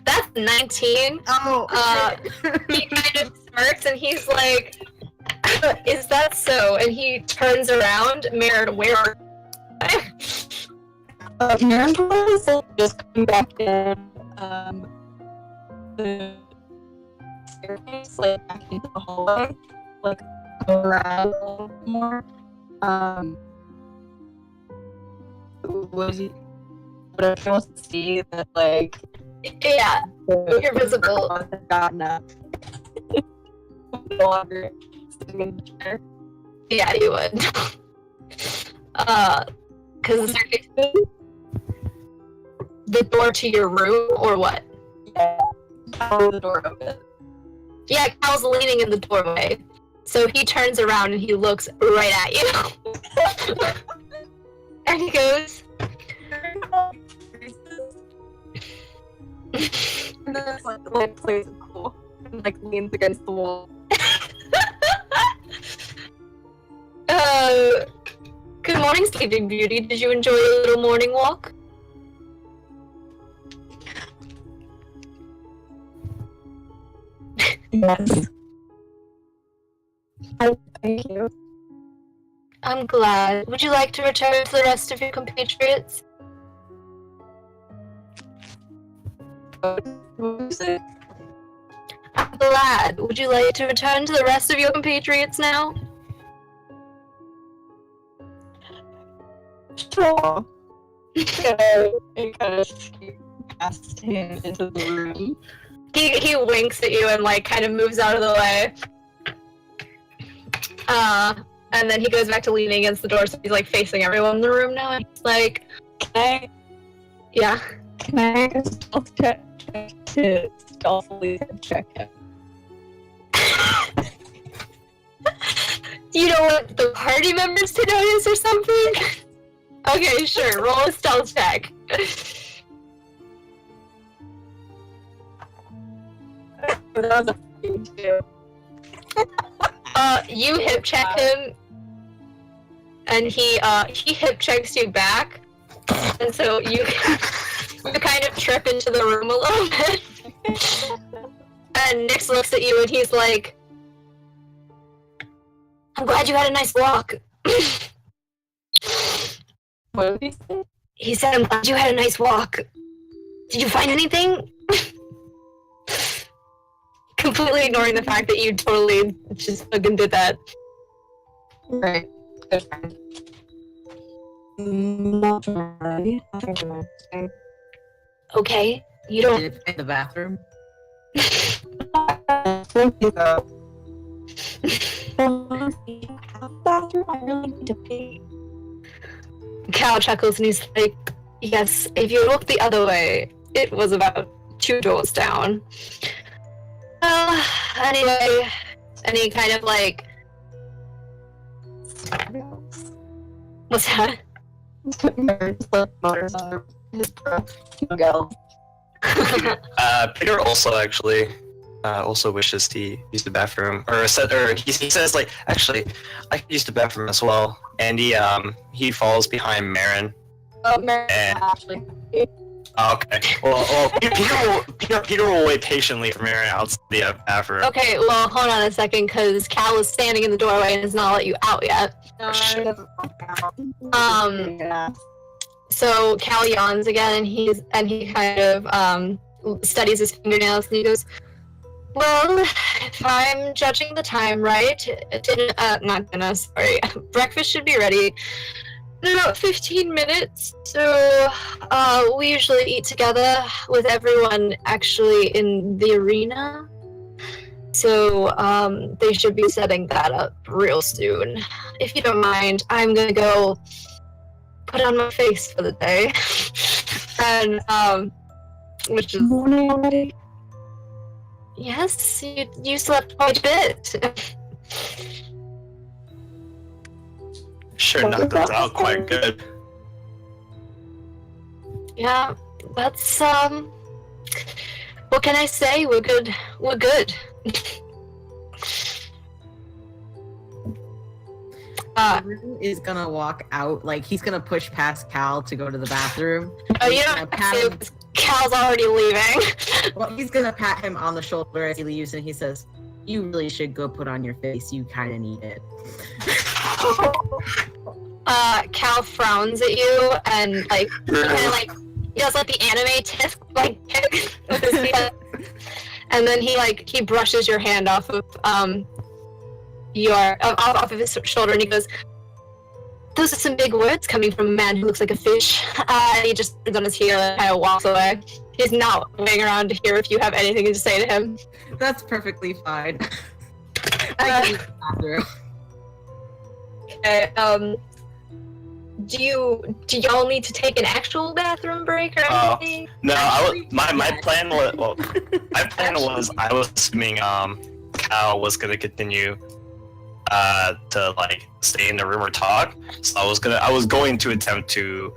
That's 19. Oh, He kind of smirks and he's like, is that so? And he turns around. Marin, where are you? Marin was just coming back in the staircase, like back into the hallway, like go around a little more. Would I be able to see that, like, Yeah, you're visible. I've gotten up. No longer sitting in the chair. Yeah, you would. Because the door to your room, or what? Yeah, follow the door open. Yeah, Cal's leaning in the doorway. So he turns around and he looks right at you. And he goes, And then it's like plays it cool. And like leans against the wall. Good morning, Sleeping Beauty. Did you enjoy your little morning walk? Yes. Thank you. I'm glad. Would you like to return to the rest of your compatriots? What did you say? I'm glad. Would you like to return to the rest of your compatriots now? Sure. And kind of sneak past him into the room. He winks at you and like kind of moves out of the way. And then he goes back to leaning against the door, so he's like facing everyone in the room now. And he's like, yeah. Can I make a stealth check to stealthily check him? You don't want the party members to notice or something? Okay, sure. Roll a stealth check. That was a 2. You hip check him, and he hip checks you back, and so you kind of trip into the room a little bit. And Nix looks at you and he's like, "I'm glad you had a nice walk." What did he say? He said, "I'm glad you had a nice walk. Did you find anything?" Completely ignoring the fact that you totally just fucking did that. Right. Good friend. Not really. Nothing interesting. Okay, you don't. Did it in the bathroom? Thank you, though. Bathroom, I really need to pee. Cal chuckles and he's like, "Yes, if you look the other way, it was about 2 doors down." Anyway, and he kind of like, what's that? Peter also actually also wishes to use the bathroom, or he says like, actually, I could use the bathroom as well, and he falls behind Marin. Marin, actually. Okay. Well, Peter will wait patiently for Marin outside the bathroom. Okay, well, hold on a second, because Cal is standing in the doorway and has not let you out yet. So Cal yawns again, and he kind of studies his fingernails, and he goes, "Well, if I'm judging the time right, breakfast should be ready in about 15 minutes. So we usually eat together with everyone actually in the arena. So they should be setting that up real soon. If you don't mind, I'm gonna go put on my face for the day." And which is Morning already? yes, you slept quite a bit. Sure knocked us out quite good. Yeah, that's what can I say? We're good. We're good. Marin is gonna walk out, like he's gonna push past Cal to go to the bathroom. Oh, He's you gonna don't pat have him- to. Cal's already leaving. Well, he's gonna pat him on the shoulder as he leaves, and he says, "You really should go put on your face. You kind of need it." Cal frowns at you and like kind of like he does like the anime tisk like with his hand. And then he brushes your hand off of off of his shoulder, and he goes, "Those are some big words coming from a man who looks like a fish." And he just turns on his heel and kind of walks away. He's not waiting around to hear if you have anything to say to him. That's perfectly fine. I can use the bathroom. Okay, do y'all need to take an actual bathroom break or anything? No, my plan was I was assuming Cal was gonna continue to like stay in the room or talk. So I was going to attempt to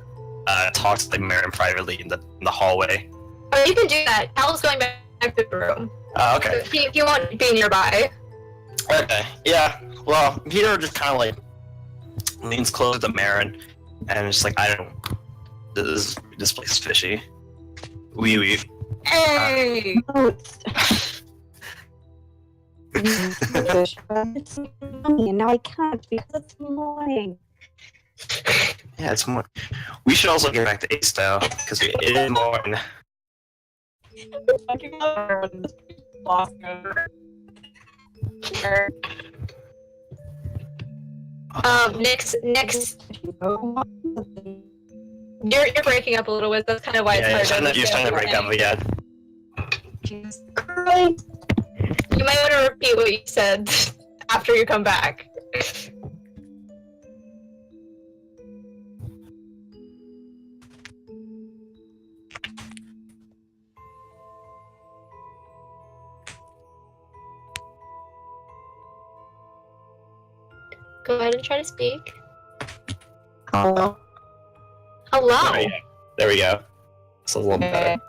talk to like Marin privately in the hallway. Oh, you can do that. Cal's going back to the room. Okay. He won't be nearby. Okay. Yeah. Well, Peter just kind of like leans closer to Marin, and it's like, I don't. This place is fishy. Wee. Hey! No, it's it's money, and now I can't because it's morning. Yeah, it's more. We should also get back to Ace though, because it is morning. Next, you're breaking up a little bit. That's kind of why Yeah, it's hard. you're starting to break up again. You might want to repeat what you said after you come back. Go ahead and try to speak. Hello. Hello. There we go. It's a little better.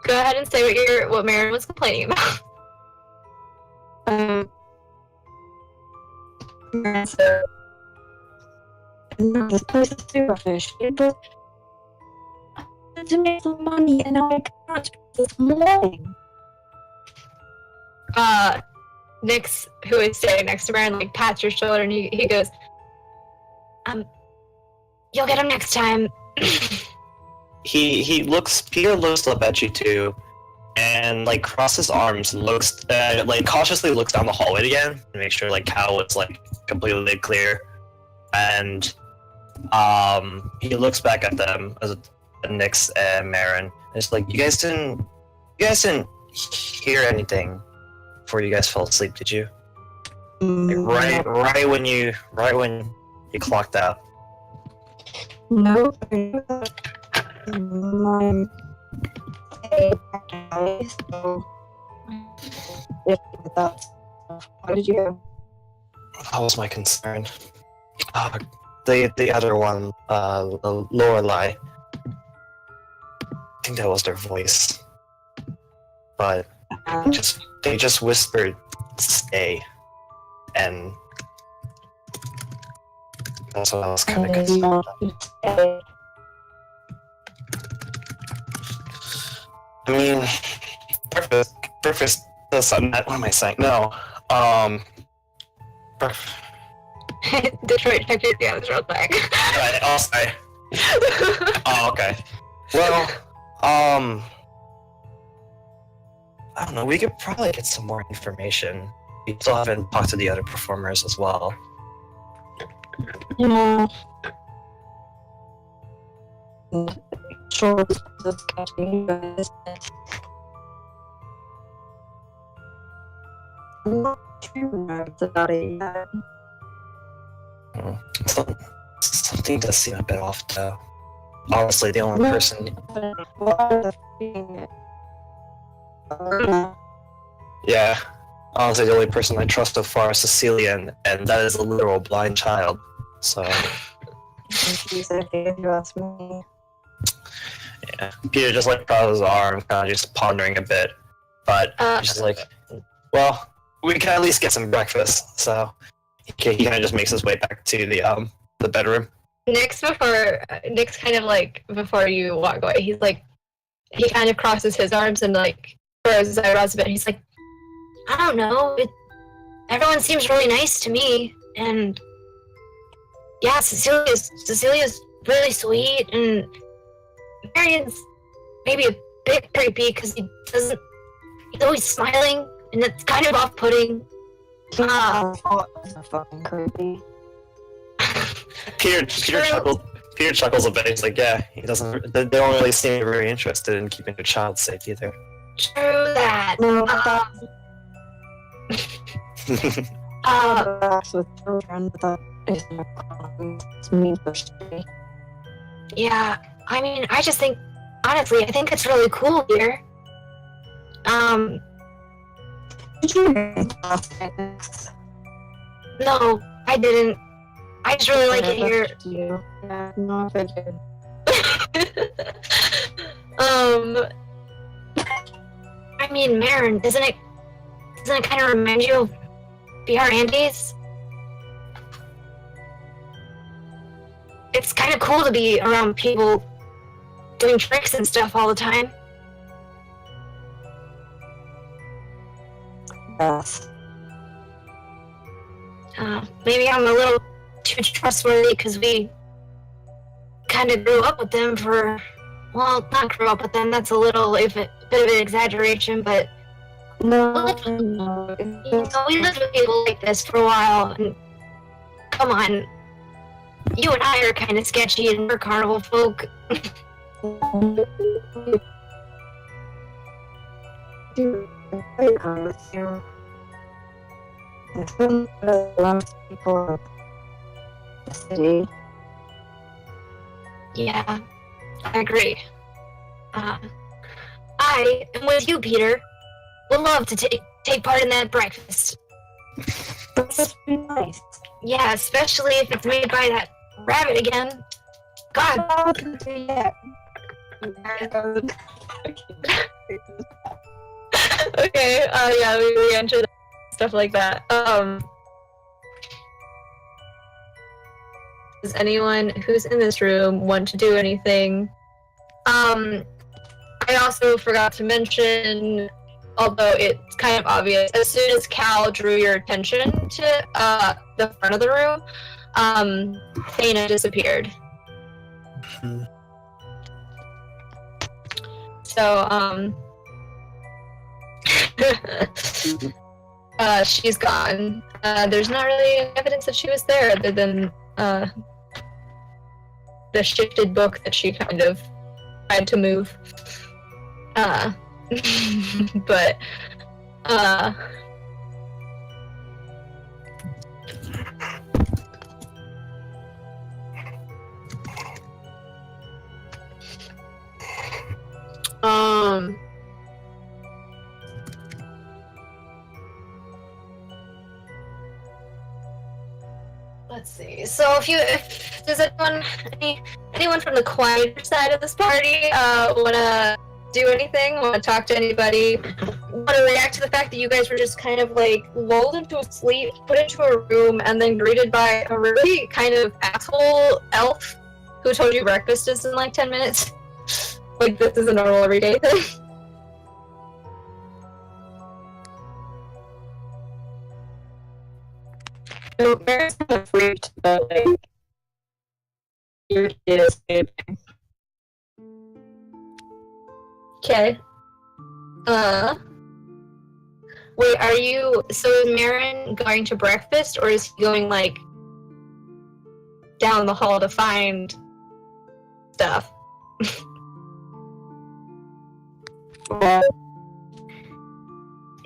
Go ahead and say what Marin was complaining about. So, no, this place is super fishy, but I wanted to make some money, and now I can't because it's morning. Nix, who is standing next to Marin, like pats your shoulder and he goes, you'll get him next time. Peter looks up at you too, and like crosses arms and looks like cautiously looks down the hallway again to make sure like Cal is like completely clear, and he looks back at them as Nix and Marin, and it's like, you guys didn't hear anything before you guys fell asleep, did you? Like, right when you clocked out. No, I knew that my so if that's how did you go? That was my concern. The other one, Lorelei. I think that was their voice, but they just whispered "stay," and that's what I was kind of concerned about. I mean, Purpose does what am I saying? No, Detroit checked it down real quick. Right, I'll say. Oh, okay. Well, I don't know. We could probably get some more information. We still haven't talked to the other performers as well. Yeah. Sure, it's catching you guys. I'm not too nervous about it yet. Something does seem a bit off, though. Honestly, the only person. Yeah. Honestly, the only person I trust so far is Cecilia, and that is a literal blind child. So. Yeah. Peter just like crosses his arm, kind of just pondering a bit, but just like, well, we can at least get some breakfast. So he kind of just makes his way back to the bedroom. Nix kind of like before you walk away, he kind of crosses his arms and like throws his eyebrows a bit. He's like, I don't know, everyone seems really nice to me, and yeah, Cecilia's really sweet, and Marion's maybe a bit creepy because he's always smiling, and it's kind of off-putting. Fucking creepy. Peter chuckles a bit. He's like, yeah, they don't really seem very interested in keeping their child safe either. True that. No, with children, that is not common. It's mean for shitty. Yeah, I mean, I just think, honestly, I think it's really cool here. Did you read last night? No, I didn't. I just really like it here. You. Yeah, no, I figured. I mean, Marin, doesn't it kind of remind you of BR Andes? It's kind of cool to be around people doing tricks and stuff all the time. Yes. Maybe I'm a little too trustworthy because we kind of grew up with them for, well, not grew up with them, that's a little, bit of an exaggeration, but No, we lived with people like this for a while, and come on, you and I are kind of sketchy and we're carnival folk. I agree with you. It's been a lot of people in the city. Yeah, I agree. I am with you, Peter. Would love to take part in that breakfast. That would be nice. Yeah, especially if it's made by that rabbit again. God. Yeah. Okay, yeah, we enter stuff like that. Does anyone who's in this room want to do anything? I also forgot to mention, although it's kind of obvious, as soon as Cal drew your attention to the front of the room, Thana disappeared. So, she's gone. There's not really any evidence that she was there other than the shifted book that she kind of tried to move. But let's see. So if does anyone from the quieter side of this party wanna do anything? Wanna talk to anybody? Wanna react to the fact that you guys were just kind of like lulled into a sleep, put into a room, and then greeted by a really kind of asshole elf who told you breakfast is in like 10 minutes? Like this is a normal everyday thing. So Mary's kind of freaked, but like your kid is sleeping. Okay. Wait, so is Marin going to breakfast, or is he going, like, down the hall to find stuff?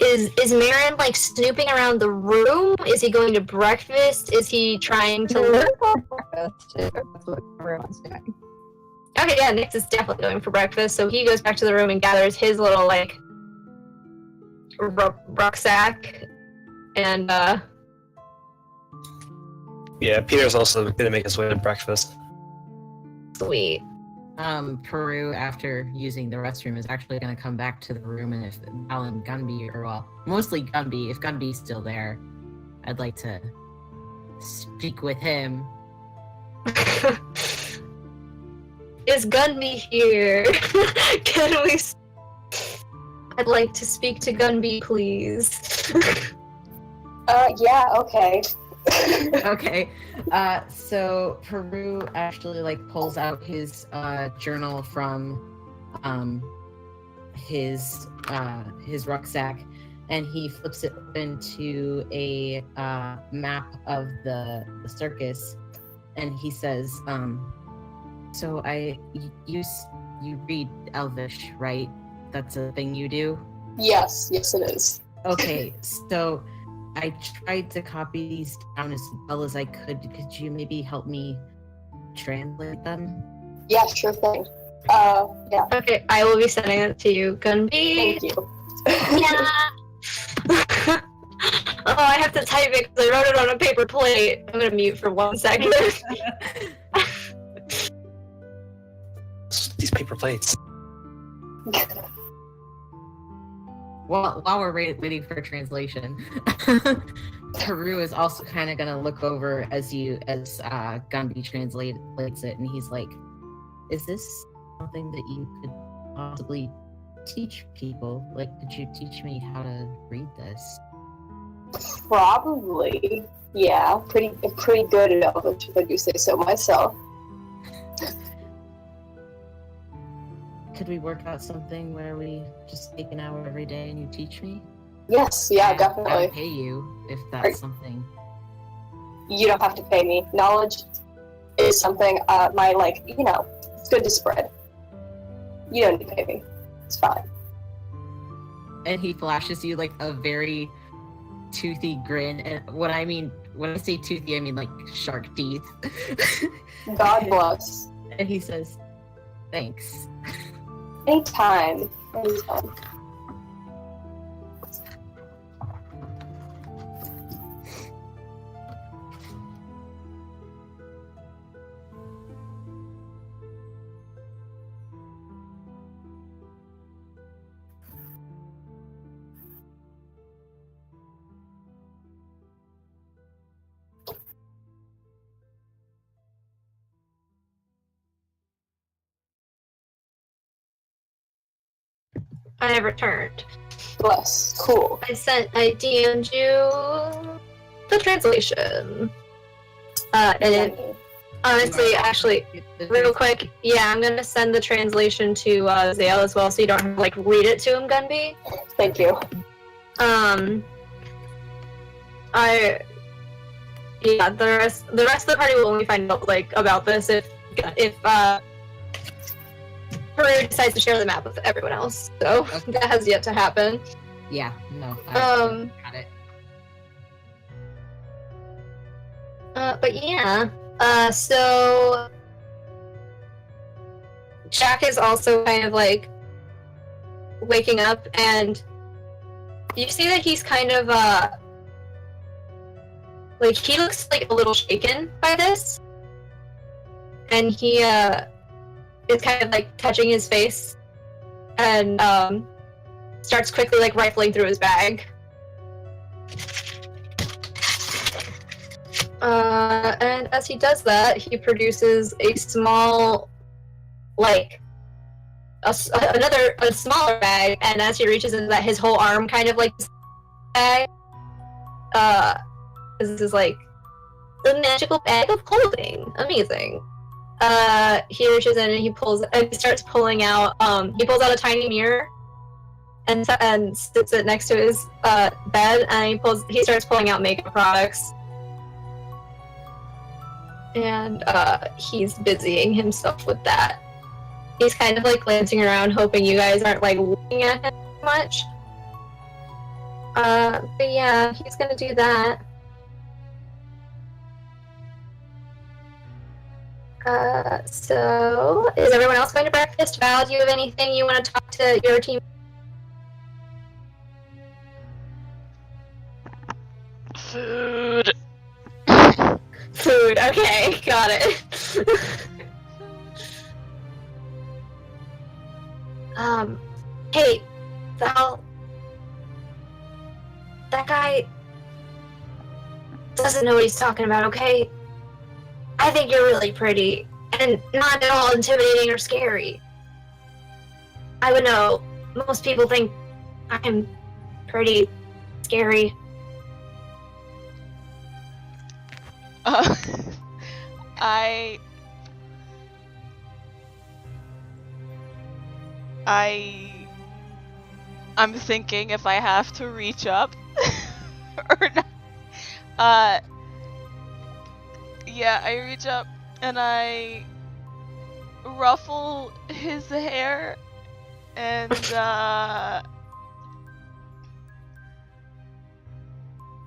Is Marin, like, snooping around the room? Is he going to breakfast? Is he trying to look? Breakfast. That's what everyone's doing. Okay, yeah, Nyx is definitely going for breakfast, so he goes back to the room and gathers his little, like, rucksack, and, Yeah, Peter's also gonna make his way to breakfast. sweet. Peru, after using the restroom, is actually going to come back to the room, and if Alan Gunby, or well, mostly Gunby, if Gunby's still there, I'd like to speak with him. Is Gunby here? Can we? I'd like to speak to Gunby, please. Yeah, okay. Okay, so Peru actually like pulls out his journal from his rucksack, and he flips it into a map of the circus, and he says, so you read Elvish, right? That's a thing you do? Yes, it is. Okay, so I tried to copy these down as well as I could. Could you maybe help me translate them? Yeah, sure thing. Yeah, Okay, I will be sending it to you, Gunby. thank you. Yeah. I have to type it because I wrote it on a paper plate. I'm gonna mute for 1 second. These paper plates. While we're waiting for translation, Haru is also kind of gonna look over as Gumby translates it, and he's like, "Is this something that you could possibly teach people? Like, could you teach me how to read this?" Probably. Yeah, pretty good at Elvish, if I do say so myself. Could we work out something where we just take an hour every day and you teach me? Yes, yeah, I definitely. would pay you if that's something. You don't have to pay me. Knowledge is something, it's good to spread. You don't need to pay me. It's fine. And he flashes you like a very toothy grin. And when I say toothy, I mean like shark teeth. God bless. And he says, "Thanks." Anytime. I returned. Bless. Cool. I DM'd you the translation. And it, honestly, actually, real quick, yeah, I'm gonna send the translation to Zale as well, so you don't have to, like, read it to him, Gunby. Thank you. The rest of the party will only find out, like, about this if Peru decides to share the map with everyone else. So that has yet to happen. Yeah, no. Got it. But yeah. So Jack is also kind of like waking up, and you see that he's kind of like, he looks like a little shaken by this, and he is kind of like touching his face, and starts quickly like rifling through his bag. And as he does that, he produces a small, like, a smaller bag, and as he reaches into that, his whole arm kind of like bag. This is like the magical bag of clothing. Amazing. He reaches in and he starts pulling out. He pulls out a tiny mirror and sits it next to his bed, and he starts pulling out makeup products. And he's busying himself with that. He's kind of like glancing around, hoping you guys aren't like looking at him much. But yeah, he's gonna do that. So is everyone else going to breakfast? Val, do you have anything you want to talk to your team? Food. Food, okay, got it. Hey, Val, that guy doesn't know what he's talking about, okay? I think you're really pretty, and not at all intimidating or scary. I would know. Most people think I'm pretty scary. I'm thinking if I have to reach up or not. Yeah, I reach up and I ruffle his hair and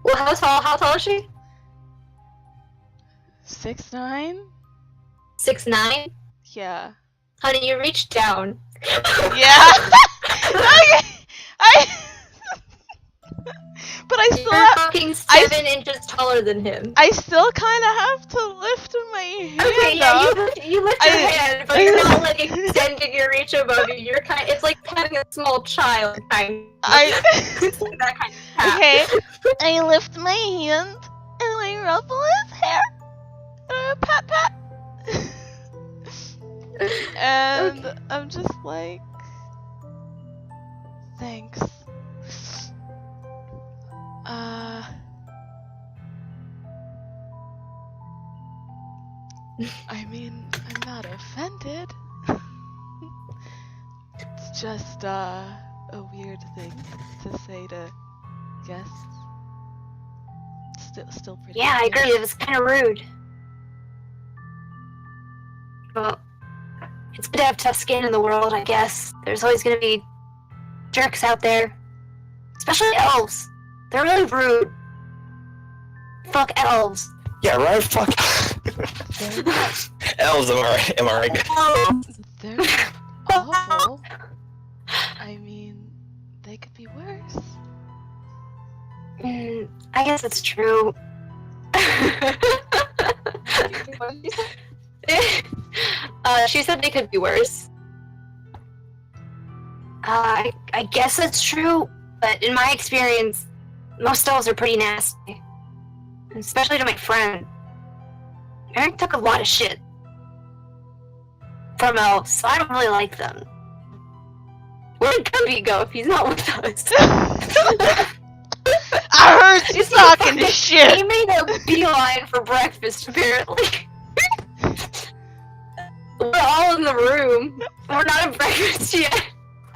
Well, how tall is she? 6'9"? 6'9"? Yeah. Honey, you reached down. Yeah. I But I still You're have, fucking 7 inches taller than him. I still kind of have to lift my hand Okay, yeah, up. you lift your I- hand, but you're not like extending your reach above you. You're it's like having a small child kind of. It's like that kind of tap. Okay, I lift my hand and I ruffle his hair. Pat pat. And I'm just like, thanks. I mean, I'm not offended. It's just a weird thing to say to guests. Still pretty. Yeah, I weird. agree. It was kind of rude. Well, it's good to have tough skin in the world, I guess. There's always gonna be jerks out there. Especially elves. They're really rude. Fuck elves. Yeah, right. Fuck. Elves, am I right? They're awful. I mean, they could be worse. I guess it's true. She said they could be worse. I guess that's true, but in my experience, most elves are pretty nasty. Especially to my friend. Eric took a lot of shit from elves, so I don't really like them. Where'd Gumby go if he's not with us? I heard you talking He shit. made a beeline for breakfast, apparently. We're all in the room. We're not at breakfast yet.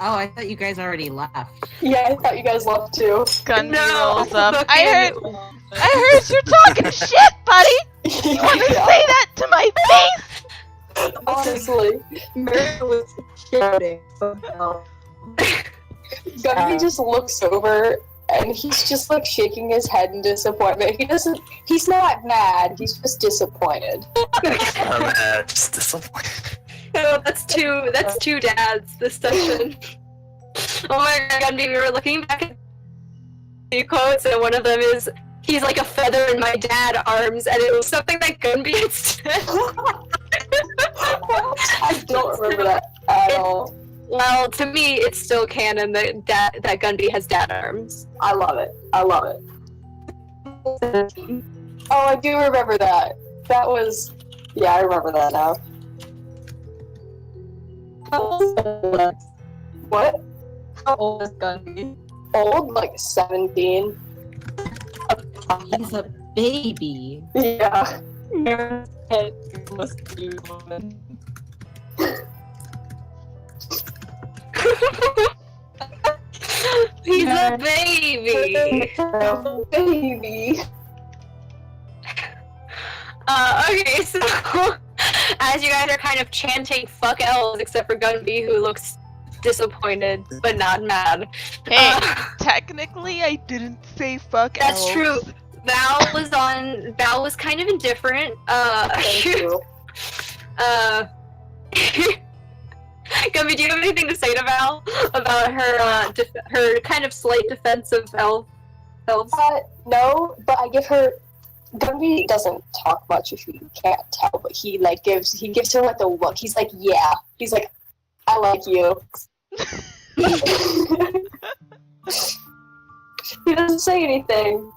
Oh, I thought you guys already left. Yeah, I thought you guys left too. Gundy No, rolls up. fucking- I heard you talking shit, buddy. You want to say that to my face? Honestly, Mary was shouting. So Gunby just looks over and he's just like shaking his head in disappointment. He's not mad, he's just disappointed. I'm just disappointed. Oh, that's two dads this session. Oh my god, Gumby, we were looking back at the quotes, and one of them is, he's like a feather in my dad arms, and it was something that Gumby had said. I don't remember that at all. Well, to me, it's still canon that Gumby has dad arms. I love it. I love it. Oh, I do remember that. That was... Yeah, I remember that now. What? how old is Gunby? Old? Like 17. He's a baby. Yeah. Mary's head must be a woman. He's a baby! Baby. Okay, so as you guys are kind of chanting "fuck elves," except for Gunby, who looks disappointed but not mad. Hey, technically, I didn't say fuck That's elves. true. Val was kind of indifferent. Thank you. Gumby, do you have anything to say to Val about her her kind of slight defense of elves? No, but I give her... Gunby doesn't talk much if you can't tell, but he gives her like the look. He's like, yeah. He's like, I like you. He doesn't say anything,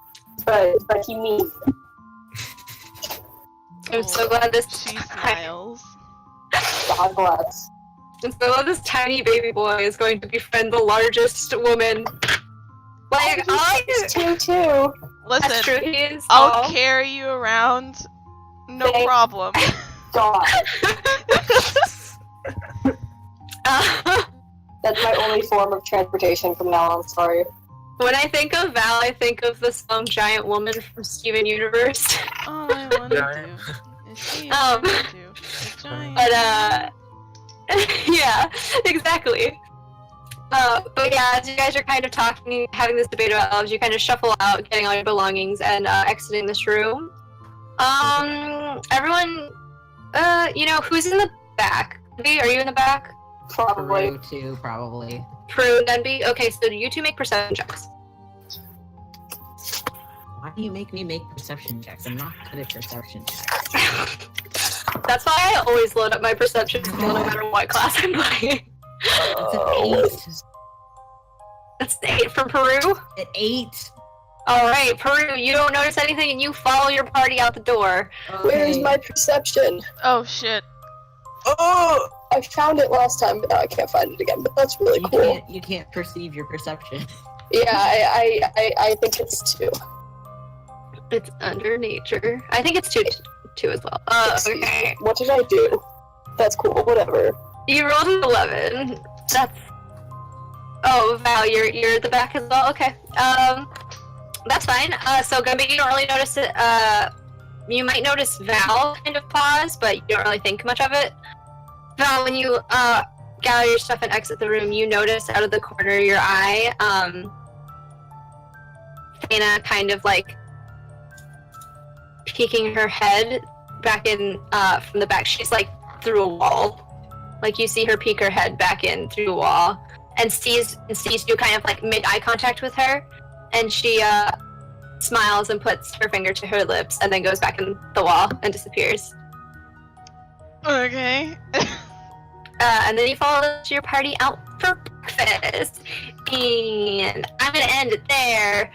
but he means it. I'm so glad this She smiles. God bless. I'm so glad this tiny baby boy is going to befriend the largest woman. Like, He's 2'2". Listen, that's true. He is. I'll tall. carry you around. No Thank- problem. God. Uh, That's my only form of transportation from now on, sorry. when I think of Val, I think of the song "Giant Woman" from Steven Universe. All I wanna do is see you Um, turn into a giant. But yeah, exactly. But yeah, as you guys are kind of talking, having this debate about elves, you kind of shuffle out, getting all your belongings, and exiting this room. Everyone, who's in the back? Are you in the back? Probably. Peru too, probably. Prue, Denby. Okay, so you two make perception checks. Why do you make me make perception checks? I'm not good at perception checks. That's why I always load up my perception skill no matter what class I'm playing. It's an 8. That's the 8 from Peru. An 8. Alright, Peru, you don't notice anything and you follow your party out the door. Where's my perception? Oh shit. Oh! I found it last time, but now I can't find it again. But that's really cool. You can't perceive your perception. Yeah, I think it's 2. It's under nature. I think it's 2 as well. Okay. What did I do? That's cool. Whatever. You rolled an 11. That's... Oh, Val, you're at the back as well? Okay. That's fine. So Gumby, you don't really notice it. You might notice Val kind of pause, but you don't really think much of it. Val, when you gather your stuff and exit the room, you notice out of the corner of your eye, Fana kind of like peeking her head back in from the back. She's like through a wall. Like you see her peek her head back in through the wall and sees you kind of like mid eye contact with her, and she smiles and puts her finger to her lips and then goes back in the wall and disappears. Okay. And then you follow your party out for breakfast, and I'm gonna end it there.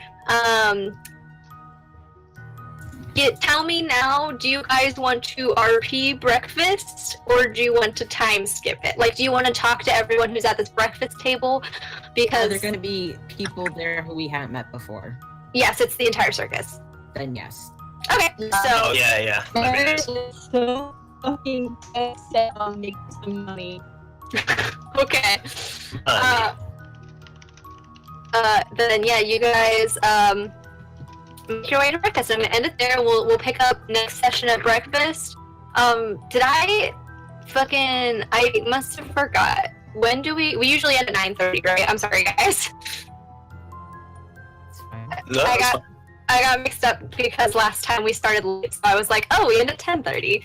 Tell me now, do you guys want to RP breakfast, or do you want to time skip it? Like, do you want to talk to everyone who's at this breakfast table? Because Are there going to be people there who we haven't met before? yes, it's the entire circus. Then yes. Okay, Oh so yeah. So fucking set on making some money. okay. Then yeah, you guys make your way to breakfast. I'm gonna end it there. We'll pick up next session at breakfast. Did I must have forgot. When do we usually end at 9:30, right? I'm sorry, guys. It's fine. No, I got mixed up because last time we started late, so I was like, oh, we end at 10:30.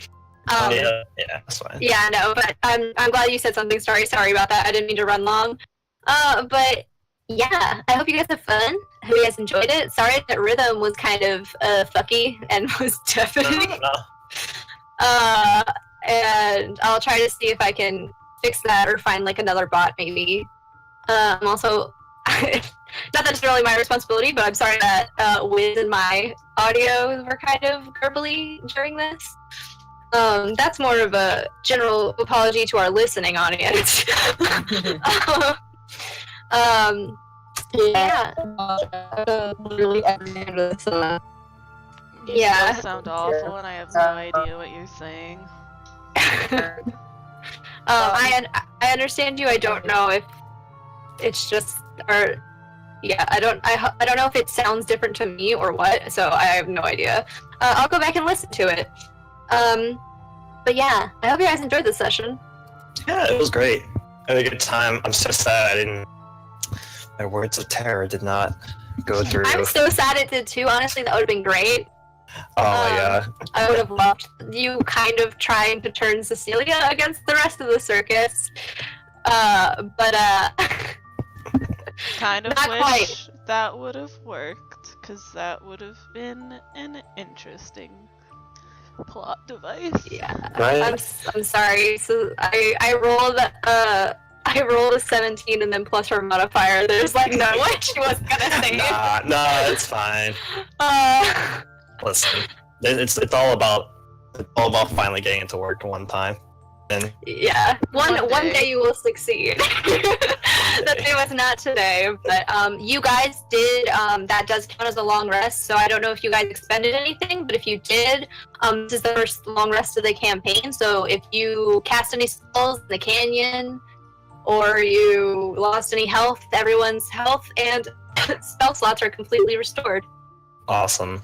yeah, that's fine. Yeah, no, but I'm glad you said something. Sorry about that. I didn't mean to run long. But yeah, I hope you guys have fun. I hope you guys enjoyed it. Sorry that rhythm was kind of fucky and was deafening. No. And I'll try to see if I can fix that or find like another bot maybe. I'm also not that it's really my responsibility, but I'm sorry that Wiz and my audio were kind of garbly during this. That's more of a general apology to our listening audience. Yeah. Literally every day under the sun. You Yeah. still sound awful, and I have no idea what you're saying. I understand you. I don't know if it's just or yeah. I don't know if it sounds different to me or what. So I have no idea. I'll go back and listen to it. But yeah, I hope you guys enjoyed this session. Yeah, it was great. I had a good time. I'm so sad my words of terror did not go through. I'm so sad it did too. Honestly, that would have been great. Oh my god. I would have loved you kind of trying to turn Cecilia against the rest of the circus. But Kind of Not wish quite. that would have worked, because that would have been an interesting plot device. yeah, Right? I'm sorry. So I rolled a 17 and then plus her modifier. There's like no way she was gonna say it. Nah, it's fine. Listen, it's all about finally getting it to work one time. And Yeah, one One day. day you will succeed. The day was not today, but you guys did. That does count as a long rest. So I don't know if you guys expended anything, but if you did, this is the first long rest of the campaign. So if you cast any spells in the canyon, or you lost any health, everyone's health and spell slots are completely restored. awesome.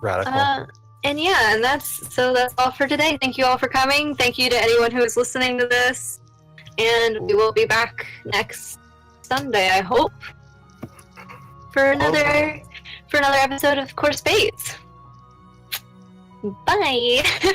Radical. And yeah, and that's all for today. Thank you all for coming. Thank you to anyone who is listening to this. And we will be back next Sunday, I hope, for another episode of Spades. Bye.